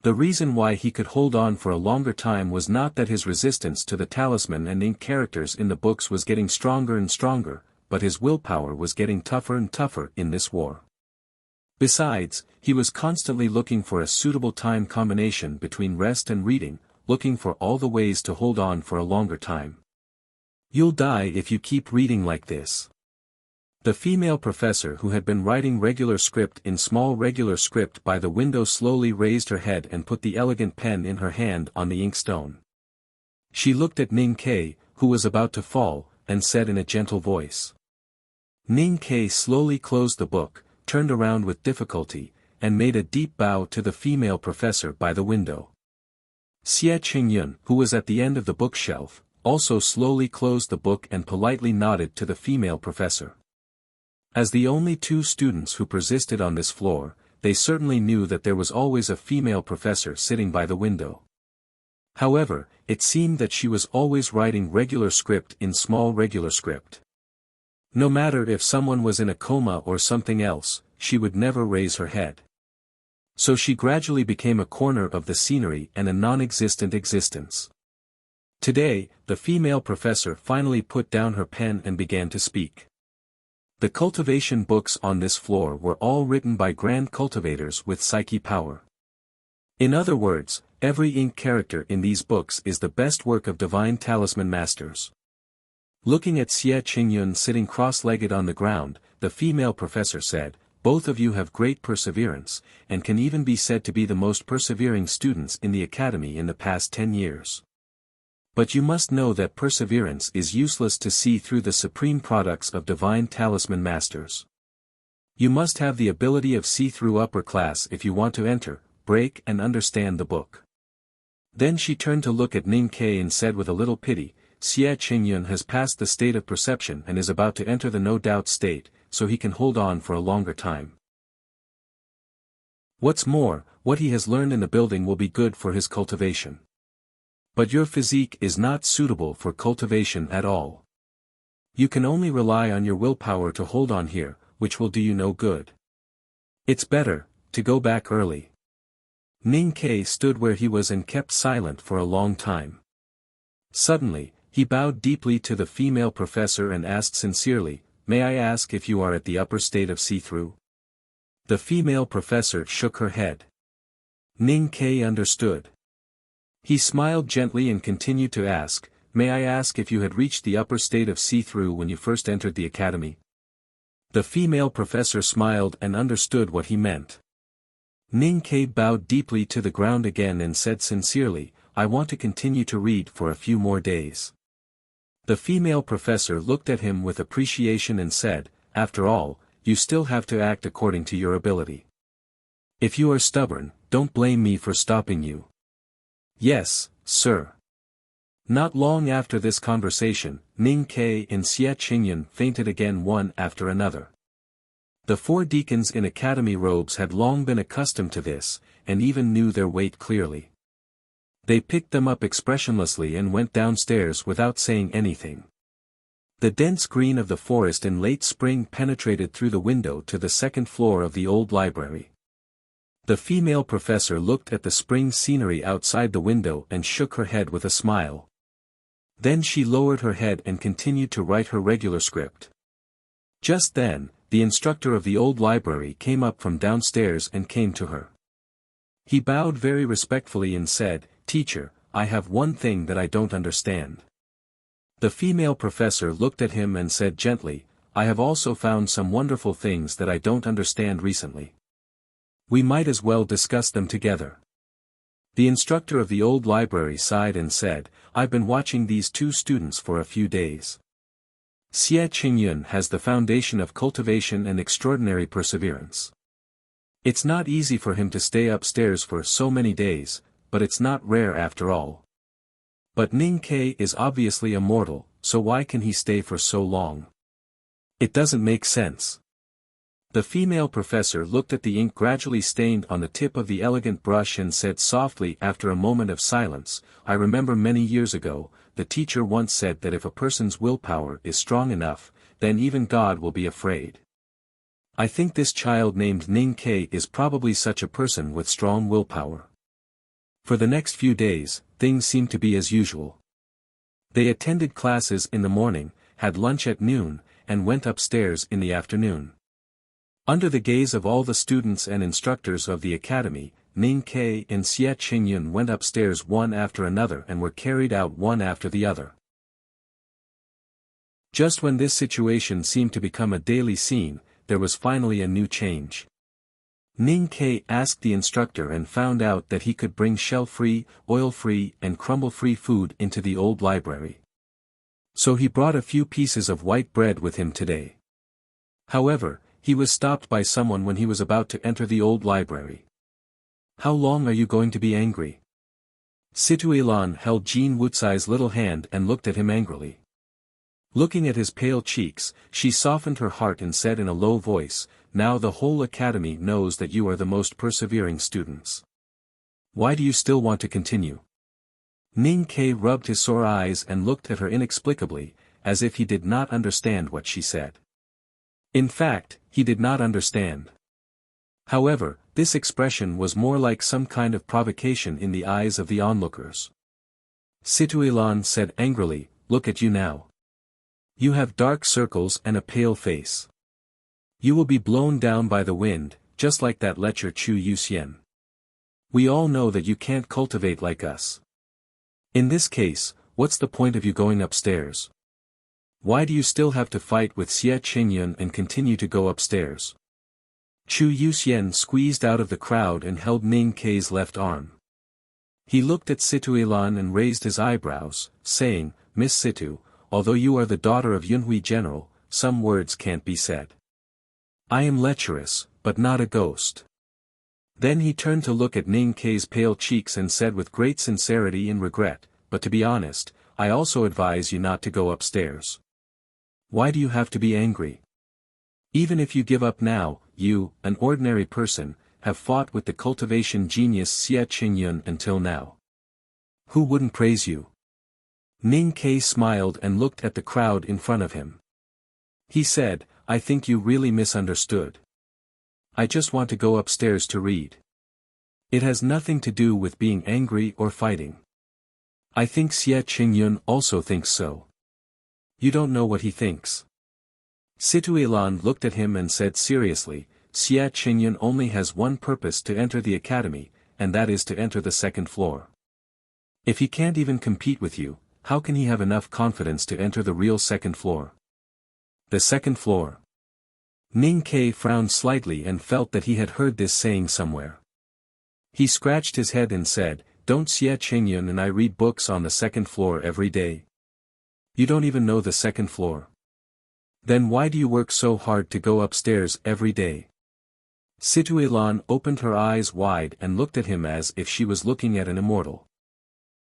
The reason why he could hold on for a longer time was not that his resistance to the talisman and ink characters in the books was getting stronger and stronger, but his willpower was getting tougher and tougher in this war. Besides, he was constantly looking for a suitable time combination between rest and reading, looking for all the ways to hold on for a longer time. "You'll die if you keep reading like this." The female professor who had been writing regular script in small regular script by the window slowly raised her head and put the elegant pen in her hand on the inkstone. She looked at Ning Kei, who was about to fall, and said in a gentle voice. Ning Kei slowly closed the book, turned around with difficulty, and made a deep bow to the female professor by the window. Xie Qingyun, who was at the end of the bookshelf, also slowly closed the book and politely nodded to the female professor. As the only two students who persisted on this floor, they certainly knew that there was always a female professor sitting by the window. However, it seemed that she was always writing regular script in small regular script. No matter if someone was in a coma or something else, she would never raise her head. So she gradually became a corner of the scenery and a non-existent existence. Today, the female professor finally put down her pen and began to speak. The cultivation books on this floor were all written by grand cultivators with psyche power. In other words, every ink character in these books is the best work of divine talisman masters. Looking at Xie Qingyun sitting cross-legged on the ground, the female professor said, "Both of you have great perseverance, and can even be said to be the most persevering students in the academy in the past 10 years. But you must know that perseverance is useless to see through the supreme products of divine talisman masters. You must have the ability of see-through upper class if you want to enter, break and understand the book." Then she turned to look at Ning Kei and said with a little pity, "Xie Qingyun has passed the state of perception and is about to enter the no-doubt state, so he can hold on for a longer time. What's more, what he has learned in the building will be good for his cultivation. But your physique is not suitable for cultivation at all. You can only rely on your willpower to hold on here, which will do you no good. It's better to go back early." Ning Kei stood where he was and kept silent for a long time. Suddenly, he bowed deeply to the female professor and asked sincerely, "May I ask if you are at the upper state of see-through?" The female professor shook her head. Ning Kei understood. He smiled gently and continued to ask, "May I ask if you had reached the upper state of see-through when you first entered the academy?" The female professor smiled and understood what he meant. Ning Kei bowed deeply to the ground again and said sincerely, "I want to continue to read for a few more days." The female professor looked at him with appreciation and said, "After all, you still have to act according to your ability. If you are stubborn, don't blame me for stopping you." "Yes, sir." Not long after this conversation, Ning Kei and Xie Qingyun fainted again one after another. The four deacons in academy robes had long been accustomed to this, and even knew their weight clearly. They picked them up expressionlessly and went downstairs without saying anything. The dense green of the forest in late spring penetrated through the window to the second floor of the old library. The female professor looked at the spring scenery outside the window and shook her head with a smile. Then she lowered her head and continued to write her regular script. Just then, the instructor of the old library came up from downstairs and came to her. He bowed very respectfully and said, "Teacher, I have one thing that I don't understand." The female professor looked at him and said gently, "I have also found some wonderful things that I don't understand recently. We might as well discuss them together. The instructor of the old library sighed and said, I've been watching these two students for a few days. Xie Qingyun has the foundation of cultivation and extraordinary perseverance. It's not easy for him to stay upstairs for so many days, but it's not rare after all. But Ning Ke is obviously immortal, so why can he stay for so long? It doesn't make sense. The female professor looked at the ink gradually stained on the tip of the elegant brush and said softly after a moment of silence, I remember many years ago, the teacher once said that if a person's willpower is strong enough, then even God will be afraid. I think this child named Ning Ke is probably such a person with strong willpower. For the next few days, things seemed to be as usual. They attended classes in the morning, had lunch at noon, and went upstairs in the afternoon. Under the gaze of all the students and instructors of the academy, Ning Ke and Xie Qingyun went upstairs one after another and were carried out one after the other. Just when this situation seemed to become a daily scene, there was finally a new change. Ning Ke asked the instructor and found out that he could bring shell-free, oil-free and crumble-free food into the old library. So he brought a few pieces of white bread with him today. However, he was stopped by someone when he was about to enter the old library. How long are you going to be angry? Situilan held Jean Wuxia's little hand and looked at him angrily. Looking at his pale cheeks, she softened her heart and said in a low voice, now the whole academy knows that you are the most persevering students. Why do you still want to continue? Ning Ke rubbed his sore eyes and looked at her inexplicably, as if he did not understand what she said. In fact, he did not understand. However, this expression was more like some kind of provocation in the eyes of the onlookers. Situilan said angrily, look at you now. You have dark circles and a pale face. You will be blown down by the wind, just like that lecher Chu Yuxian. We all know that you can't cultivate like us. In this case, what's the point of you going upstairs? Why do you still have to fight with Xie Qingyun and continue to go upstairs? Chu Yuxian squeezed out of the crowd and held Ning Ke's left arm. He looked at Situilan and raised his eyebrows, saying, Miss Situ, although you are the daughter of Yunhui General, some words can't be said. I am lecherous, but not a ghost. Then he turned to look at Ning Ke's pale cheeks and said with great sincerity and regret, but to be honest, I also advise you not to go upstairs. Why do you have to be angry? Even if you give up now, you, an ordinary person, have fought with the cultivation genius Xie Qingyun until now. Who wouldn't praise you? Ning Ke smiled and looked at the crowd in front of him. He said, I think you really misunderstood. I just want to go upstairs to read. It has nothing to do with being angry or fighting. I think Xie Qingyun also thinks so. You don't know what he thinks. Situilan looked at him and said seriously, Xie Qingyun only has one purpose to enter the academy, and that is to enter the second floor. If he can't even compete with you, how can he have enough confidence to enter the real second floor? The second floor. Ning Ke frowned slightly and felt that he had heard this saying somewhere. He scratched his head and said, don't Xie Qingyun and I read books on the second floor every day? You don't even know the second floor. Then why do you work so hard to go upstairs every day? Situilan opened her eyes wide and looked at him as if she was looking at an immortal.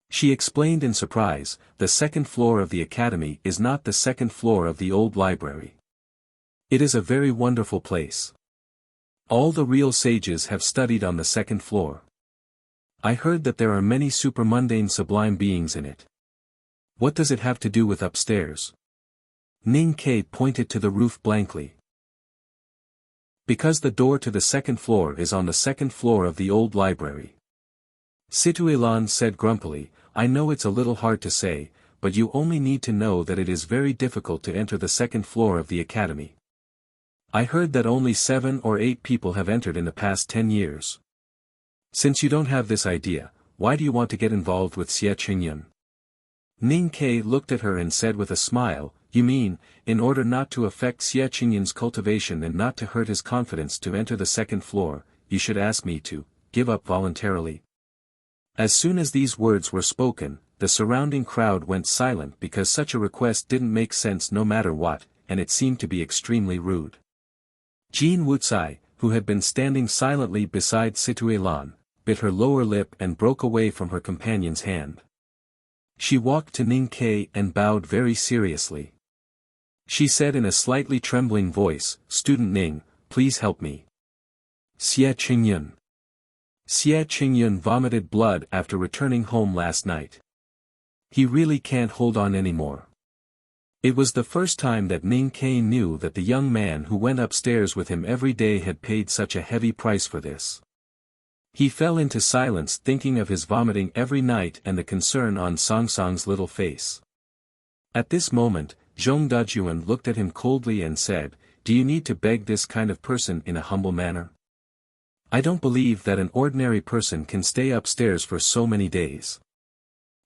She explained in surprise, the second floor of the academy is not the second floor of the old library. It is a very wonderful place. All the real sages have studied on the second floor. I heard that there are many supermundane sublime beings in it. What does it have to do with upstairs? Ning Ke pointed to the roof blankly. Because the door to the second floor is on the second floor of the old library. Situilan said grumpily, I know it's a little hard to say, but you only need to know that it is very difficult to enter the second floor of the academy. I heard that only 7 or 8 people have entered in the past 10 years. Since you don't have this idea, why do you want to get involved with Xie Qingyun? Ning Ke looked at her and said with a smile, you mean, in order not to affect Xie Qingyun's cultivation and not to hurt his confidence to enter the second floor, you should ask me to give up voluntarily. As soon as these words were spoken, the surrounding crowd went silent because such a request didn't make sense no matter what, and it seemed to be extremely rude. Jean Wuxia, who had been standing silently beside Situé Lan, bit her lower lip and broke away from her companion's hand. She walked to Ning Ke and bowed very seriously. She said in a slightly trembling voice, "Student Ning, please help me." Xie Qingyun. Xie Qingyun vomited blood after returning home last night. He really can't hold on anymore. It was the first time that Ning Ke knew that the young man who went upstairs with him every day had paid such a heavy price for this. He fell into silence thinking of his vomiting every night and the concern on Song Song's little face. At this moment, Zhong Dajuan looked at him coldly and said, "Do you need to beg this kind of person in a humble manner? I don't believe that an ordinary person can stay upstairs for so many days."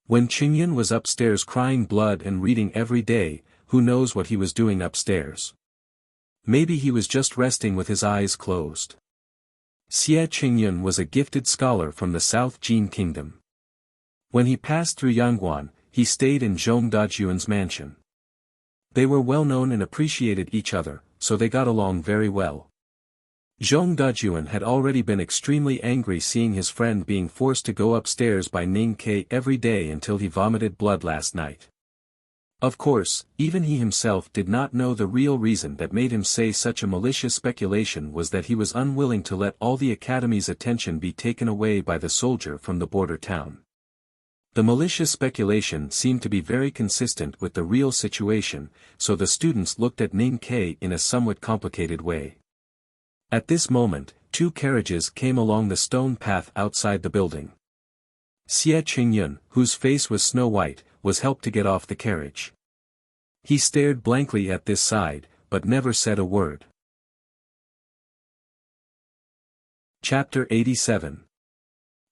When Qingyun was upstairs crying blood and reading every day, who knows what he was doing upstairs? Maybe he was just resting with his eyes closed. Xie Qingyun was a gifted scholar from the South Jin Kingdom. When he passed through Yangguan, he stayed in Zhong Dajuan's mansion. They were well known and appreciated each other, so they got along very well. Zhong Dajuan had already been extremely angry seeing his friend being forced to go upstairs by Ning Ke every day until he vomited blood last night. Of course, even he himself did not know the real reason that made him say such a malicious speculation was that he was unwilling to let all the academy's attention be taken away by the soldier from the border town. The malicious speculation seemed to be very consistent with the real situation, so the students looked at Ning Ke in a somewhat complicated way. At this moment, 2 carriages came along the stone path outside the building. Xie Qingyun, whose face was snow white, was helped to get off the carriage. He stared blankly at this side, but never said a word. Chapter 87.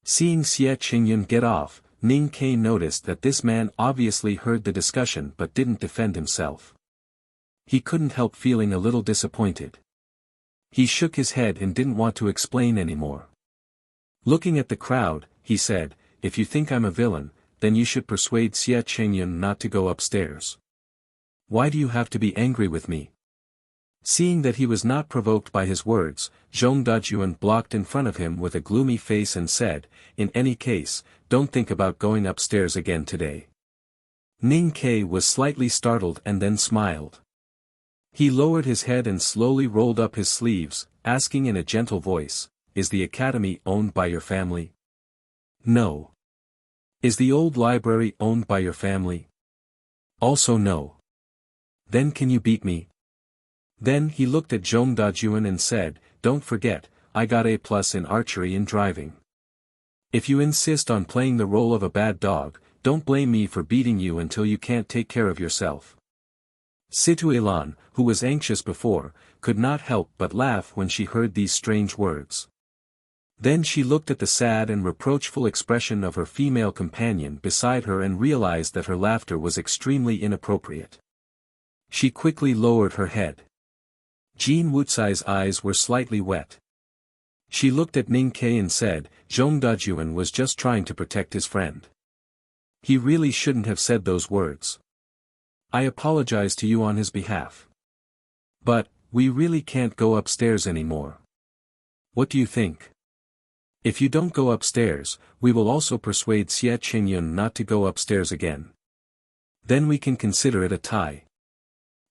Seeing Xie Qingyun get off, Ning Ke noticed that this man obviously heard the discussion but didn't defend himself. He couldn't help feeling a little disappointed. He shook his head and didn't want to explain anymore. Looking at the crowd, he said, "If you think I'm a villain, then you should persuade Xie Qingyun not to go upstairs. Why do you have to be angry with me?" Seeing that he was not provoked by his words, Zhong Dajuan blocked in front of him with a gloomy face and said, "In any case, don't think about going upstairs again today." Ning Ke was slightly startled and then smiled. He lowered his head and slowly rolled up his sleeves, asking in a gentle voice, "Is the academy owned by your family?" "No." "Is the old library owned by your family?" "Also no." "Then can you beat me?" Then he looked at Zhong Dajuan and said, "Don't forget, I got A+ in archery and driving. If you insist on playing the role of a bad dog, don't blame me for beating you until you can't take care of yourself." Situé Lan, who was anxious before, could not help but laugh when she heard these strange words. Then she looked at the sad and reproachful expression of her female companion beside her and realized that her laughter was extremely inappropriate. She quickly lowered her head. Jean Wuxia's eyes were slightly wet. She looked at Ning Ke and said, "Zhong Dajuan was just trying to protect his friend. He really shouldn't have said those words. I apologize to you on his behalf. But, we really can't go upstairs anymore. What do you think? If you don't go upstairs, we will also persuade Xie Qingyun not to go upstairs again. Then we can consider it a tie."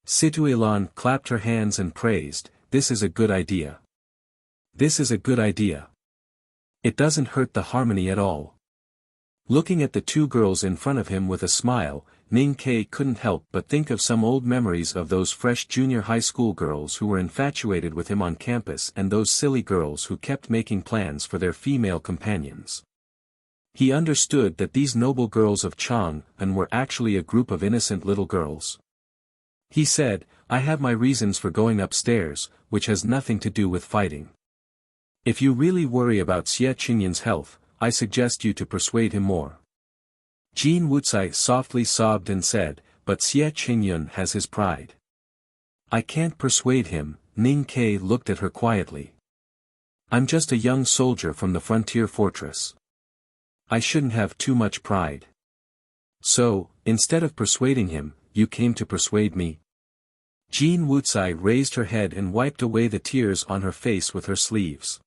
Situé Lan clapped her hands and praised, "This is a good idea. This is a good idea. It doesn't hurt the harmony at all." Looking at the 2 girls in front of him with a smile, Ning Ke couldn't help but think of some old memories of those fresh junior high school girls who were infatuated with him on campus and those silly girls who kept making plans for their female companions. He understood that these noble girls of Chang'an were actually a group of innocent little girls. He said, "I have my reasons for going upstairs, which has nothing to do with fighting. If you really worry about Xie Qingyun's health, I suggest you to persuade him more." Jean Wuxia softly sobbed and said, "But Xie Qingyun has his pride. I can't persuade him." Ning Ke looked at her quietly. I'm just a young soldier from the frontier fortress. I shouldn't have too much pride. So, instead of persuading him, you came to persuade me? Jean Wuxia raised her head and wiped away the tears on her face with her sleeves.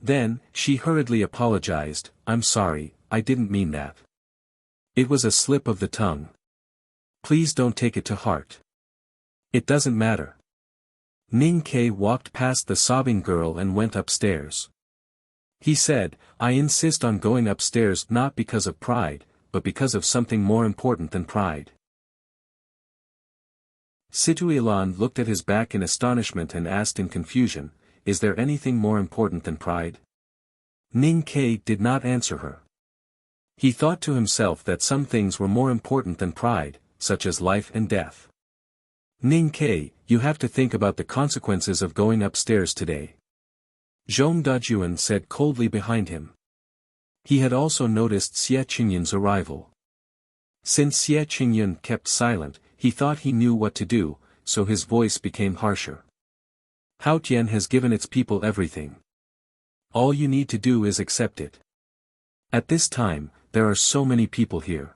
Then, she hurriedly apologized, I'm sorry, I didn't mean that. It was a slip of the tongue. Please don't take it to heart. It doesn't matter. Ning Ke walked past the sobbing girl and went upstairs. He said, I insist on going upstairs not because of pride, but because of something more important than pride. Situilan looked at his back in astonishment and asked in confusion, is there anything more important than pride? Ning Ke did not answer her. He thought to himself that some things were more important than pride, such as life and death. Ning Ke, you have to think about the consequences of going upstairs today. Zhong Dajuan said coldly behind him. He had also noticed Xie Qingyun's arrival. Since Xie Qingyun kept silent, he thought he knew what to do, so his voice became harsher. Haotian has given its people everything. All you need to do is accept it. At this time, there are so many people here.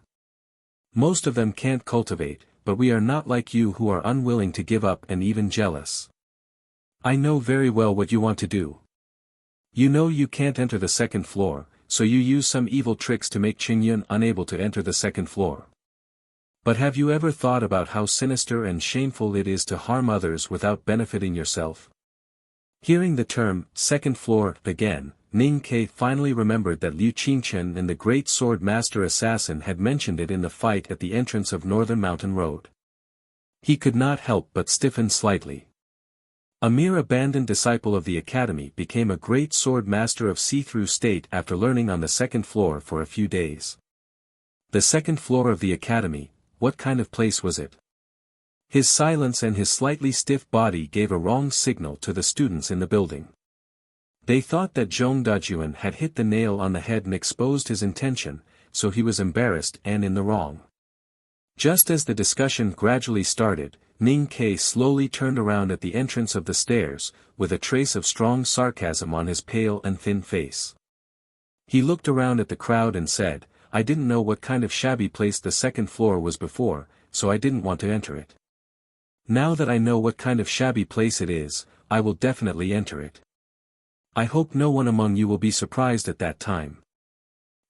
Most of them can't cultivate, but we are not like you who are unwilling to give up and even jealous. I know very well what you want to do. You know you can't enter the second floor, so you use some evil tricks to make Qingyun unable to enter the second floor. But have you ever thought about how sinister and shameful it is to harm others without benefiting yourself? Hearing the term, second floor, again, Ning Ke finally remembered that Liu Qingchen and the great sword master assassin had mentioned it in the fight at the entrance of Northern Mountain Road. He could not help but stiffen slightly. A mere abandoned disciple of the academy became a great sword master of see-through state after learning on the second floor for a few days. The second floor of the academy, what kind of place was it? His silence and his slightly stiff body gave a wrong signal to the students in the building. They thought that Zhong Dajuan had hit the nail on the head and exposed his intention, so he was embarrassed and in the wrong. Just as the discussion gradually started, Ning Ke slowly turned around at the entrance of the stairs, with a trace of strong sarcasm on his pale and thin face. He looked around at the crowd and said, I didn't know what kind of shabby place the second floor was before, so I didn't want to enter it. Now that I know what kind of shabby place it is, I will definitely enter it. I hope no one among you will be surprised at that time.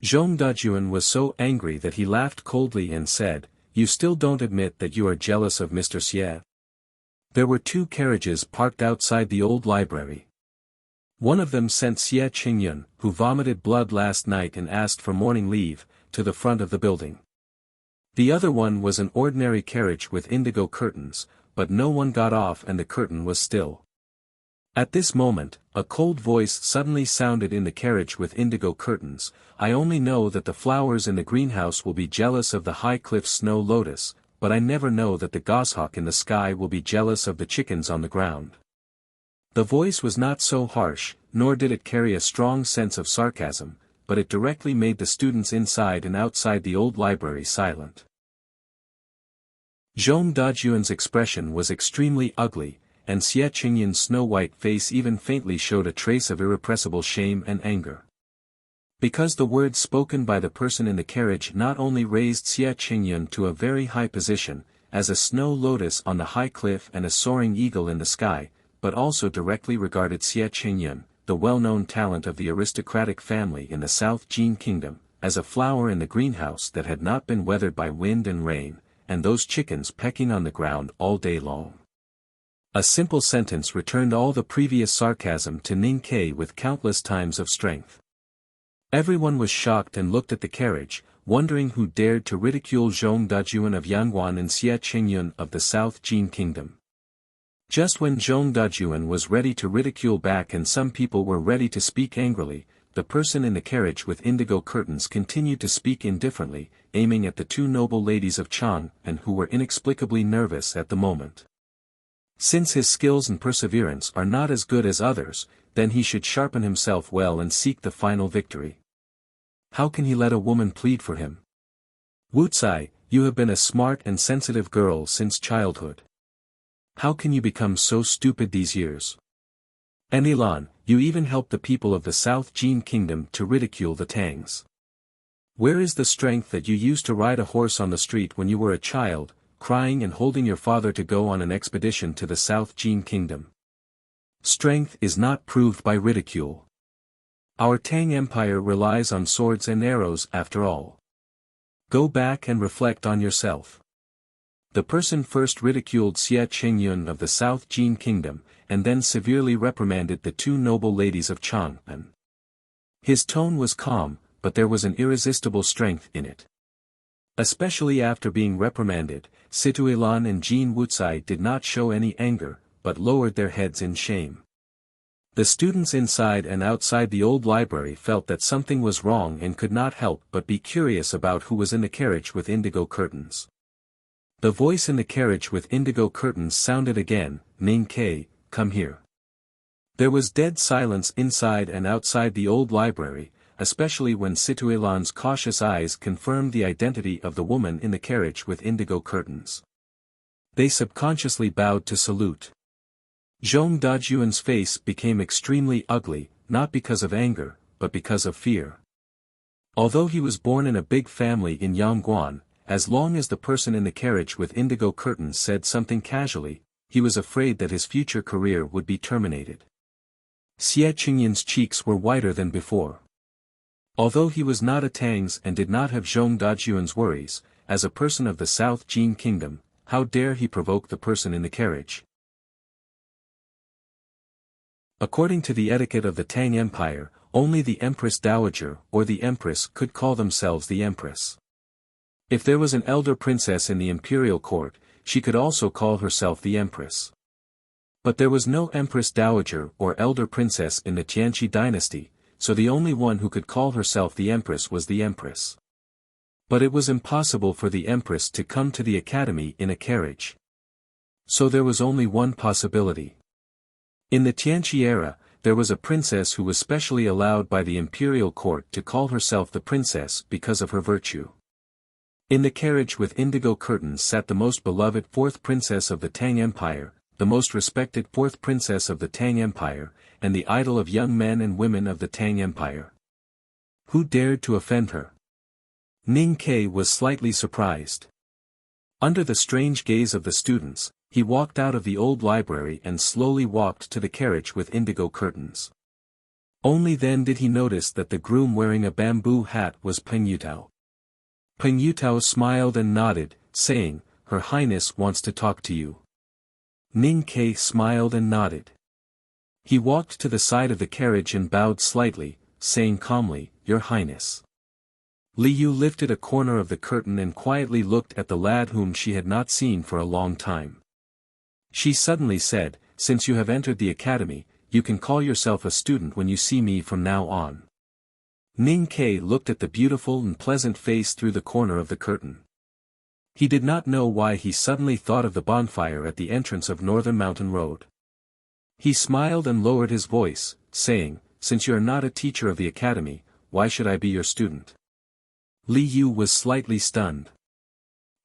Zhong Dajuan was so angry that he laughed coldly and said, You still don't admit that you are jealous of Mr. Xie? There were 2 carriages parked outside the old library. One of them sent Xie Qingyun, who vomited blood last night and asked for morning leave, to the front of the building. The other one was an ordinary carriage with indigo curtains, but no one got off and the curtain was still. At this moment, a cold voice suddenly sounded in the carriage with indigo curtains, I only know that the flowers in the greenhouse will be jealous of the high cliff snow lotus, but I never know that the goshawk in the sky will be jealous of the chickens on the ground. The voice was not so harsh, nor did it carry a strong sense of sarcasm, but it directly made the students inside and outside the old library silent. Zhong Dajuan's expression was extremely ugly, and Xie Qingyun's snow-white face even faintly showed a trace of irrepressible shame and anger. Because the words spoken by the person in the carriage not only raised Xie Qingyun to a very high position, as a snow lotus on the high cliff and a soaring eagle in the sky, but also directly regarded Xie Qingyun, the well-known talent of the aristocratic family in the South Jin Kingdom, as a flower in the greenhouse that had not been weathered by wind and rain, and those chickens pecking on the ground all day long. A simple sentence returned all the previous sarcasm to Ning Ke with countless times of strength. Everyone was shocked and looked at the carriage, wondering who dared to ridicule Zhong Dajuan of Yangguan and Xie Qingyun of the South Jin Kingdom. Just when Zhong Dajuan was ready to ridicule back and some people were ready to speak angrily, the person in the carriage with indigo curtains continued to speak indifferently, aiming at the 2 noble ladies of Chang and who were inexplicably nervous at the moment. Since his skills and perseverance are not as good as others, then he should sharpen himself well and seek the final victory. How can he let a woman plead for him? Wuxia, you have been a smart and sensitive girl since childhood. How can you become so stupid these years? And Ilan, you even helped the people of the South Jin Kingdom to ridicule the Tangs. Where is the strength that you used to ride a horse on the street when you were a child, crying and holding your father to go on an expedition to the South Jin Kingdom? Strength is not proved by ridicule. Our Tang Empire relies on swords and arrows after all. Go back and reflect on yourself. The person first ridiculed Xie Qingyun of the South Jin Kingdom, and then severely reprimanded the two noble ladies of Chang'an. His tone was calm, but there was an irresistible strength in it. Especially after being reprimanded, Situ Ilan and Jin Wuxia did not show any anger, but lowered their heads in shame. The students inside and outside the old library felt that something was wrong and could not help but be curious about who was in the carriage with indigo curtains. The voice in the carriage with indigo curtains sounded again, "Ning Ke, come here." There was dead silence inside and outside the old library, especially when Situ Ilan's cautious eyes confirmed the identity of the woman in the carriage with indigo curtains. They subconsciously bowed to salute. Zhong Dajuan's face became extremely ugly, not because of anger, but because of fear. Although he was born in a big family in Yangguan, as long as the person in the carriage with indigo curtains said something casually, he was afraid that his future career would be terminated. Xie Qingyun's cheeks were whiter than before. Although he was not a Tang's and did not have Zhong Dajuan's worries, as a person of the South Jin Kingdom, how dare he provoke the person in the carriage? According to the etiquette of the Tang Empire, only the Empress Dowager or the Empress could call themselves the Empress. If there was an elder princess in the imperial court, she could also call herself the Empress. But there was no Empress Dowager or elder princess in the Tianqi dynasty, so the only one who could call herself the Empress was the Empress. But it was impossible for the Empress to come to the academy in a carriage. So there was only one possibility. In the Tianqi era, there was a princess who was specially allowed by the imperial court to call herself the princess because of her virtue. In the carriage with indigo curtains sat the most beloved fourth princess of the Tang Empire, the most respected fourth princess of the Tang Empire, and the idol of young men and women of the Tang Empire. Who dared to offend her? Ning Ke was slightly surprised. Under the strange gaze of the students, he walked out of the old library and slowly walked to the carriage with indigo curtains. Only then did he notice that the groom wearing a bamboo hat was Peng Yutao. Peng Yutao smiled and nodded, saying, "Her Highness wants to talk to you." Ning Ke smiled and nodded. He walked to the side of the carriage and bowed slightly, saying calmly, "Your Highness." Li Yu lifted a corner of the curtain and quietly looked at the lad whom she had not seen for a long time. She suddenly said, "Since you have entered the academy, you can call yourself a student when you see me from now on." Ning Ke looked at the beautiful and pleasant face through the corner of the curtain. He did not know why he suddenly thought of the bonfire at the entrance of Northern Mountain Road. He smiled and lowered his voice, saying, "Since you are not a teacher of the academy, why should I be your student?" Li Yu was slightly stunned.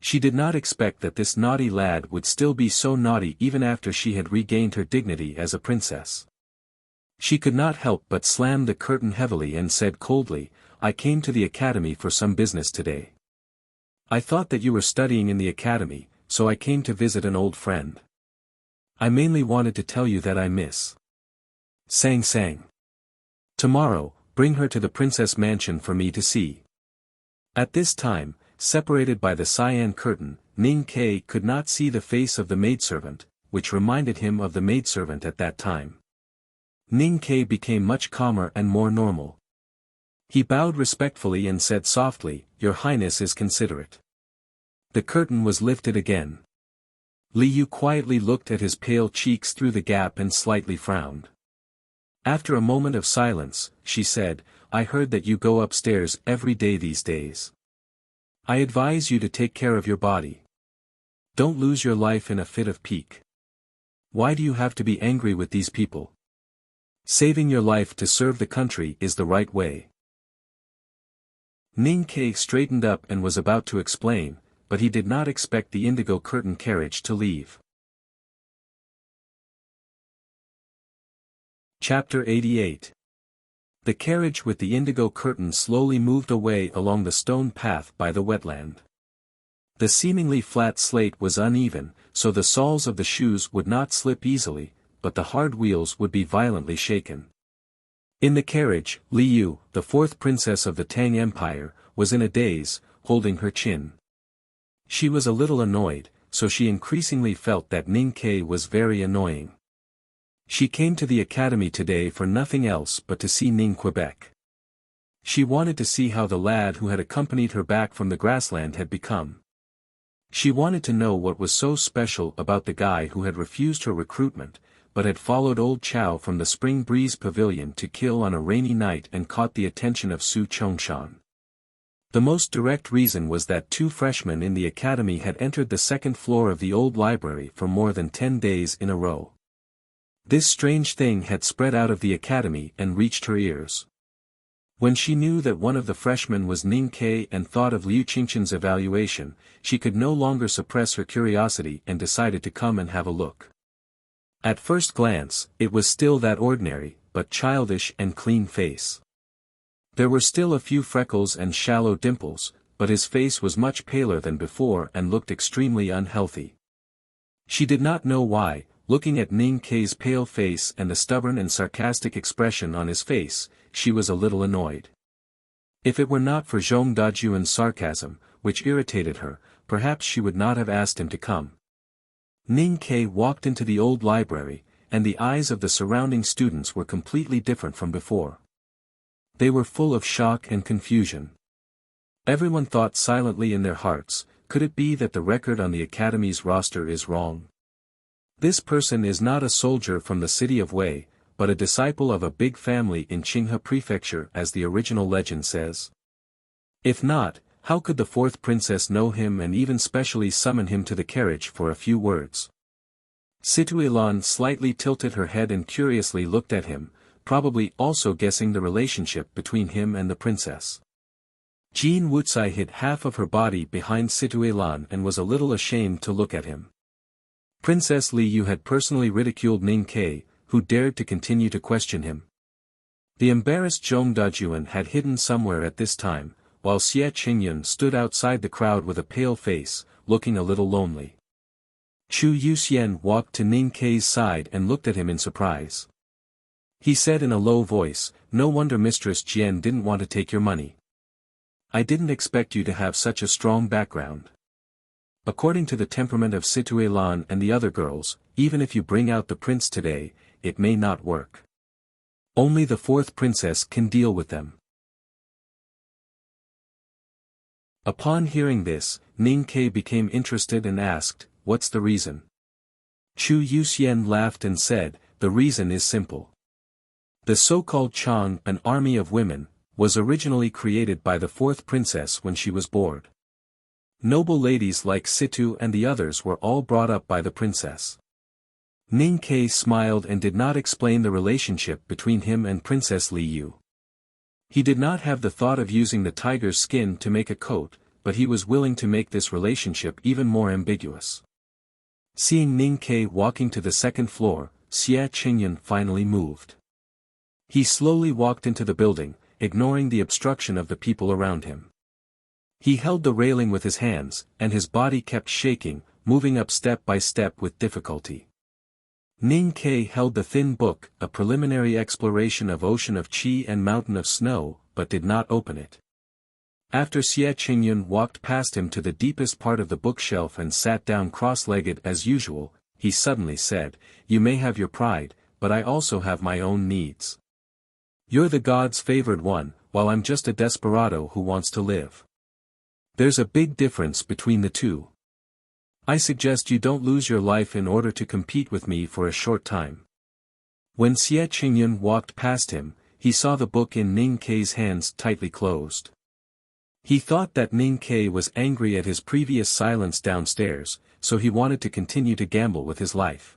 She did not expect that this naughty lad would still be so naughty even after she had regained her dignity as a princess. She could not help but slam the curtain heavily and said coldly, "I came to the academy for some business today. I thought that you were studying in the academy, so I came to visit an old friend. I mainly wanted to tell you that I miss Sang. Tomorrow, bring her to the princess mansion for me to see." At this time, separated by the cyan curtain, Ning Ke could not see the face of the maidservant, which reminded him of the maidservant at that time. Ning Ke became much calmer and more normal. He bowed respectfully and said softly, "Your Highness is considerate." The curtain was lifted again. Li Yu quietly looked at his pale cheeks through the gap and slightly frowned. After a moment of silence, she said, "I heard that you go upstairs every day these days. I advise you to take care of your body. Don't lose your life in a fit of pique. Why do you have to be angry with these people? Saving your life to serve the country is the right way." Ning Ke straightened up and was about to explain, but he did not expect the indigo curtain carriage to leave. Chapter 88. The carriage with the indigo curtain slowly moved away along the stone path by the wetland. The seemingly flat slate was uneven, so the soles of the shoes would not slip easily, but the hard wheels would be violently shaken. In the carriage, Liu, the fourth princess of the Tang Empire, was in a daze, holding her chin. She was a little annoyed, so she increasingly felt that Ning Ke was very annoying. She came to the academy today for nothing else but to see Ning Quebec. She wanted to see how the lad who had accompanied her back from the grassland had become. She wanted to know what was so special about the guy who had refused her recruitment, but had followed old Chow from the Spring Breeze Pavilion to kill on a rainy night and caught the attention of Su Chongshan. The most direct reason was that 2 freshmen in the academy had entered the second floor of the old library for more than 10 days in a row. This strange thing had spread out of the academy and reached her ears. When she knew that one of the freshmen was Ning Ke and thought of Liu Qingqian's evaluation, she could no longer suppress her curiosity and decided to come and have a look. At first glance, it was still that ordinary, but childish and clean face. There were still a few freckles and shallow dimples, but his face was much paler than before and looked extremely unhealthy. She did not know why. Looking at Ning Ke's pale face and the stubborn and sarcastic expression on his face, she was a little annoyed. If it were not for Zhong Dajuan's sarcasm, which irritated her, perhaps she would not have asked him to come. Ning Ke walked into the old library, and the eyes of the surrounding students were completely different from before. They were full of shock and confusion. Everyone thought silently in their hearts, could it be that the record on the academy's roster is wrong? This person is not a soldier from the city of Wei, but a disciple of a big family in Qinghe Prefecture as the original legend says. If not, how could the fourth princess know him and even specially summon him to the carriage for a few words? Situilan slightly tilted her head and curiously looked at him, probably also guessing the relationship between him and the princess. Jean Wuxia hid half of her body behind Situilan and was a little ashamed to look at him. Princess Liu had personally ridiculed Ning Ke, who dared to continue to question him. The embarrassed Zhong Dajuan had hidden somewhere at this time, while Xie Qingyun stood outside the crowd with a pale face, looking a little lonely. Chu Yuxian walked to Ning Ke's side and looked at him in surprise. He said in a low voice, "No wonder Mistress Jian didn't want to take your money. I didn't expect you to have such a strong background. According to the temperament of Situilan and the other girls, even if you bring out the prince today, it may not work. Only the fourth princess can deal with them." Upon hearing this, Ning Ke became interested and asked, "What's the reason?" Chu Yuxian laughed and said, "The reason is simple. The so-called Chang, an army of women, was originally created by the fourth princess when she was bored. Noble ladies like Situ and the others were all brought up by the princess." Ning Ke smiled and did not explain the relationship between him and Princess Liu. He did not have the thought of using the tiger's skin to make a coat, but he was willing to make this relationship even more ambiguous. Seeing Ning Ke walking to the second floor, Xie Qingyun finally moved. He slowly walked into the building, ignoring the obstruction of the people around him. He held the railing with his hands, and his body kept shaking, moving up step by step with difficulty. Ning Ke held the thin book, a preliminary exploration of Ocean of Qi and Mountain of Snow, but did not open it. After Xie Qingyun walked past him to the deepest part of the bookshelf and sat down cross-legged as usual, he suddenly said, "You may have your pride, but I also have my own needs. You're the god's favored one, while I'm just a desperado who wants to live. There's a big difference between the two. I suggest you don't lose your life in order to compete with me for a short time." When Xie Qingyun walked past him, he saw the book in Ning Ke's hands tightly closed. He thought that Ning Ke was angry at his previous silence downstairs, so he wanted to continue to gamble with his life.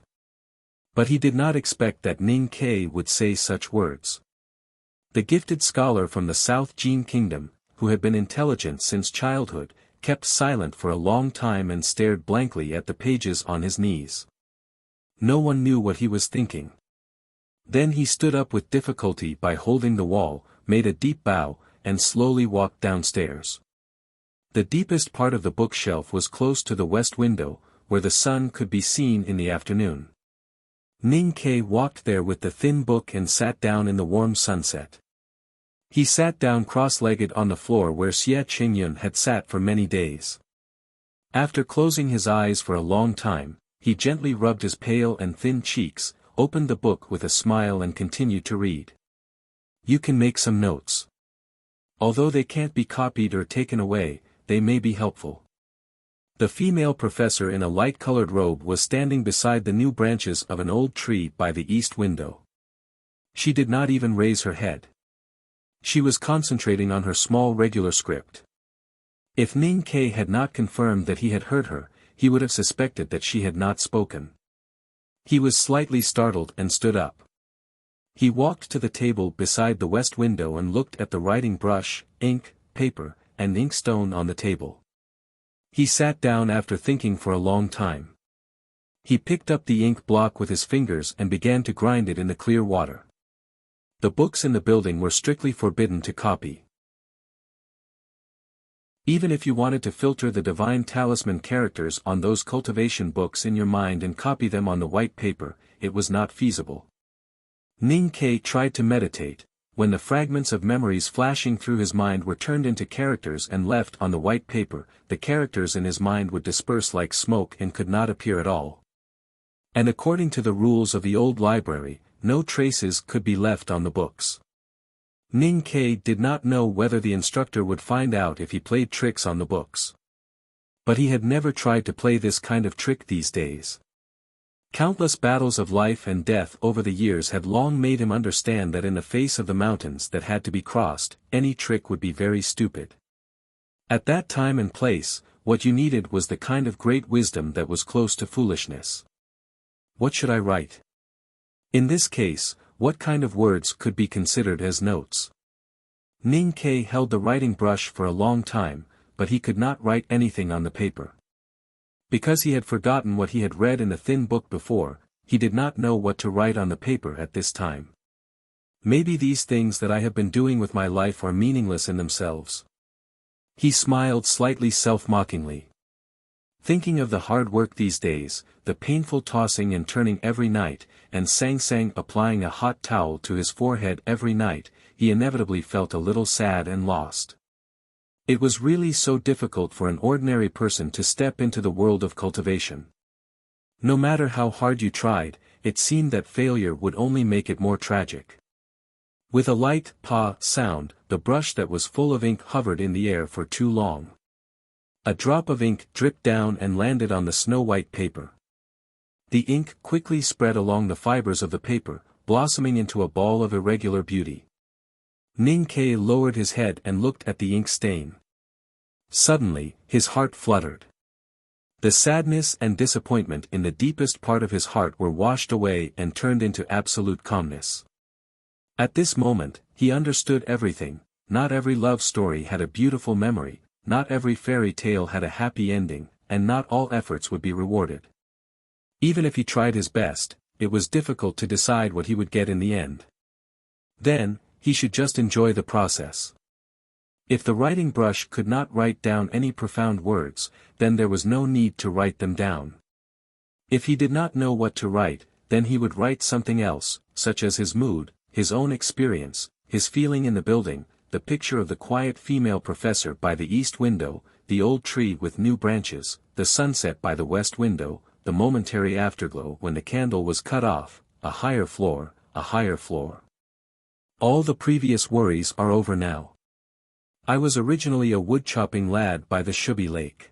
But he did not expect that Ning Ke would say such words. The gifted scholar from the South Jin Kingdom, who had been intelligent since childhood, kept silent for a long time and stared blankly at the pages on his knees. No one knew what he was thinking. Then he stood up with difficulty by holding the wall, made a deep bow, and slowly walked downstairs. The deepest part of the bookshelf was close to the west window, where the sun could be seen in the afternoon. Ning Ke walked there with the thin book and sat down in the warm sunset. He sat down cross-legged on the floor where Xie Qingyun had sat for many days. After closing his eyes for a long time, he gently rubbed his pale and thin cheeks, opened the book with a smile and continued to read. You can make some notes. Although they can't be copied or taken away, they may be helpful. The female professor in a light-colored robe was standing beside the new branches of an old tree by the east window. She did not even raise her head. She was concentrating on her small regular script. If Ning Ke had not confirmed that he had heard her, he would have suspected that she had not spoken. He was slightly startled and stood up. He walked to the table beside the west window and looked at the writing brush, ink, paper, and inkstone on the table. He sat down after thinking for a long time. He picked up the ink block with his fingers and began to grind it in the clear water. The books in the building were strictly forbidden to copy. Even if you wanted to filter the divine talisman characters on those cultivation books in your mind and copy them on the white paper, it was not feasible. Ning Ke tried to meditate. When the fragments of memories flashing through his mind were turned into characters and left on the white paper, the characters in his mind would disperse like smoke and could not appear at all. And according to the rules of the old library, no traces could be left on the books. Ning Ke did not know whether the instructor would find out if he played tricks on the books. But he had never tried to play this kind of trick these days. Countless battles of life and death over the years had long made him understand that in the face of the mountains that had to be crossed, any trick would be very stupid. At that time and place, what you needed was the kind of great wisdom that was close to foolishness. What should I write? In this case, what kind of words could be considered as notes? Ning Ke held the writing brush for a long time, but he could not write anything on the paper. Because he had forgotten what he had read in the thin book before, he did not know what to write on the paper at this time. Maybe these things that I have been doing with my life are meaningless in themselves. He smiled slightly self-mockingly. Thinking of the hard work these days, the painful tossing and turning every night, and Sang applying a hot towel to his forehead every night, he inevitably felt a little sad and lost. It was really so difficult for an ordinary person to step into the world of cultivation. No matter how hard you tried, it seemed that failure would only make it more tragic. With a light "pa" sound, the brush that was full of ink hovered in the air for too long. A drop of ink dripped down and landed on the snow-white paper. The ink quickly spread along the fibers of the paper, blossoming into a ball of irregular beauty. Ning Ke lowered his head and looked at the ink stain. Suddenly, his heart fluttered. The sadness and disappointment in the deepest part of his heart were washed away and turned into absolute calmness. At this moment, he understood everything. Not every love story had a beautiful memory, not every fairy tale had a happy ending, and not all efforts would be rewarded. Even if he tried his best, it was difficult to decide what he would get in the end. Then, he should just enjoy the process. If the writing brush could not write down any profound words, then there was no need to write them down. If he did not know what to write, then he would write something else, such as his mood, his own experience, his feeling in the building, the picture of the quiet female professor by the east window, the old tree with new branches, the sunset by the west window, the momentary afterglow when the candle was cut off, a higher floor, a higher floor. All the previous worries are over now. I was originally a wood-chopping lad by the Shubi Lake.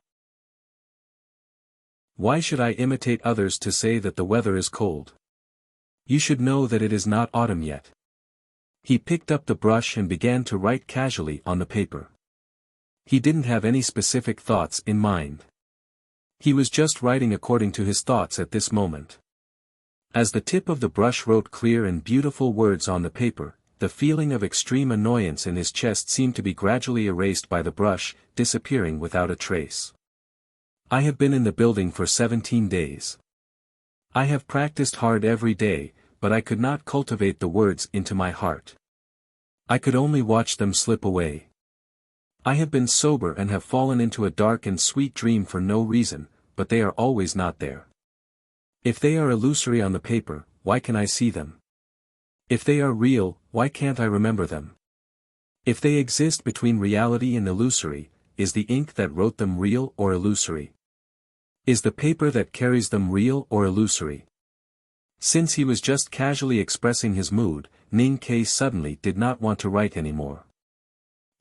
Why should I imitate others to say that the weather is cold? You should know that it is not autumn yet. He picked up the brush and began to write casually on the paper. He didn't have any specific thoughts in mind. He was just writing according to his thoughts at this moment. As the tip of the brush wrote clear and beautiful words on the paper, the feeling of extreme annoyance in his chest seemed to be gradually erased by the brush, disappearing without a trace. I have been in the building for 17 days. I have practiced hard every day, but I could not cultivate the words into my heart. I could only watch them slip away. I have been sober and have fallen into a dark and sweet dream for no reason, but they are always not there. If they are illusory on the paper, why can I see them? If they are real, why can't I remember them? If they exist between reality and illusory, is the ink that wrote them real or illusory? Is the paper that carries them real or illusory? Since he was just casually expressing his mood, Ning Ke suddenly did not want to write anymore.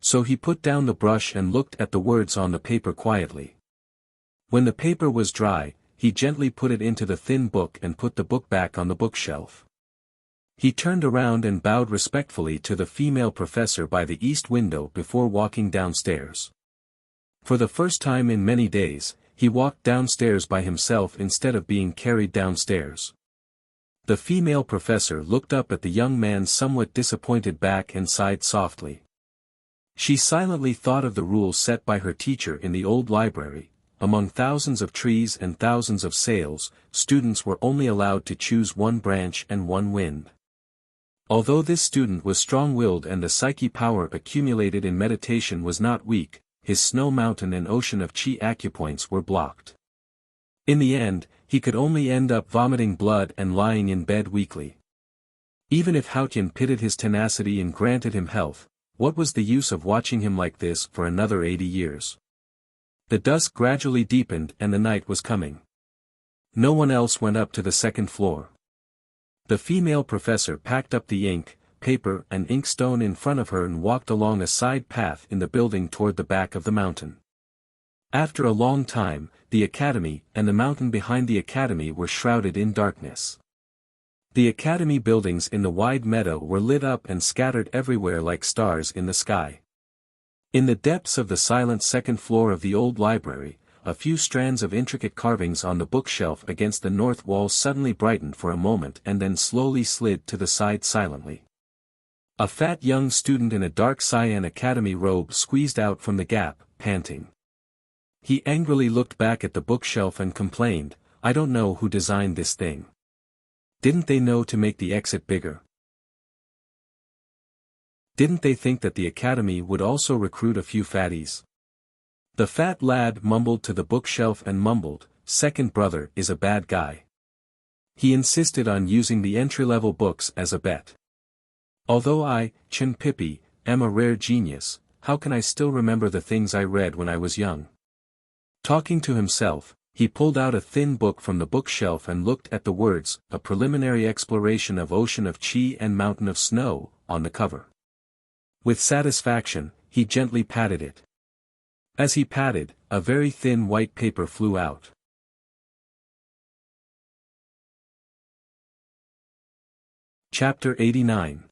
So he put down the brush and looked at the words on the paper quietly. When the paper was dry, he gently put it into the thin book and put the book back on the bookshelf. He turned around and bowed respectfully to the female professor by the east window before walking downstairs. For the first time in many days, he walked downstairs by himself instead of being carried downstairs. The female professor looked up at the young man's somewhat disappointed back and sighed softly. She silently thought of the rules set by her teacher in the old library. Among thousands of trees and thousands of sails, students were only allowed to choose one branch and one wind. Although this student was strong-willed and the psyche power accumulated in meditation was not weak, his snow mountain and ocean of chi acupoints were blocked. In the end, he could only end up vomiting blood and lying in bed weakly. Even if Haotian pitted his tenacity and granted him health, what was the use of watching him like this for another 80 years? The dusk gradually deepened and the night was coming. No one else went up to the second floor. The female professor packed up the ink, paper and inkstone in front of her and walked along a side path in the building toward the back of the mountain. After a long time, the academy and the mountain behind the academy were shrouded in darkness. The academy buildings in the wide meadow were lit up and scattered everywhere like stars in the sky. In the depths of the silent second floor of the old library, a few strands of intricate carvings on the bookshelf against the north wall suddenly brightened for a moment and then slowly slid to the side silently. A fat young student in a dark cyan academy robe squeezed out from the gap, panting. He angrily looked back at the bookshelf and complained, "I don't know who designed this thing. Didn't they know to make the exit bigger? Didn't they think that the academy would also recruit a few fatties?" The fat lad mumbled to the bookshelf and mumbled, "Second brother is a bad guy." He insisted on using the entry-level books as a bet. "Although I, Chen Pippi, am a rare genius, how can I still remember the things I read when I was young?" Talking to himself, he pulled out a thin book from the bookshelf and looked at the words, "A Preliminary Exploration of Ocean of Chi and Mountain of Snow," on the cover. With satisfaction, he gently patted it. As he patted, a very thin white paper flew out. Chapter 89.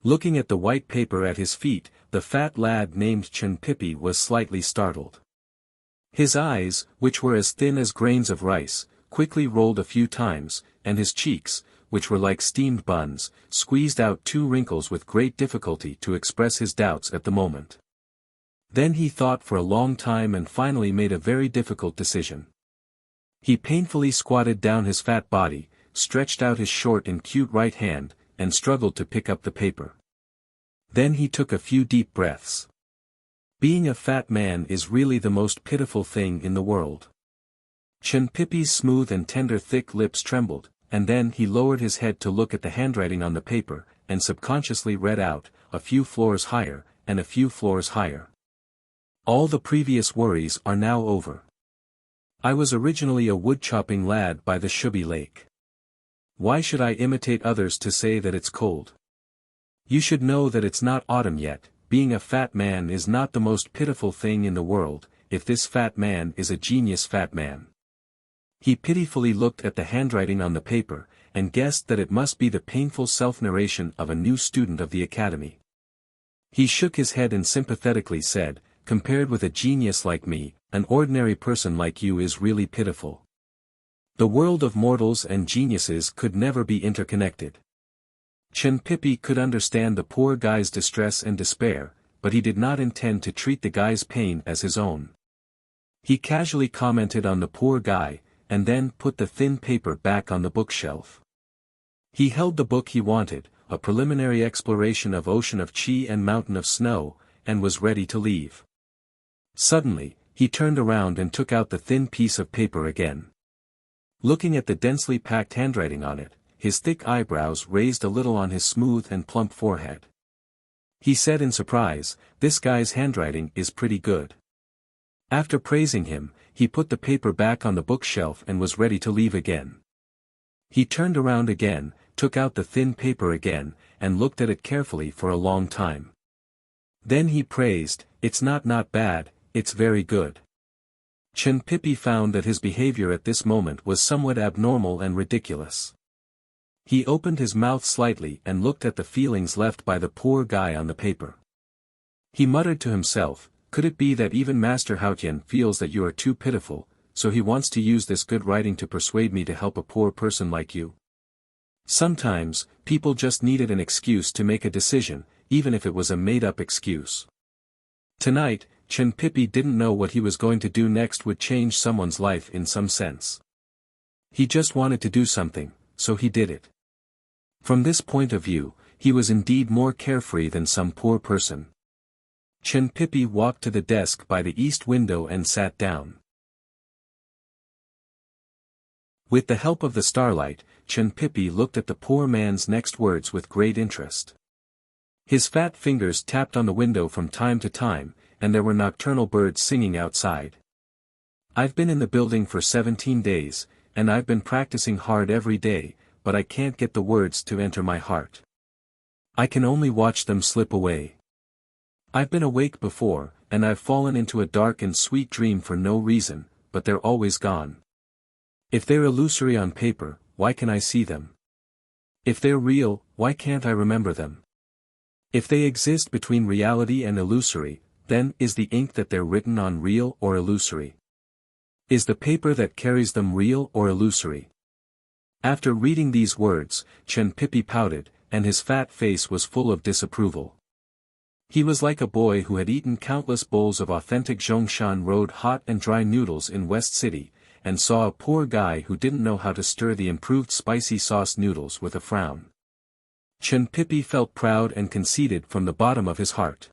Looking at the white paper at his feet, the fat lad named Chen Pippi was slightly startled. His eyes, which were as thin as grains of rice, quickly rolled a few times, and his cheeks, which were like steamed buns, squeezed out 2 wrinkles with great difficulty to express his doubts at the moment. Then he thought for a long time and finally made a very difficult decision. He painfully squatted down his fat body, stretched out his short and cute right hand, and struggled to pick up the paper. Then he took a few deep breaths. Being a fat man is really the most pitiful thing in the world. Chen Pippi's smooth and tender thick lips trembled, and then he lowered his head to look at the handwriting on the paper, and subconsciously read out, "A few floors higher, and a few floors higher. All the previous worries are now over. I was originally a wood-chopping lad by the Shubi Lake. Why should I imitate others to say that it's cold? You should know that it's not autumn yet. Being a fat man is not the most pitiful thing in the world, if this fat man is a genius fat man." He pitifully looked at the handwriting on the paper, and guessed that it must be the painful self-narration of a new student of the academy. He shook his head and sympathetically said, "Compared with a genius like me, an ordinary person like you is really pitiful. The world of mortals and geniuses could never be interconnected." Chen Pippi could understand the poor guy's distress and despair, but he did not intend to treat the guy's pain as his own. He casually commented on the poor guy, and then put the thin paper back on the bookshelf. He held the book he wanted, a preliminary exploration of Ocean of Qi and Mountain of Snow, and was ready to leave. Suddenly, he turned around and took out the thin piece of paper again. Looking at the densely packed handwriting on it, his thick eyebrows raised a little on his smooth and plump forehead. He said in surprise, "This guy's handwriting is pretty good." After praising him, he put the paper back on the bookshelf and was ready to leave again. He turned around again, took out the thin paper again, and looked at it carefully for a long time. Then he praised, "It's not bad, it's very good." Chen Pipi found that his behavior at this moment was somewhat abnormal and ridiculous. He opened his mouth slightly and looked at the feelings left by the poor guy on the paper. He muttered to himself, "Could it be that even Master Haotian feels that you are too pitiful, so he wants to use this good writing to persuade me to help a poor person like you?" Sometimes, people just needed an excuse to make a decision, even if it was a made-up excuse. Tonight, Chen Pipi didn't know what he was going to do next would change someone's life in some sense. He just wanted to do something, so he did it. From this point of view, he was indeed more carefree than some poor person. Chen Pipi walked to the desk by the east window and sat down. With the help of the starlight, Chen Pipi looked at the poor man's next words with great interest. His fat fingers tapped on the window from time to time, and there were nocturnal birds singing outside. "I've been in the building for 17 days, and I've been practicing hard every day, but I can't get the words to enter my heart. I can only watch them slip away. I've been awake before, and I've fallen into a dark and sweet dream for no reason, but they're always gone. If they're illusory on paper, why can I see them? If they're real, why can't I remember them? If they exist between reality and illusory, then is the ink that they're written on real or illusory? Is the paper that carries them real or illusory?" After reading these words, Chen Pipi pouted, and his fat face was full of disapproval. He was like a boy who had eaten countless bowls of authentic Zhongshan Road hot and dry noodles in West City, and saw a poor guy who didn't know how to stir the improved spicy sauce noodles with a frown. Chen Pipi felt proud and conceited from the bottom of his heart.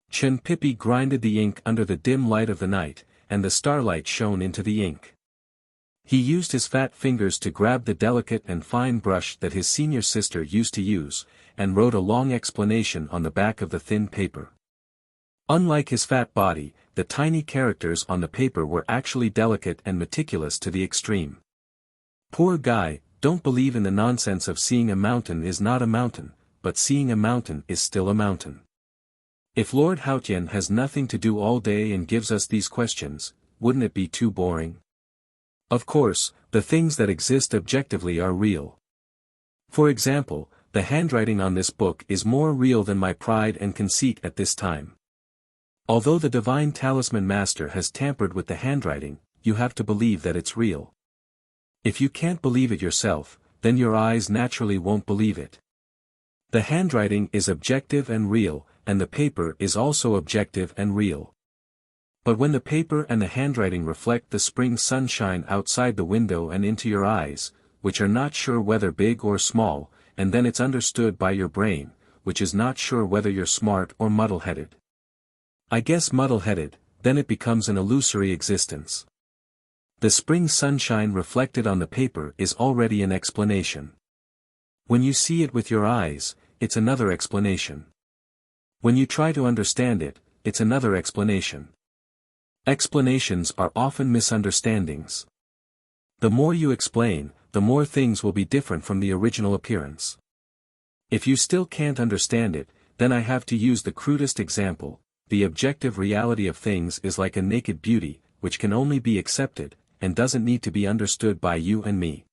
Chen Pipi grinded the ink under the dim light of the night, and the starlight shone into the ink. He used his fat fingers to grab the delicate and fine brush that his senior sister used to use, and wrote a long explanation on the back of the thin paper. Unlike his fat body, the tiny characters on the paper were actually delicate and meticulous to the extreme. "Poor guy, don't believe in the nonsense of seeing a mountain is not a mountain, but seeing a mountain is still a mountain. If Lord Haotian has nothing to do all day and gives us these questions, wouldn't it be too boring? Of course, the things that exist objectively are real. For example, the handwriting on this book is more real than my pride and conceit at this time. Although the divine talisman master has tampered with the handwriting, you have to believe that it's real. If you can't believe it yourself, then your eyes naturally won't believe it. The handwriting is objective and real, and the paper is also objective and real. But when the paper and the handwriting reflect the spring sunshine outside the window and into your eyes, which are not sure whether big or small, and then it's understood by your brain, which is not sure whether you're smart or muddle-headed. I guess muddle-headed, then it becomes an illusory existence. The spring sunshine reflected on the paper is already an explanation. When you see it with your eyes, it's another explanation. When you try to understand it, it's another explanation. Explanations are often misunderstandings. The more you explain, the more things will be different from the original appearance. If you still can't understand it, then I have to use the crudest example. The objective reality of things is like a naked beauty, which can only be accepted, and doesn't need to be understood by you and me.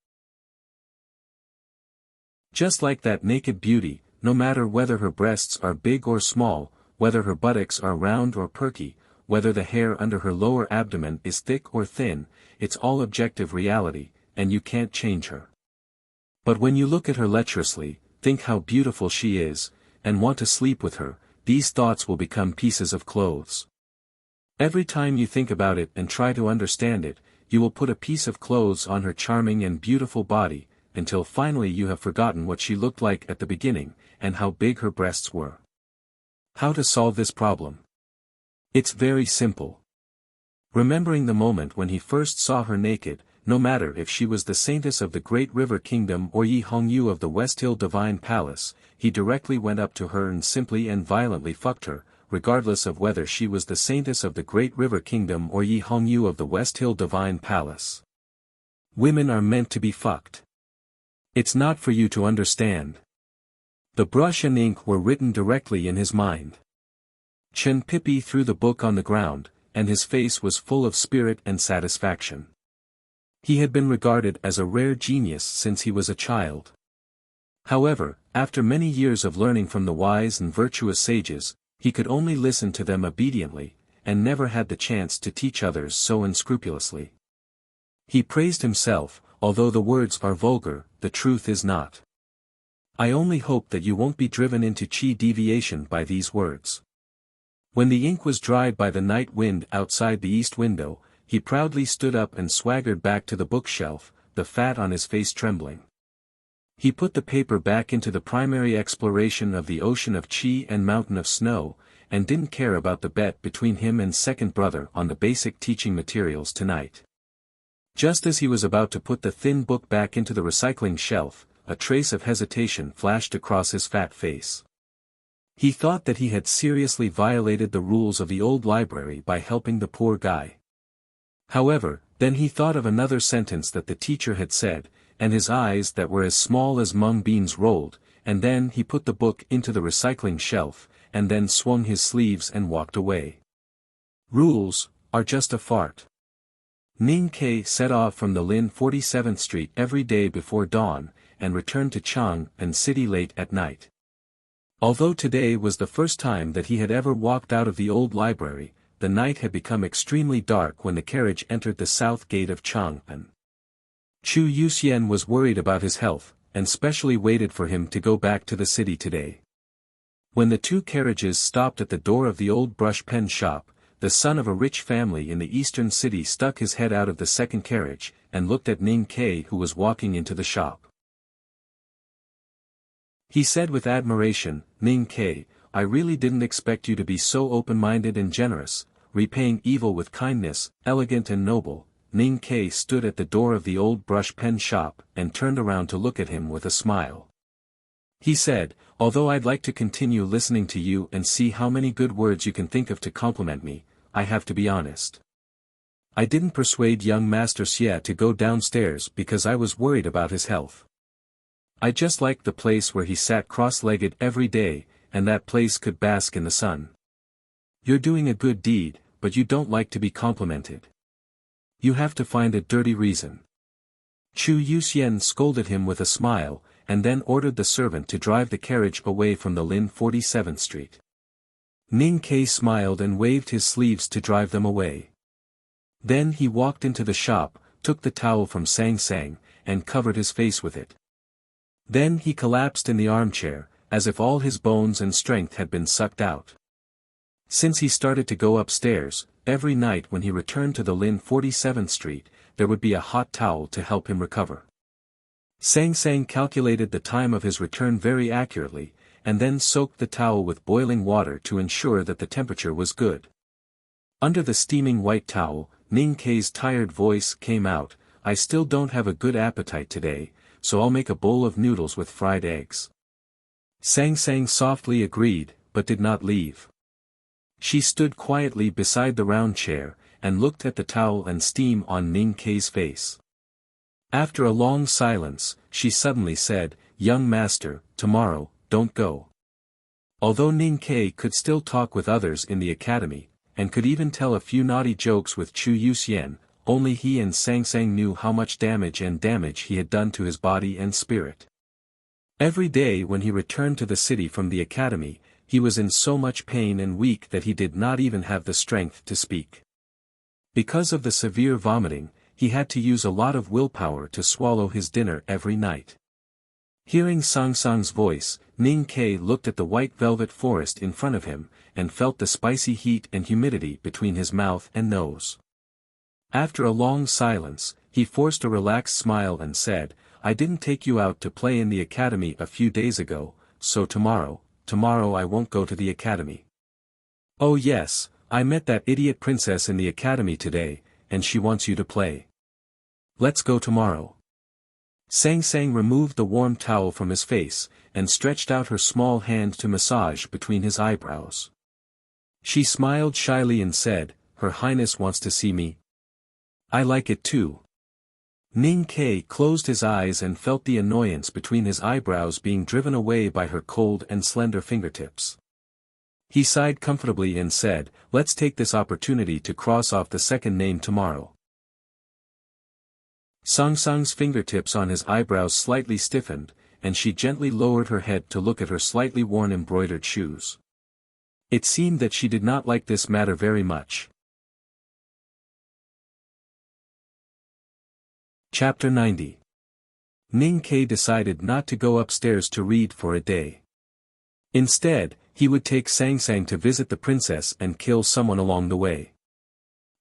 Just like that naked beauty, no matter whether her breasts are big or small, whether her buttocks are round or perky, whether the hair under her lower abdomen is thick or thin, it's all objective reality, and you can't change her. But when you look at her lecherously, think how beautiful she is, and want to sleep with her, these thoughts will become pieces of clothes. Every time you think about it and try to understand it, you will put a piece of clothes on her charming and beautiful body, until finally you have forgotten what she looked like at the beginning, and how big her breasts were. How to solve this problem? It's very simple. Remembering the moment when he first saw her naked, no matter if she was the saintess of the Great River Kingdom or Yi Hongyu of the West Hill Divine Palace, he directly went up to her and simply and violently fucked her, regardless of whether she was the saintess of the Great River Kingdom or Yi Hongyu of the West Hill Divine Palace. Women are meant to be fucked. It's not for you to understand. The brush and ink were written directly in his mind. Chen Pipi threw the book on the ground, and his face was full of spirit and satisfaction. He had been regarded as a rare genius since he was a child. However, after many years of learning from the wise and virtuous sages, he could only listen to them obediently, and never had the chance to teach others so unscrupulously. He praised himself, although the words are vulgar, the truth is not. I only hope that you won't be driven into chi deviation by these words. When the ink was dried by the night wind outside the east window, he proudly stood up and swaggered back to the bookshelf, the fat on his face trembling. He put the paper back into the primary exploration of the ocean of chi and mountain of snow, and didn't care about the bet between him and second brother on the basic teaching materials tonight. Just as he was about to put the thin book back into the recycling shelf, a trace of hesitation flashed across his fat face. He thought that he had seriously violated the rules of the old library by helping the poor guy. However, then he thought of another sentence that the teacher had said, and his eyes that were as small as mung beans rolled, and then he put the book into the recycling shelf, and then swung his sleeves and walked away. Rules are just a fart. Ning Kei set off from the Lin 47th Street every day before dawn, and returned to Chang'an City late at night. Although today was the first time that he had ever walked out of the old library, the night had become extremely dark when the carriage entered the south gate of Chang'an. Chu Yuxian was worried about his health, and specially waited for him to go back to the city today. When the two carriages stopped at the door of the old brush pen shop, the son of a rich family in the eastern city stuck his head out of the second carriage, and looked at Ning Kei who was walking into the shop. He said with admiration, "Ning Kei, I really didn't expect you to be so open-minded and generous, repaying evil with kindness, elegant and noble." Ning Kei stood at the door of the old brush pen shop, and turned around to look at him with a smile. He said, "Although I'd like to continue listening to you and see how many good words you can think of to compliment me, I have to be honest. I didn't persuade young Master Xie to go downstairs because I was worried about his health. I just liked the place where he sat cross-legged every day, and that place could bask in the sun. You're doing a good deed, but you don't like to be complimented. You have to find a dirty reason." Chu Yuxian scolded him with a smile, and then ordered the servant to drive the carriage away from the Lin 47th Street. Ning Kei smiled and waved his sleeves to drive them away. Then he walked into the shop, took the towel from Sang Sang, and covered his face with it. Then he collapsed in the armchair, as if all his bones and strength had been sucked out. Since he started to go upstairs, every night when he returned to the Lin 47th Street, there would be a hot towel to help him recover. Sang Sang calculated the time of his return very accurately, and then soaked the towel with boiling water to ensure that the temperature was good. Under the steaming white towel, Ning Kei's tired voice came out, "I still don't have a good appetite today, so I'll make a bowl of noodles with fried eggs." Sang Sang softly agreed, but did not leave. She stood quietly beside the round chair, and looked at the towel and steam on Ning Kei's face. After a long silence, she suddenly said, "Young master, tomorrow, don't go." Although Ning Kei could still talk with others in the academy, and could even tell a few naughty jokes with Chu Yuxian, only he and Sang Sang knew how much damage he had done to his body and spirit. Every day when he returned to the city from the academy, he was in so much pain and weak that he did not even have the strength to speak. Because of the severe vomiting, he had to use a lot of willpower to swallow his dinner every night. Hearing Sang Sang's voice, Ning Kei looked at the white velvet forest in front of him, and felt the spicy heat and humidity between his mouth and nose. After a long silence, he forced a relaxed smile and said, I didn't take you out to play in the academy a few days ago, so tomorrow I won't go to the academy. Oh yes, I met that idiot princess in the academy today, and she wants you to play. Let's go tomorrow. Sang Sang removed the warm towel from his face, and stretched out her small hand to massage between his eyebrows. She smiled shyly and said, Her Highness wants to see me. I like it too. Ning Ke closed his eyes and felt the annoyance between his eyebrows being driven away by her cold and slender fingertips. He sighed comfortably and said, Let's take this opportunity to cross off the second name tomorrow. Sang Sang's fingertips on his eyebrows slightly stiffened, and she gently lowered her head to look at her slightly worn embroidered shoes. It seemed that she did not like this matter very much. Chapter 90. Ning Ke decided not to go upstairs to read for a day. Instead, he would take Sang Sang to visit the princess and kill someone along the way.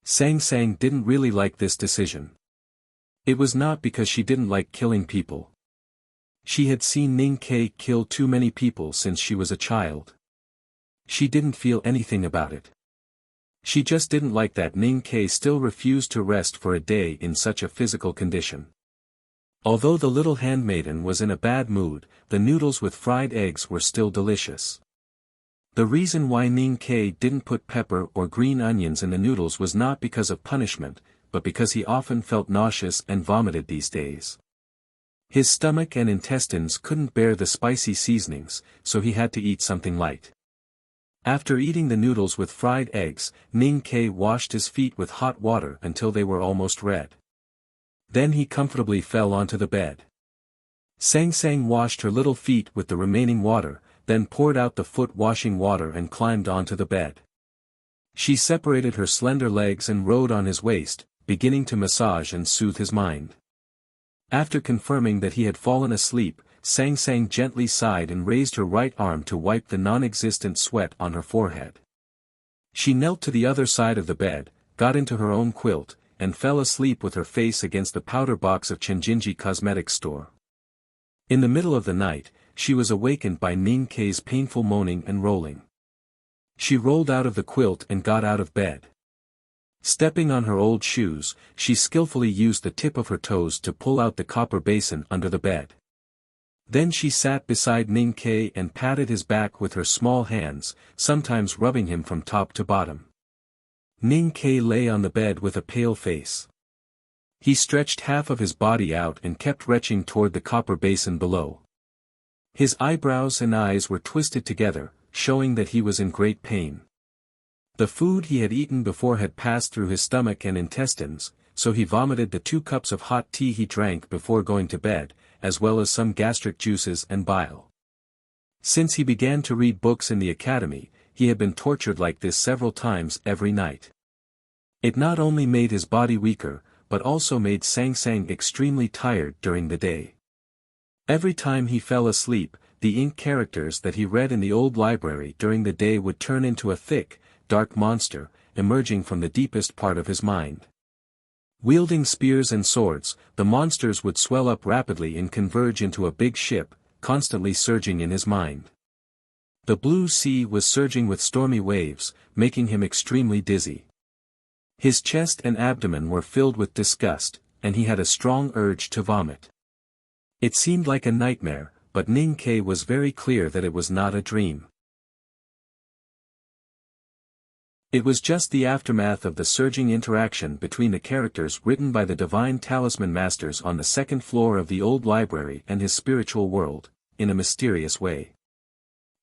Sang Sang didn't really like this decision. It was not because she didn't like killing people. She had seen Ning Ke kill too many people since she was a child. She didn't feel anything about it. She just didn't like that Ning Ke still refused to rest for a day in such a physical condition. Although the little handmaiden was in a bad mood, the noodles with fried eggs were still delicious. The reason why Ning Ke didn't put pepper or green onions in the noodles was not because of punishment, but because he often felt nauseous and vomited these days. His stomach and intestines couldn't bear the spicy seasonings, so he had to eat something light. After eating the noodles with fried eggs, Ning Ke washed his feet with hot water until they were almost red. Then he comfortably fell onto the bed. Sang Sang washed her little feet with the remaining water, then poured out the foot-washing water and climbed onto the bed. She separated her slender legs and rode on his waist, beginning to massage and soothe his mind. After confirming that he had fallen asleep, Sang Sang gently sighed and raised her right arm to wipe the non-existent sweat on her forehead. She knelt to the other side of the bed, got into her own quilt, and fell asleep with her face against the powder box of Chenjinji Cosmetics store. In the middle of the night, she was awakened by Ning Ke's painful moaning and rolling. She rolled out of the quilt and got out of bed. Stepping on her old shoes, she skillfully used the tip of her toes to pull out the copper basin under the bed. Then she sat beside Ning Ke and patted his back with her small hands, sometimes rubbing him from top to bottom. Ning Ke lay on the bed with a pale face. He stretched half of his body out and kept retching toward the copper basin below. His eyebrows and eyes were twisted together, showing that he was in great pain. The food he had eaten before had passed through his stomach and intestines, so he vomited the 2 cups of hot tea he drank before going to bed, as well as some gastric juices and bile. Since he began to read books in the academy, he had been tortured like this several times every night. It not only made his body weaker, but also made Sang Sang extremely tired during the day. Every time he fell asleep, the ink characters that he read in the old library during the day would turn into a thick, dark monster, emerging from the deepest part of his mind. Wielding spears and swords, the monsters would swell up rapidly and converge into a big ship, constantly surging in his mind. The blue sea was surging with stormy waves, making him extremely dizzy. His chest and abdomen were filled with disgust, and he had a strong urge to vomit. It seemed like a nightmare, but Ning Ke was very clear that it was not a dream. It was just the aftermath of the surging interaction between the characters written by the divine talisman masters on the 2nd floor of the old library and his spiritual world, in a mysterious way.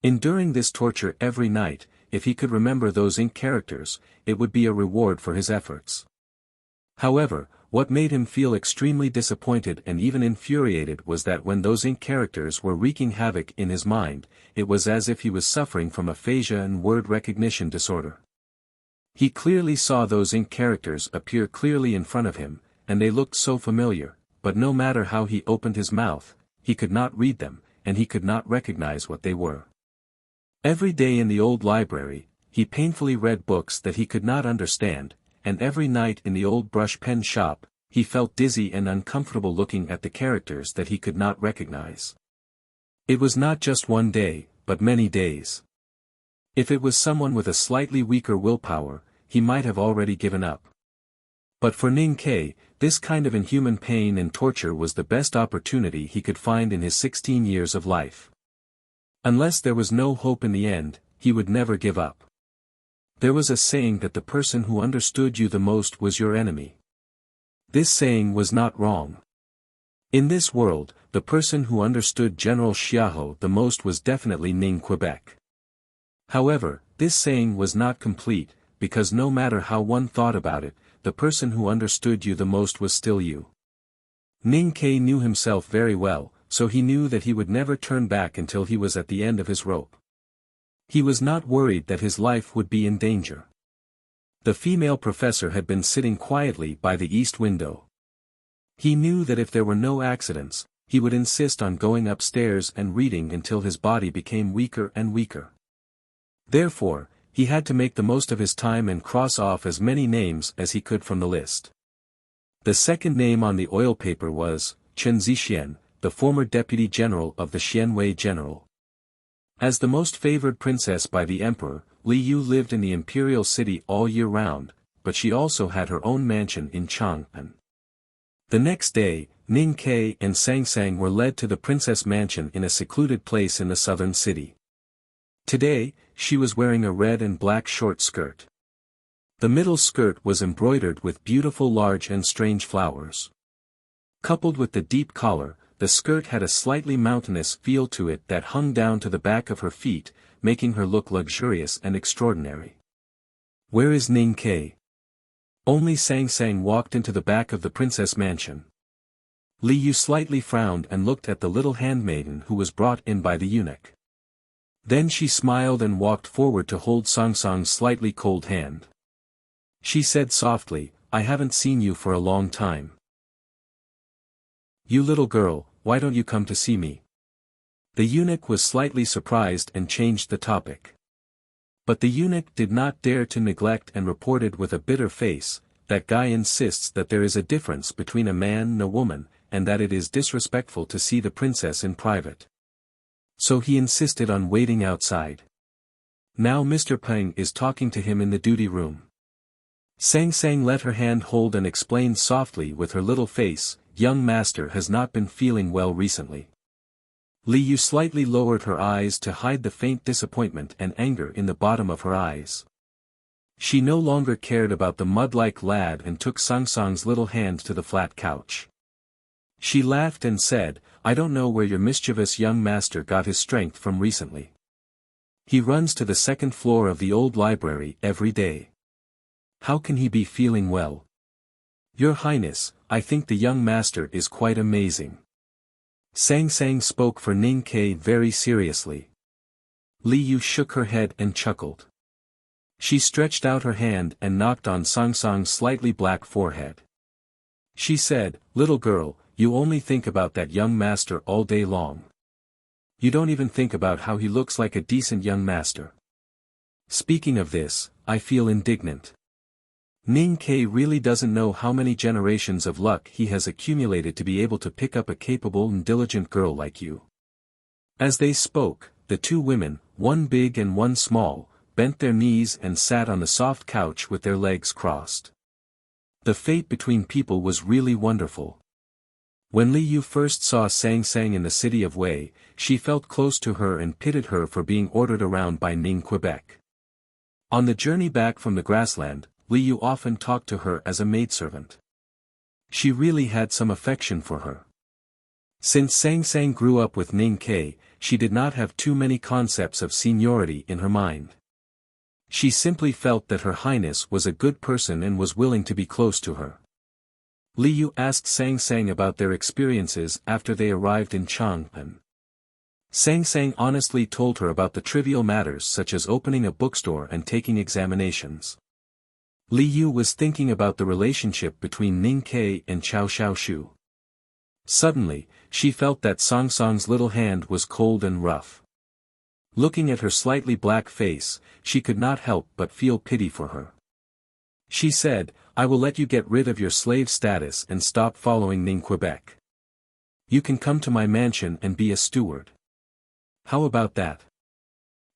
Enduring this torture every night, if he could remember those ink characters, it would be a reward for his efforts. However, what made him feel extremely disappointed and even infuriated was that when those ink characters were wreaking havoc in his mind, it was as if he was suffering from aphasia and word recognition disorder. He clearly saw those ink characters appear clearly in front of him, and they looked so familiar, but no matter how he opened his mouth, he could not read them, and he could not recognize what they were. Every day in the old library, he painfully read books that he could not understand, and every night in the old brush pen shop, he felt dizzy and uncomfortable looking at the characters that he could not recognize. It was not just one day, but many days. If it was someone with a slightly weaker willpower, he might have already given up. But for Ning Ke, this kind of inhuman pain and torture was the best opportunity he could find in his 16 years of life. Unless there was no hope in the end, he would never give up. There was a saying that the person who understood you the most was your enemy. This saying was not wrong. In this world, the person who understood General Xiahou the most was definitely Ning Quebec. However, this saying was not complete, because no matter how one thought about it, the person who understood you the most was still you. Ning Ke knew himself very well, so he knew that he would never turn back until he was at the end of his rope. He was not worried that his life would be in danger. The female professor had been sitting quietly by the east window. He knew that if there were no accidents, he would insist on going upstairs and reading until his body became weaker and weaker. Therefore, he had to make the most of his time and cross off as many names as he could from the list. The second name on the oil paper was Chen Zixian, the former deputy general of the Xianwei General. As the most favored princess by the emperor, Li Yu lived in the imperial city all year round, but she also had her own mansion in Chang'an. The next day, Ning Ke and Sang Sang were led to the princess mansion in a secluded place in the southern city. Today, she was wearing a red and black short skirt. The middle skirt was embroidered with beautiful large and strange flowers. Coupled with the deep collar, the skirt had a slightly mountainous feel to it that hung down to the back of her feet, making her look luxurious and extraordinary. "Where is Ning Ke?" Only Sang Sang walked into the back of the princess mansion. Li Yu slightly frowned and looked at the little handmaiden who was brought in by the eunuch. Then she smiled and walked forward to hold Sang Sang's slightly cold hand. She said softly, "I haven't seen you for a long time. You little girl, why don't you come to see me?" The eunuch was slightly surprised and changed the topic. But the eunuch did not dare to neglect and reported with a bitter face, "That guy insists that there is a difference between a man and a woman, and that it is disrespectful to see the princess in private. So he insisted on waiting outside. Now Mr. Peng is talking to him in the duty room." Sang Sang let her hand hold and explained softly with her little face, "Young master has not been feeling well recently." Li Yu slightly lowered her eyes to hide the faint disappointment and anger in the bottom of her eyes. She no longer cared about the mud-like lad and took Sang Sang's little hand to the flat couch. She laughed and said, "I don't know where your mischievous young master got his strength from recently. He runs to the second floor of the old library every day. How can he be feeling well? Your Highness, I think the young master is quite amazing." Sang Sang spoke for Ning Ke very seriously. Li Yu shook her head and chuckled. She stretched out her hand and knocked on Sang Sang's slightly black forehead. She said, "Little girl, you only think about that young master all day long. You don't even think about how he looks like a decent young master. Speaking of this, I feel indignant. Ning Ke really doesn't know how many generations of luck he has accumulated to be able to pick up a capable and diligent girl like you." As they spoke, the two women, one big and one small, bent their knees and sat on the soft couch with their legs crossed. The fate between people was really wonderful. When Li Yu first saw Sang Sang in the city of Wei, she felt close to her and pitied her for being ordered around by Ning Quebec. On the journey back from the grassland, Li Yu often talked to her as a maidservant. She really had some affection for her. Since Sang Sang grew up with Ning Ke, she did not have too many concepts of seniority in her mind. She simply felt that Her Highness was a good person and was willing to be close to her. Li Yu asked Sang Sang about their experiences after they arrived in Chang'an. Sang Sang honestly told her about the trivial matters such as opening a bookstore and taking examinations. Li Yu was thinking about the relationship between Ning Ke and Chao Xiaoshu. Suddenly, she felt that Sang Sang's little hand was cold and rough. Looking at her slightly black face, she could not help but feel pity for her. She said, I will let you get rid of your slave status and stop following Ning Quebec. You can come to my mansion and be a steward. How about that?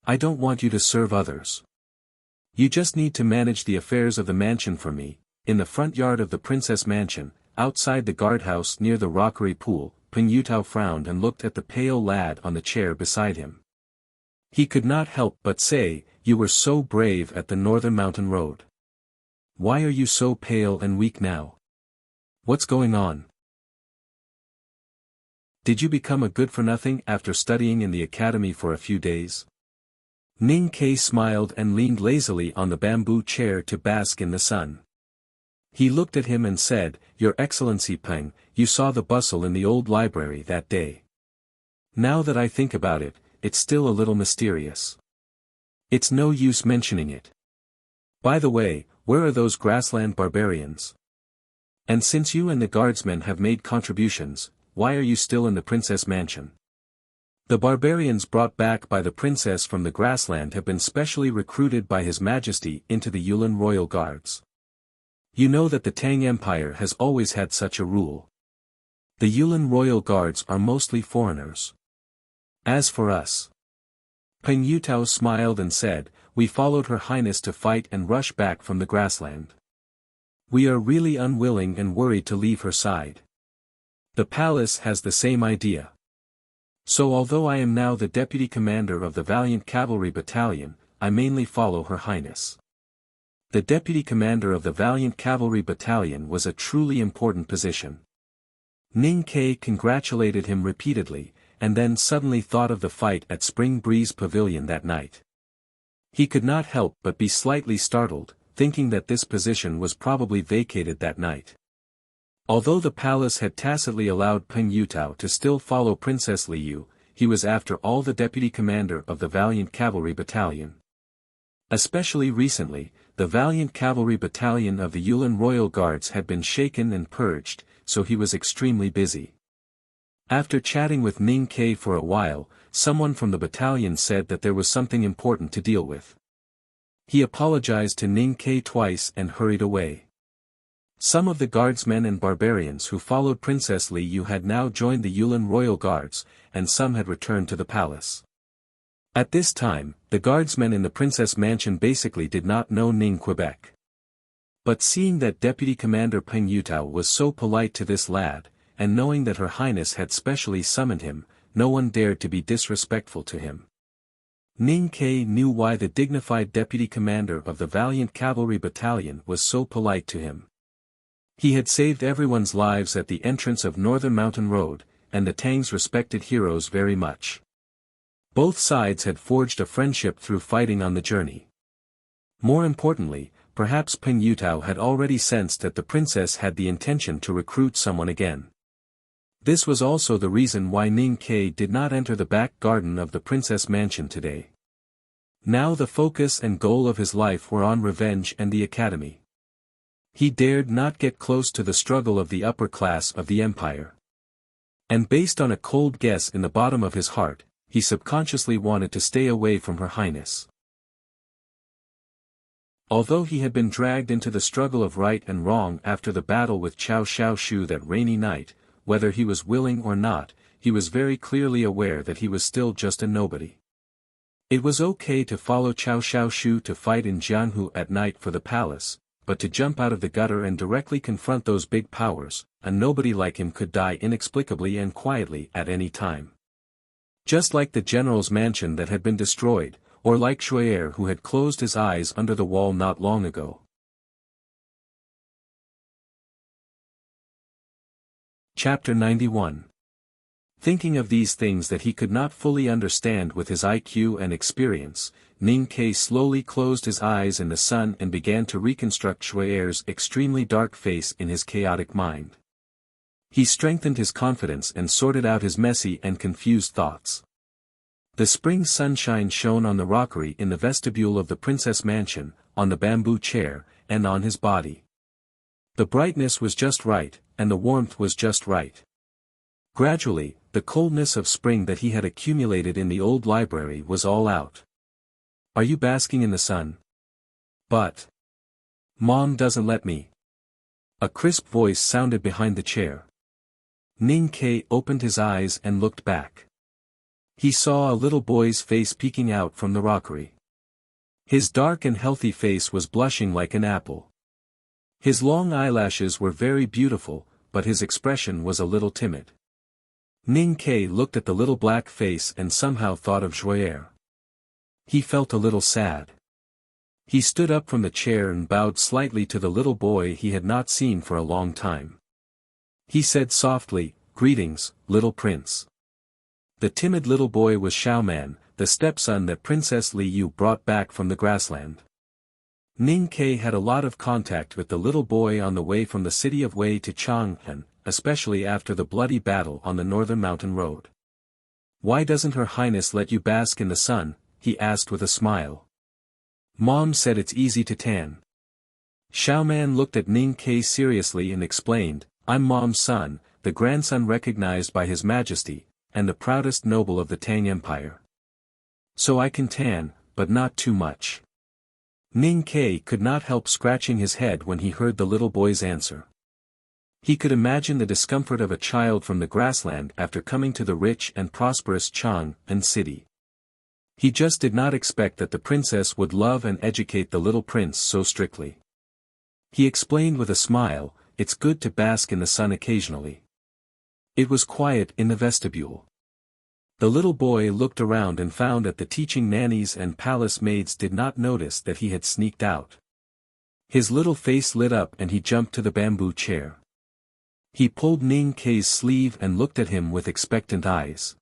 I don't want you to serve others. You just need to manage the affairs of the mansion for me. In the front yard of the princess mansion, outside the guardhouse near the rockery pool, Peng Yutao frowned and looked at the pale lad on the chair beside him. He could not help but say, "You were so brave at the northern mountain road. Why are you so pale and weak now? What's going on? Did you become a good-for-nothing after studying in the academy for a few days?" Ning Ke smiled and leaned lazily on the bamboo chair to bask in the sun. He looked at him and said, "Your Excellency Peng, you saw the bustle in the old library that day. Now that I think about it, it's still a little mysterious. It's no use mentioning it. By the way, where are those grassland barbarians? And since you and the guardsmen have made contributions, why are you still in the princess mansion? The barbarians brought back by the princess from the grassland have been specially recruited by His Majesty into the Yulin Royal Guards. You know that the Tang Empire has always had such a rule. The Yulin Royal Guards are mostly foreigners. As for us..." Peng Yutao smiled and said, "We followed Her Highness to fight and rush back from the grassland. We are really unwilling and worried to leave her side. The palace has the same idea. So although I am now the deputy commander of the Valiant Cavalry Battalion, I mainly follow Her Highness." The deputy commander of the Valiant Cavalry Battalion was a truly important position. Ning Ke congratulated him repeatedly, and then suddenly thought of the fight at Spring Breeze Pavilion that night. He could not help but be slightly startled, thinking that this position was probably vacated that night. Although the palace had tacitly allowed Peng Yutao to still follow Princess Liu, he was after all the deputy commander of the Valiant Cavalry Battalion. Especially recently, the Valiant Cavalry Battalion of the Yulin Royal Guards had been shaken and purged, so he was extremely busy. After chatting with Ning Ke for a while, someone from the battalion said that there was something important to deal with. He apologized to Ning Ke twice and hurried away. Some of the guardsmen and barbarians who followed Princess Liu had now joined the Yulin Royal Guards, and some had returned to the palace. At this time, the guardsmen in the princess mansion basically did not know Ning Quebec. But seeing that Deputy Commander Peng Yutao was so polite to this lad, and knowing that Her Highness had specially summoned him, no one dared to be disrespectful to him. Ning Ke knew why the dignified deputy commander of the Valiant Cavalry Battalion was so polite to him. He had saved everyone's lives at the entrance of Northern Mountain Road, and the Tangs respected heroes very much. Both sides had forged a friendship through fighting on the journey. More importantly, perhaps Peng Yutao had already sensed that the princess had the intention to recruit someone again. This was also the reason why Ning Ke did not enter the back garden of the princess mansion today. Now the focus and goal of his life were on revenge and the academy. He dared not get close to the struggle of the upper class of the empire. And based on a cold guess in the bottom of his heart, he subconsciously wanted to stay away from Her Highness. Although he had been dragged into the struggle of right and wrong after the battle with Cao Xiaoshu that rainy night, whether he was willing or not, he was very clearly aware that he was still just a nobody. It was okay to follow Cao Xiaoshu to fight in Jianhu at night for the palace, but to jump out of the gutter and directly confront those big powers, a nobody like him could die inexplicably and quietly at any time. Just like the general's mansion that had been destroyed, or like Shui'er who had closed his eyes under the wall not long ago. Chapter 91. Thinking of these things that he could not fully understand with his IQ and experience, Ning Ke slowly closed his eyes in the sun and began to reconstruct Shui'er's extremely dark face in his chaotic mind. He strengthened his confidence and sorted out his messy and confused thoughts. The spring sunshine shone on the rockery in the vestibule of the princess mansion, on the bamboo chair, and on his body. The brightness was just right, and the warmth was just right. Gradually, the coldness of spring that he had accumulated in the old library was all out. "Are you basking in the sun?" "But Mom doesn't let me." A crisp voice sounded behind the chair. Ning Ke opened his eyes and looked back. He saw a little boy's face peeking out from the rockery. His dark and healthy face was blushing like an apple. His long eyelashes were very beautiful, but his expression was a little timid. Ning Ke looked at the little black face and somehow thought of Joyer. He felt a little sad. He stood up from the chair and bowed slightly to the little boy he had not seen for a long time. He said softly, "Greetings, little prince." The timid little boy was Xiaoman, the stepson that Princess Li Yu brought back from the grassland. Ning Ke had a lot of contact with the little boy on the way from the city of Wei to Chang'an, especially after the bloody battle on the northern mountain road. "Why doesn't Her Highness let you bask in the sun?" he asked with a smile. "Mom said it's easy to tan." Xiaoman looked at Ning Ke seriously and explained, "I'm Mom's son, the grandson recognized by His Majesty, and the proudest noble of the Tang Empire. So I can tan, but not too much." Ning Ke could not help scratching his head when he heard the little boy's answer. He could imagine the discomfort of a child from the grassland after coming to the rich and prosperous Chang'an city. He just did not expect that the princess would love and educate the little prince so strictly. He explained with a smile, "It's good to bask in the sun occasionally." It was quiet in the vestibule. The little boy looked around and found that the teaching nannies and palace maids did not notice that he had sneaked out. His little face lit up and he jumped to the bamboo chair. He pulled Ning Ke's sleeve and looked at him with expectant eyes.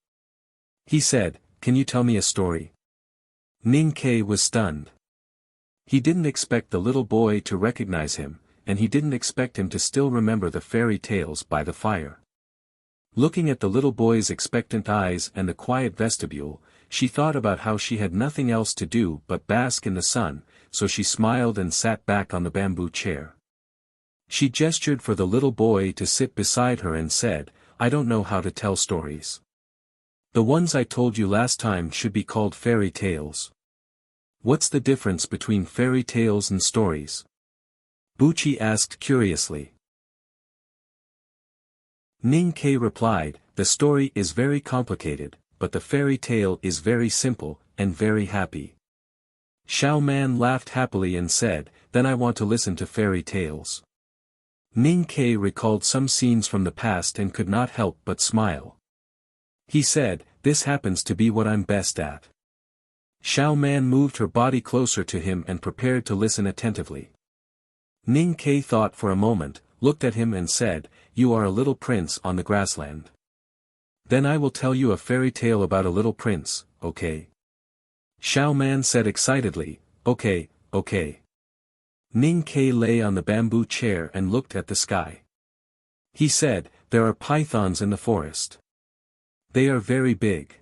He said, "Can you tell me a story?" Ning Ke was stunned. He didn't expect the little boy to recognize him, and he didn't expect him to still remember the fairy tales by the fire. Looking at the little boy's expectant eyes and the quiet vestibule, she thought about how she had nothing else to do but bask in the sun, so she smiled and sat back on the bamboo chair. She gestured for the little boy to sit beside her and said, "I don't know how to tell stories. The ones I told you last time should be called fairy tales." "What's the difference between fairy tales and stories?" Buchi asked curiously. Ning Ke replied, "The story is very complicated, but the fairy tale is very simple, and very happy." Xiaoman laughed happily and said, "Then I want to listen to fairy tales." Ning Ke recalled some scenes from the past and could not help but smile. He said, "This happens to be what I'm best at." Xiaoman moved her body closer to him and prepared to listen attentively. Ning Ke thought for a moment, looked at him and said, "You are a little prince on the grassland. Then I will tell you a fairy tale about a little prince, okay?" Xiaoman said excitedly, "Okay, okay." Ning Ke lay on the bamboo chair and looked at the sky. He said, "There are pythons in the forest. They are very big.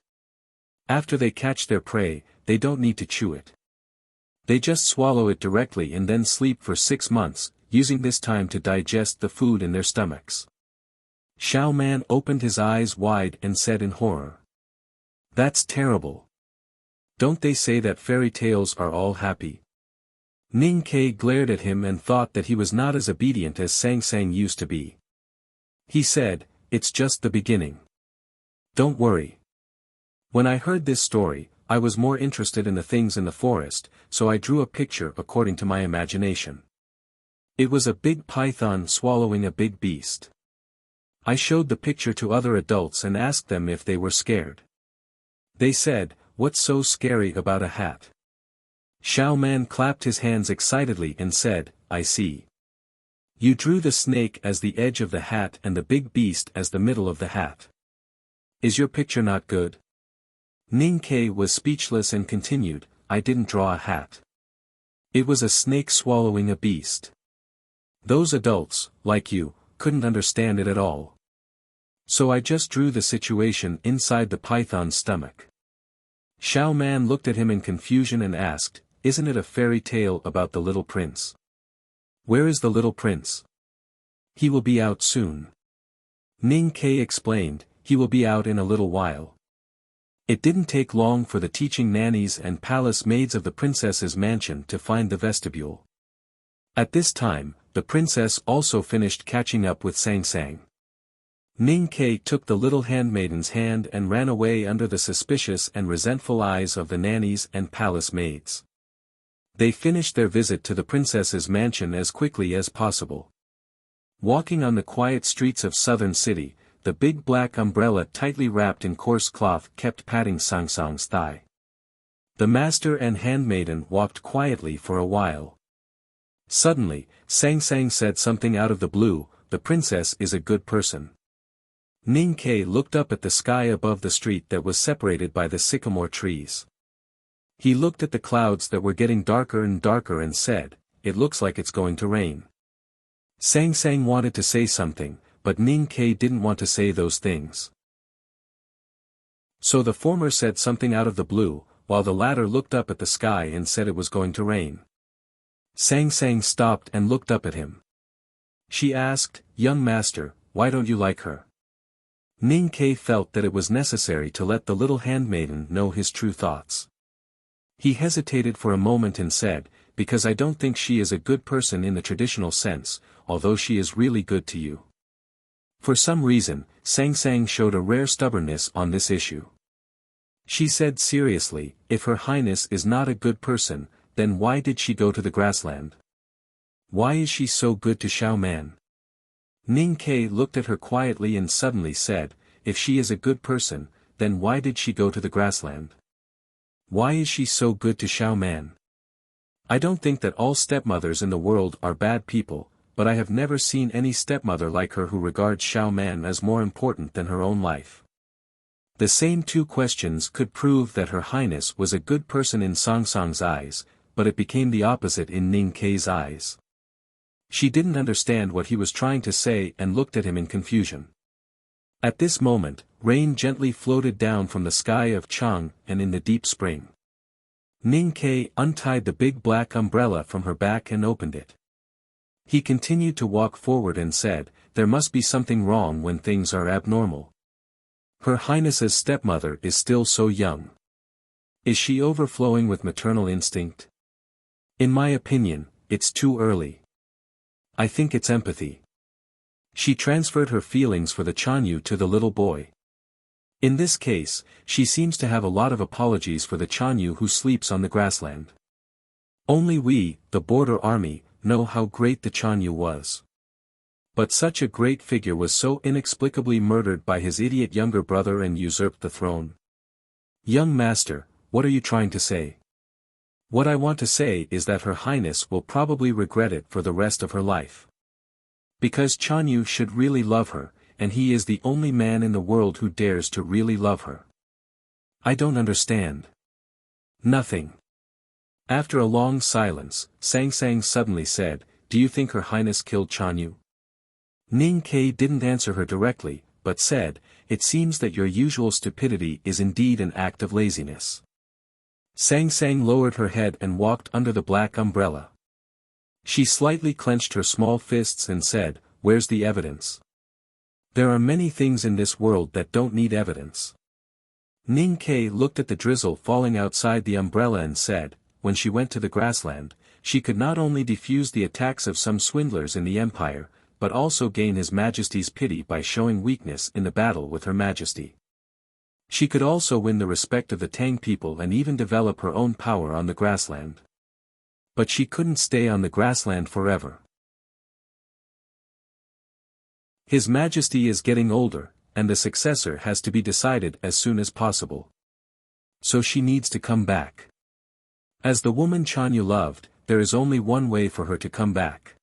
After they catch their prey, they don't need to chew it. They just swallow it directly and then sleep for 6 months, using this time to digest the food in their stomachs." Xiaoman opened his eyes wide and said in horror, "That's terrible. Don't they say that fairy tales are all happy?" Ning Ke glared at him and thought that he was not as obedient as Sang Sang used to be. He said, "It's just the beginning. Don't worry. When I heard this story, I was more interested in the things in the forest, so I drew a picture according to my imagination. It was a big python swallowing a big beast. I showed the picture to other adults and asked them if they were scared. They said, 'What's so scary about a hat?'" Xiaoman clapped his hands excitedly and said, "I see. You drew the snake as the edge of the hat and the big beast as the middle of the hat. Is your picture not good?" Ning Ke was speechless and continued, "I didn't draw a hat. It was a snake swallowing a beast. Those adults, like you, couldn't understand it at all. So I just drew the situation inside the python's stomach." Xiaoman looked at him in confusion and asked, "Isn't it a fairy tale about the little prince? Where is the little prince?" "He will be out soon." Ning Ke explained, "He will be out in a little while." It didn't take long for the teaching nannies and palace maids of the princess's mansion to find the vestibule. At this time, the princess also finished catching up with Sang Sang. Ning Ke took the little handmaiden's hand and ran away under the suspicious and resentful eyes of the nannies and palace maids. They finished their visit to the princess's mansion as quickly as possible. Walking on the quiet streets of southern city, the big black umbrella tightly wrapped in coarse cloth kept patting Sang Sang's thigh. The master and handmaiden walked quietly for a while. Suddenly, Sang Sang said something out of the blue, "The princess is a good person." Ning Ke looked up at the sky above the street that was separated by the sycamore trees. He looked at the clouds that were getting darker and darker and said, "It looks like it's going to rain." Sang Sang wanted to say something, but Ning Ke didn't want to say those things. So the former said something out of the blue, while the latter looked up at the sky and said it was going to rain. Sang Sang stopped and looked up at him. She asked, "Young master, why don't you like her?" Ning Ke felt that it was necessary to let the little handmaiden know his true thoughts. He hesitated for a moment and said, "Because I don't think she is a good person in the traditional sense, although she is really good to you." For some reason, Sang Sang showed a rare stubbornness on this issue. She said seriously, "If Her Highness is not a good person, then why did she go to the grassland? Why is she so good to Xiao Man?" Ning Ke looked at her quietly and suddenly said, "If she is a good person, then why did she go to the grassland? Why is she so good to Xiao Man? I don't think that all stepmothers in the world are bad people, but I have never seen any stepmother like her who regards Xiao Man as more important than her own life." The same two questions could prove that Her Highness was a good person in Sang Sang's eyes, but it became the opposite in Ning Ke's eyes. She didn't understand what he was trying to say and looked at him in confusion. At this moment, rain gently floated down from the sky of Chang and in the deep spring. Ning Ke untied the big black umbrella from her back and opened it. He continued to walk forward and said, "There must be something wrong when things are abnormal. Her Highness's stepmother is still so young. Is she overflowing with maternal instinct? In my opinion, it's too early. I think it's empathy." She transferred her feelings for the Chanyu to the little boy. In this case, she seems to have a lot of apologies for the Chanyu who sleeps on the grassland. Only we, the border army, know how great the Chanyu was. But such a great figure was so inexplicably murdered by his idiot younger brother and usurped the throne. "Young master, what are you trying to say?" "What I want to say is that Her Highness will probably regret it for the rest of her life. Because Chanyu should really love her, and he is the only man in the world who dares to really love her." "I don't understand." "Nothing." After a long silence, Sang Sang suddenly said, "Do you think Her Highness killed Chanyu?" Ning Ke didn't answer her directly, but said, "It seems that your usual stupidity is indeed an act of laziness." Sang Sang lowered her head and walked under the black umbrella. She slightly clenched her small fists and said, "Where's the evidence? There are many things in this world that don't need evidence." Ning Ke looked at the drizzle falling outside the umbrella and said, "When she went to the grassland, she could not only defuse the attacks of some swindlers in the empire, but also gain His Majesty's pity by showing weakness in the battle with Her Majesty. She could also win the respect of the Tang people and even develop her own power on the grassland. But she couldn't stay on the grassland forever. His Majesty is getting older, and the successor has to be decided as soon as possible. So she needs to come back. As the woman Chanyu loved, there is only one way for her to come back."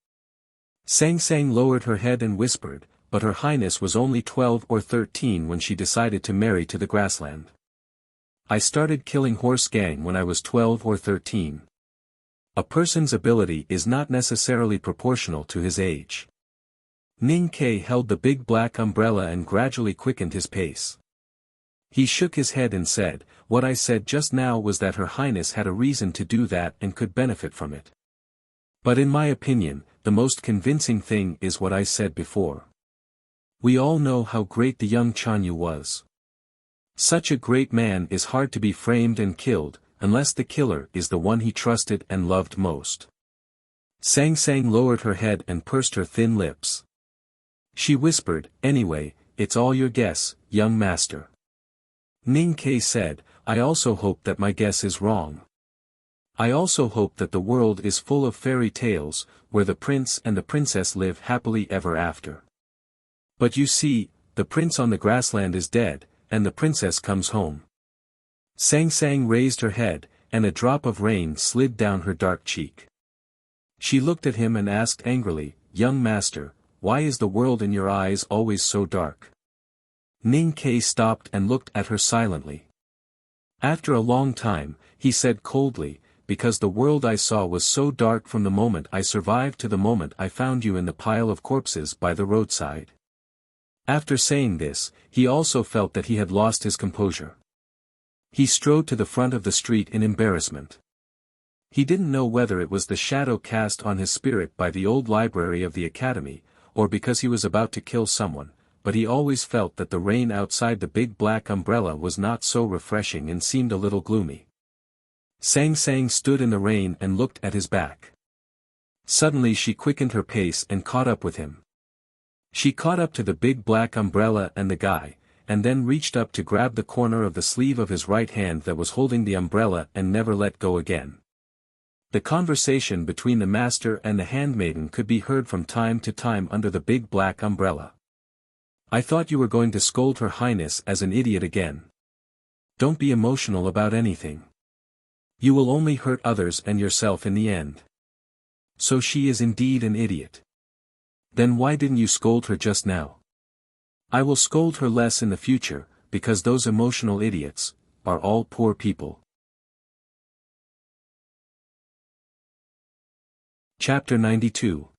Sang Sang lowered her head and whispered, "But Her Highness was only 12 or 13 when she decided to marry to the grassland. I started killing horse gang when I was 12 or 13. A person's ability is not necessarily proportional to his age." Ning Ke held the big black umbrella and gradually quickened his pace. He shook his head and said, "What I said just now was that Her Highness had a reason to do that and could benefit from it. But in my opinion, the most convincing thing is what I said before. We all know how great the young Chanyu was. Such a great man is hard to be framed and killed, unless the killer is the one he trusted and loved most. Sang Sang lowered her head and pursed her thin lips. She whispered, "Anyway, it's all your guess, young master." Ning Ke said, "I also hope that my guess is wrong. I also hope that the world is full of fairy tales, where the prince and the princess live happily ever after. But you see, the prince on the grassland is dead, and the princess comes home." Sang Sang raised her head, and a drop of rain slid down her dark cheek. She looked at him and asked angrily, "Young master, why is the world in your eyes always so dark?" Ning Ke stopped and looked at her silently. After a long time, he said coldly, "Because the world I saw was so dark from the moment I survived to the moment I found you in the pile of corpses by the roadside." After saying this, he also felt that he had lost his composure. He strode to the front of the street in embarrassment. He didn't know whether it was the shadow cast on his spirit by the old library of the academy, or because he was about to kill someone, but he always felt that the rain outside the big black umbrella was not so refreshing and seemed a little gloomy. Sang Sang stood in the rain and looked at his back. Suddenly she quickened her pace and caught up with him. She caught up to the big black umbrella and the guy, and then reached up to grab the corner of the sleeve of his right hand that was holding the umbrella and never let go again. The conversation between the master and the handmaiden could be heard from time to time under the big black umbrella. "I thought you were going to scold Her Highness as an idiot again. Don't be emotional about anything. You will only hurt others and yourself in the end. So she is indeed an idiot. Then why didn't you scold her just now? I will scold her less in the future, because those emotional idiots are all poor people." Chapter 92.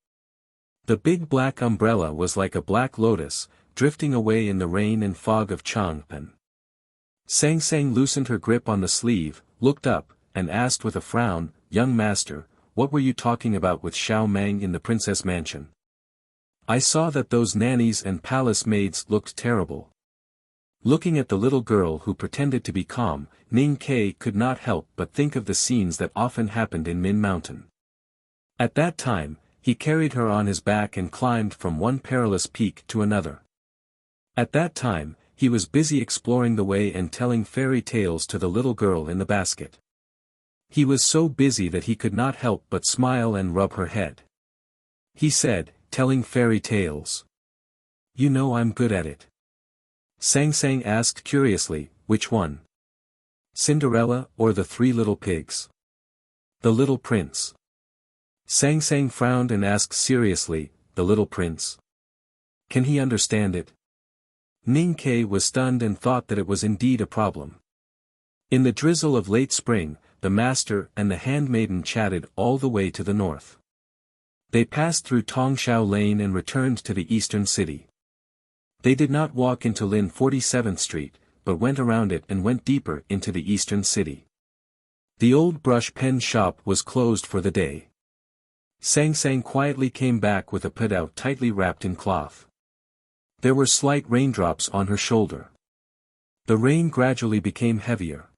The big black umbrella was like a black lotus, drifting away in the rain and fog of Chang'an. Sang Sang loosened her grip on the sleeve, looked up, and asked with a frown, "Young master, what were you talking about with Xiao Mang in the princess mansion? I saw that those nannies and palace maids looked terrible." Looking at the little girl who pretended to be calm, Ning Ke could not help but think of the scenes that often happened in Min Mountain. At that time, he carried her on his back and climbed from one perilous peak to another. At that time, he was busy exploring the way and telling fairy tales to the little girl in the basket. He was so busy that he could not help but smile and rub her head. He said, "Telling fairy tales. You know I'm good at it." Sang Sang asked curiously, "Which one? Cinderella or the Three Little Pigs?" "The Little Prince." Sang Sang frowned and asked seriously, "The Little Prince? Can he understand it?" Ning Ke was stunned and thought that it was indeed a problem. In the drizzle of late spring, the master and the handmaiden chatted all the way to the north. They passed through Tongshao Lane and returned to the eastern city. They did not walk into Lin 47th Street, but went around it and went deeper into the eastern city. The old brush pen shop was closed for the day. Sang Sang quietly came back with a put-out tightly wrapped in cloth. There were slight raindrops on her shoulder. The rain gradually became heavier.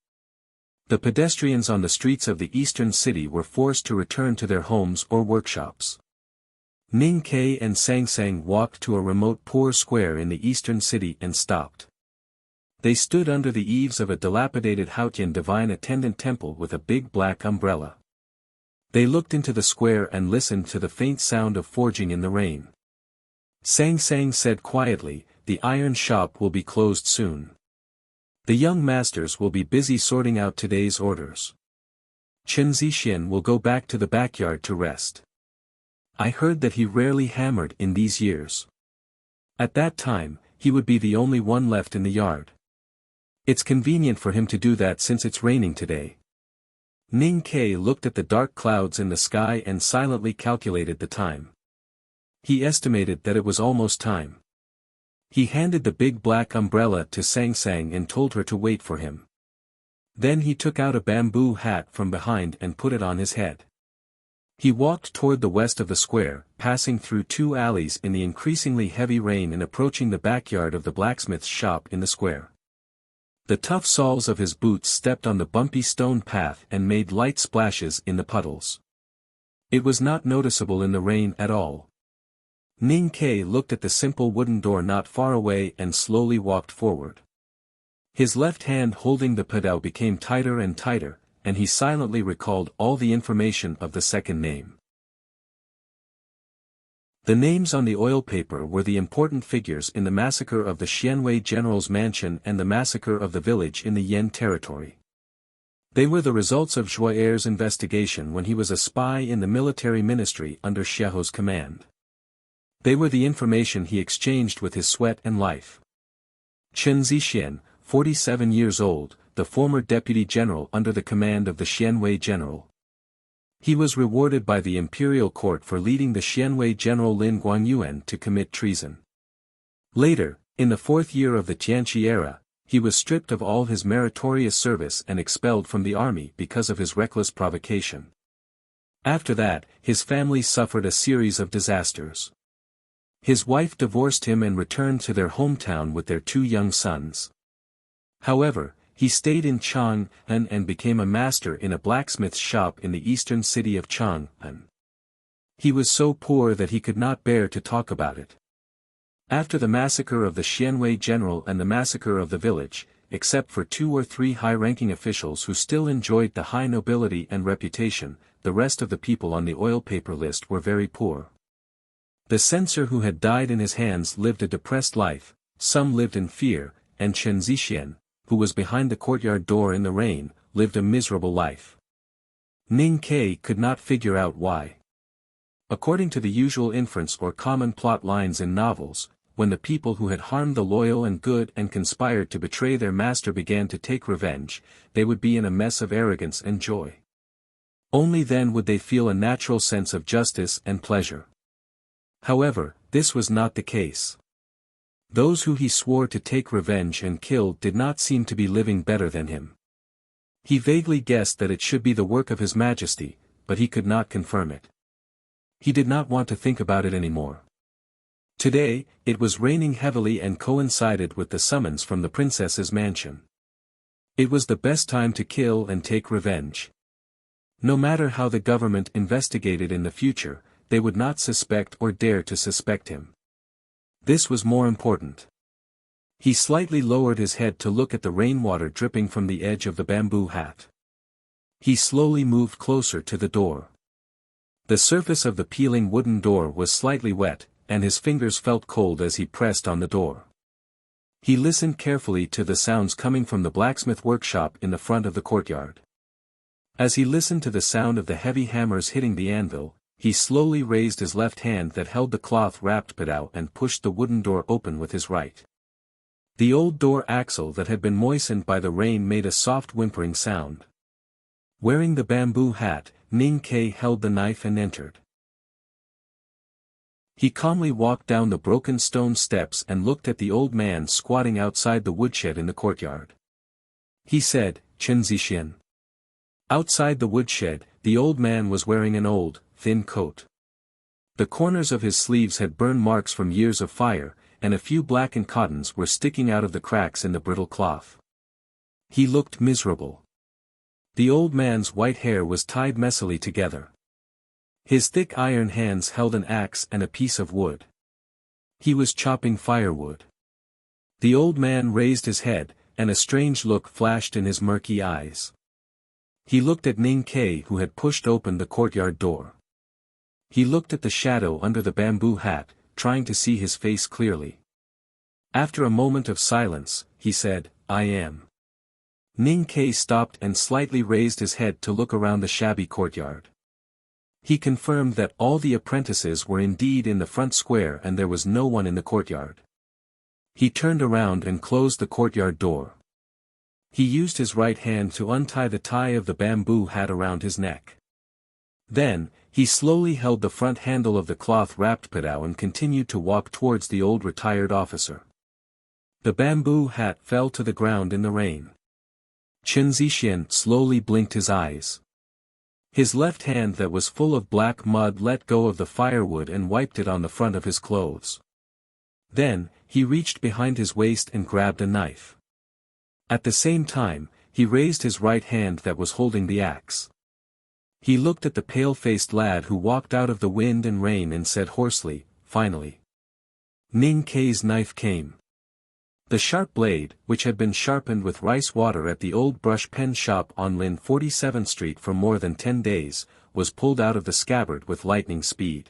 The pedestrians on the streets of the eastern city were forced to return to their homes or workshops. Ning Ke and Sang Sang walked to a remote poor square in the eastern city and stopped. They stood under the eaves of a dilapidated Haotian divine attendant temple with a big black umbrella. They looked into the square and listened to the faint sound of forging in the rain. Sang Sang said quietly, "The iron shop will be closed soon. The young masters will be busy sorting out today's orders. Chen Zixian will go back to the backyard to rest. I heard that he rarely hammered in these years. At that time, he would be the only one left in the yard. It's convenient for him to do that since it's raining today." Ning Ke looked at the dark clouds in the sky and silently calculated the time. He estimated that it was almost time. He handed the big black umbrella to Sang Sang and told her to wait for him. Then he took out a bamboo hat from behind and put it on his head. He walked toward the west of the square, passing through two alleys in the increasingly heavy rain and approaching the backyard of the blacksmith's shop in the square. The tough soles of his boots stepped on the bumpy stone path and made light splashes in the puddles. It was not noticeable in the rain at all. Ning Ke looked at the simple wooden door not far away and slowly walked forward. His left hand holding the padao became tighter and tighter, and he silently recalled all the information of the second name. The names on the oil paper were the important figures in the massacre of the Xianwei general's mansion and the massacre of the village in the Yan territory. They were the results of Zhuo'er's investigation when he was a spy in the military ministry under Xiao's command. They were the information he exchanged with his sweat and life. Chen Zixian, 47 years old, the former deputy general under the command of the Xianwei general. He was rewarded by the imperial court for leading the Xianwei general Lin Guangyuan to commit treason. Later, in the 4th year of the Tianqi era, he was stripped of all his meritorious service and expelled from the army because of his reckless provocation. After that, his family suffered a series of disasters. His wife divorced him and returned to their hometown with their 2 young sons. However, he stayed in Chang'an and became a master in a blacksmith's shop in the eastern city of Chang'an. He was so poor that he could not bear to talk about it. After the massacre of the Xianwei general and the massacre of the village, except for 2 or 3 high-ranking officials who still enjoyed the high nobility and reputation, the rest of the people on the oil paper list were very poor. The censor who had died in his hands lived a depressed life, some lived in fear, and Chen Zixian, who was behind the courtyard door in the rain, lived a miserable life. Ning Ke could not figure out why. According to the usual inference or common plot lines in novels, when the people who had harmed the loyal and good and conspired to betray their master began to take revenge, they would be in a mess of arrogance and joy. Only then would they feel a natural sense of justice and pleasure. However, this was not the case. Those who he swore to take revenge and kill did not seem to be living better than him. He vaguely guessed that it should be the work of His Majesty, but he could not confirm it. He did not want to think about it anymore. Today, it was raining heavily and coincided with the summons from the princess's mansion. It was the best time to kill and take revenge. No matter how the government investigated in the future, they would not suspect or dare to suspect him. This was more important. He slightly lowered his head to look at the rainwater dripping from the edge of the bamboo hat. He slowly moved closer to the door. The surface of the peeling wooden door was slightly wet, and his fingers felt cold as he pressed on the door. He listened carefully to the sounds coming from the blacksmith workshop in the front of the courtyard. As he listened to the sound of the heavy hammers hitting the anvil, he slowly raised his left hand that held the cloth-wrapped padao and pushed the wooden door open with his right. The old door axle that had been moistened by the rain made a soft whimpering sound. Wearing the bamboo hat, Ning Ke held the knife and entered. He calmly walked down the broken stone steps and looked at the old man squatting outside the woodshed in the courtyard. He said, "Chen Zixian." Outside the woodshed, the old man was wearing an old, thin coat. The corners of his sleeves had burn marks from years of fire, and a few blackened cottons were sticking out of the cracks in the brittle cloth. He looked miserable. The old man's white hair was tied messily together. His thick iron hands held an axe and a piece of wood. He was chopping firewood. The old man raised his head, and a strange look flashed in his murky eyes. He looked at Ning Ke who had pushed open the courtyard door. He looked at the shadow under the bamboo hat, trying to see his face clearly. After a moment of silence, he said, "I am." Ning Ke stopped and slightly raised his head to look around the shabby courtyard. He confirmed that all the apprentices were indeed in the front square and there was no one in the courtyard. He turned around and closed the courtyard door. He used his right hand to untie the tie of the bamboo hat around his neck. Then, he slowly held the front handle of the cloth-wrapped padao and continued to walk towards the old retired officer. The bamboo hat fell to the ground in the rain. Chen Zixian slowly blinked his eyes. His left hand that was full of black mud let go of the firewood and wiped it on the front of his clothes. Then, he reached behind his waist and grabbed a knife. At the same time, he raised his right hand that was holding the axe. He looked at the pale-faced lad who walked out of the wind and rain and said hoarsely, "Finally." Ning Kei's knife came. The sharp blade, which had been sharpened with rice water at the old brush pen shop on Lin 47th Street for more than 10 days, was pulled out of the scabbard with lightning speed.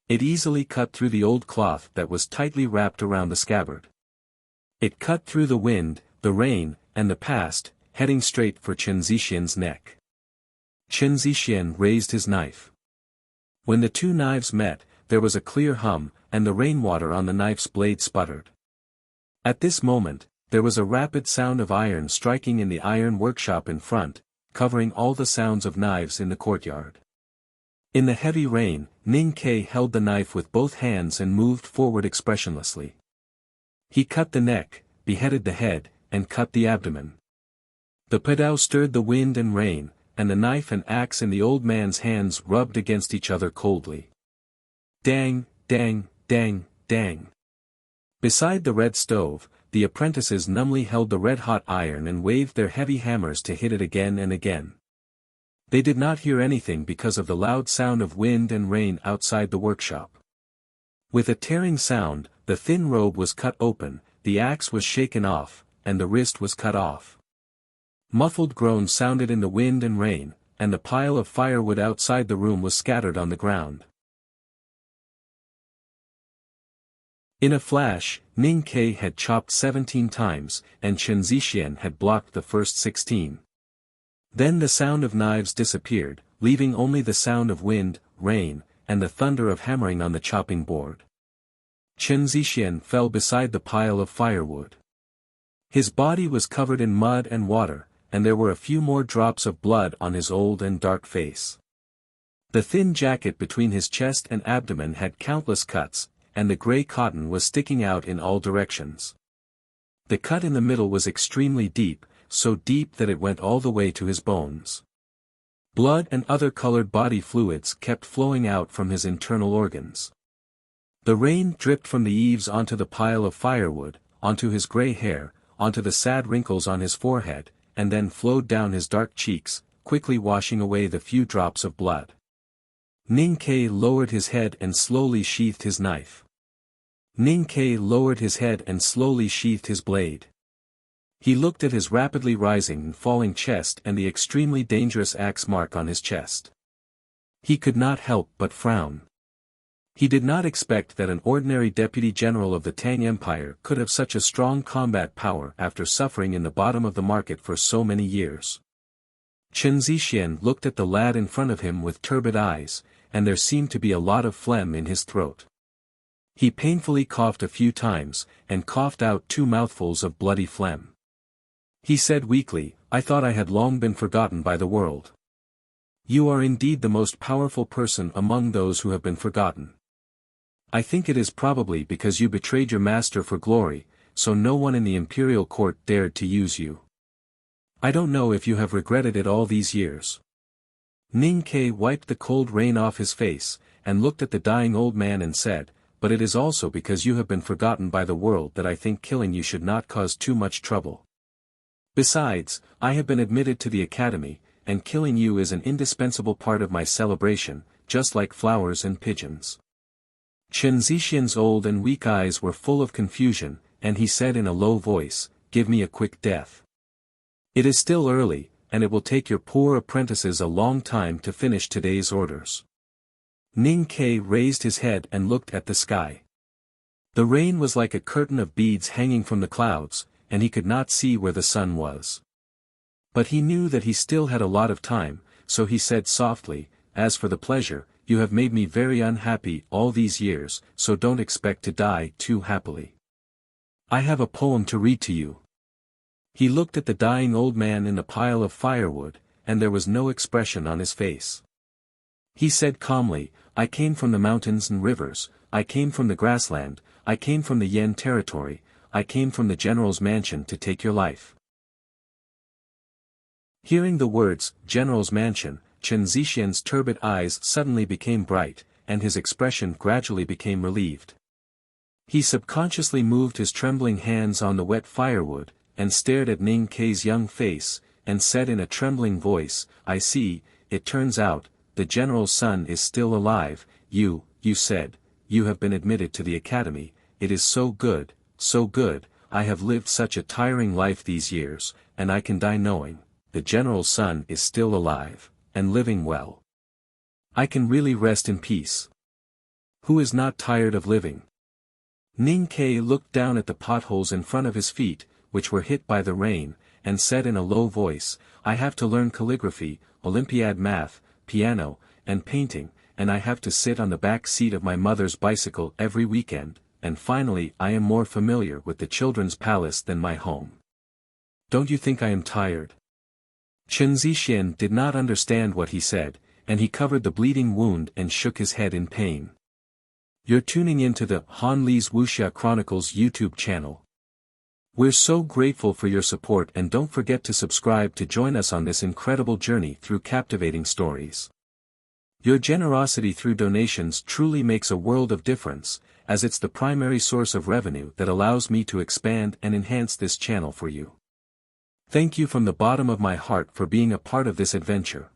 It easily cut through the old cloth that was tightly wrapped around the scabbard. It cut through the wind, the rain, and the past, heading straight for Chen Zixian's neck. Chen Zixian raised his knife. When the two knives met, there was a clear hum, and the rainwater on the knife's blade sputtered. At this moment, there was a rapid sound of iron striking in the iron workshop in front, covering all the sounds of knives in the courtyard. In the heavy rain, Ning Kei held the knife with both hands and moved forward expressionlessly. He cut the neck, beheaded the head, and cut the abdomen. The pedao stirred the wind and rain, and the knife and axe in the old man's hands rubbed against each other coldly. Dang, dang, dang, dang. Beside the red stove, the apprentices numbly held the red-hot iron and waved their heavy hammers to hit it again and again. They did not hear anything because of the loud sound of wind and rain outside the workshop. With a tearing sound, the thin robe was cut open, the axe was shaken off, and the wrist was cut off. Muffled groans sounded in the wind and rain, and the pile of firewood outside the room was scattered on the ground. In a flash, Ning Kei had chopped 17 times, and Chen Zixian had blocked the first 16. Then the sound of knives disappeared, leaving only the sound of wind, rain, and the thunder of hammering on the chopping board. Chen Zixian fell beside the pile of firewood. His body was covered in mud and water, and there were a few more drops of blood on his old and dark face. The thin jacket between his chest and abdomen had countless cuts, and the gray cotton was sticking out in all directions. The cut in the middle was extremely deep, so deep that it went all the way to his bones. Blood and other colored body fluids kept flowing out from his internal organs. The rain dripped from the eaves onto the pile of firewood, onto his gray hair, onto the sad wrinkles on his forehead, and then flowed down his dark cheeks, quickly washing away the few drops of blood. Ning Kei lowered his head and slowly sheathed his knife. Ning Kei lowered his head and slowly sheathed his blade. He looked at his rapidly rising and falling chest and the extremely dangerous axe mark on his chest. He could not help but frown. He did not expect that an ordinary deputy general of the Tang Empire could have such a strong combat power after suffering in the bottom of the market for so many years. Chen Zixian looked at the lad in front of him with turbid eyes, and there seemed to be a lot of phlegm in his throat. He painfully coughed a few times, and coughed out 2 mouthfuls of bloody phlegm. He said weakly, "I thought I had long been forgotten by the world." "You are indeed the most powerful person among those who have been forgotten. I think it is probably because you betrayed your master for glory, so no one in the imperial court dared to use you. I don't know if you have regretted it all these years." Ning Kei wiped the cold rain off his face, and looked at the dying old man and said, "But it is also because you have been forgotten by the world that I think killing you should not cause too much trouble. Besides, I have been admitted to the academy, and killing you is an indispensable part of my celebration, just like flowers and pigeons." Chen Zixian's old and weak eyes were full of confusion, and he said in a low voice, "Give me a quick death. It is still early, and it will take your poor apprentices a long time to finish today's orders." Ning Kei raised his head and looked at the sky. The rain was like a curtain of beads hanging from the clouds, and he could not see where the sun was. But he knew that he still had a lot of time, so he said softly, "As for the pleasure, you have made me very unhappy all these years, so don't expect to die too happily. I have a poem to read to you." He looked at the dying old man in the pile of firewood, and there was no expression on his face. He said calmly, "I came from the mountains and rivers, I came from the grassland, I came from the Yen territory, I came from the general's mansion to take your life." Hearing the words, "General's mansion," Chen Zixian's turbid eyes suddenly became bright, and his expression gradually became relieved. He subconsciously moved his trembling hands on the wet firewood, and stared at Ning Kei's young face, and said in a trembling voice, "I see, it turns out, the general's son is still alive. You said, you have been admitted to the academy. It is so good, so good. I have lived such a tiring life these years, and I can die knowing, the general's son is still alive, and living well. I can really rest in peace. Who is not tired of living? Ning Ke looked down at the potholes in front of his feet, which were hit by the rain, and said in a low voice, I have to learn calligraphy, Olympiad math, piano, and painting, and I have to sit on the back seat of my mother's bicycle every weekend, and finally I am more familiar with the children's palace than my home. Don't you think I am tired? Chen Zixin did not understand what he said, and he covered the bleeding wound and shook his head in pain. You're tuning into the Han Li's Wuxia Chronicles YouTube channel. We're so grateful for your support, and don't forget to subscribe to join us on this incredible journey through captivating stories. Your generosity through donations truly makes a world of difference, as it's the primary source of revenue that allows me to expand and enhance this channel for you. Thank you from the bottom of my heart for being a part of this adventure.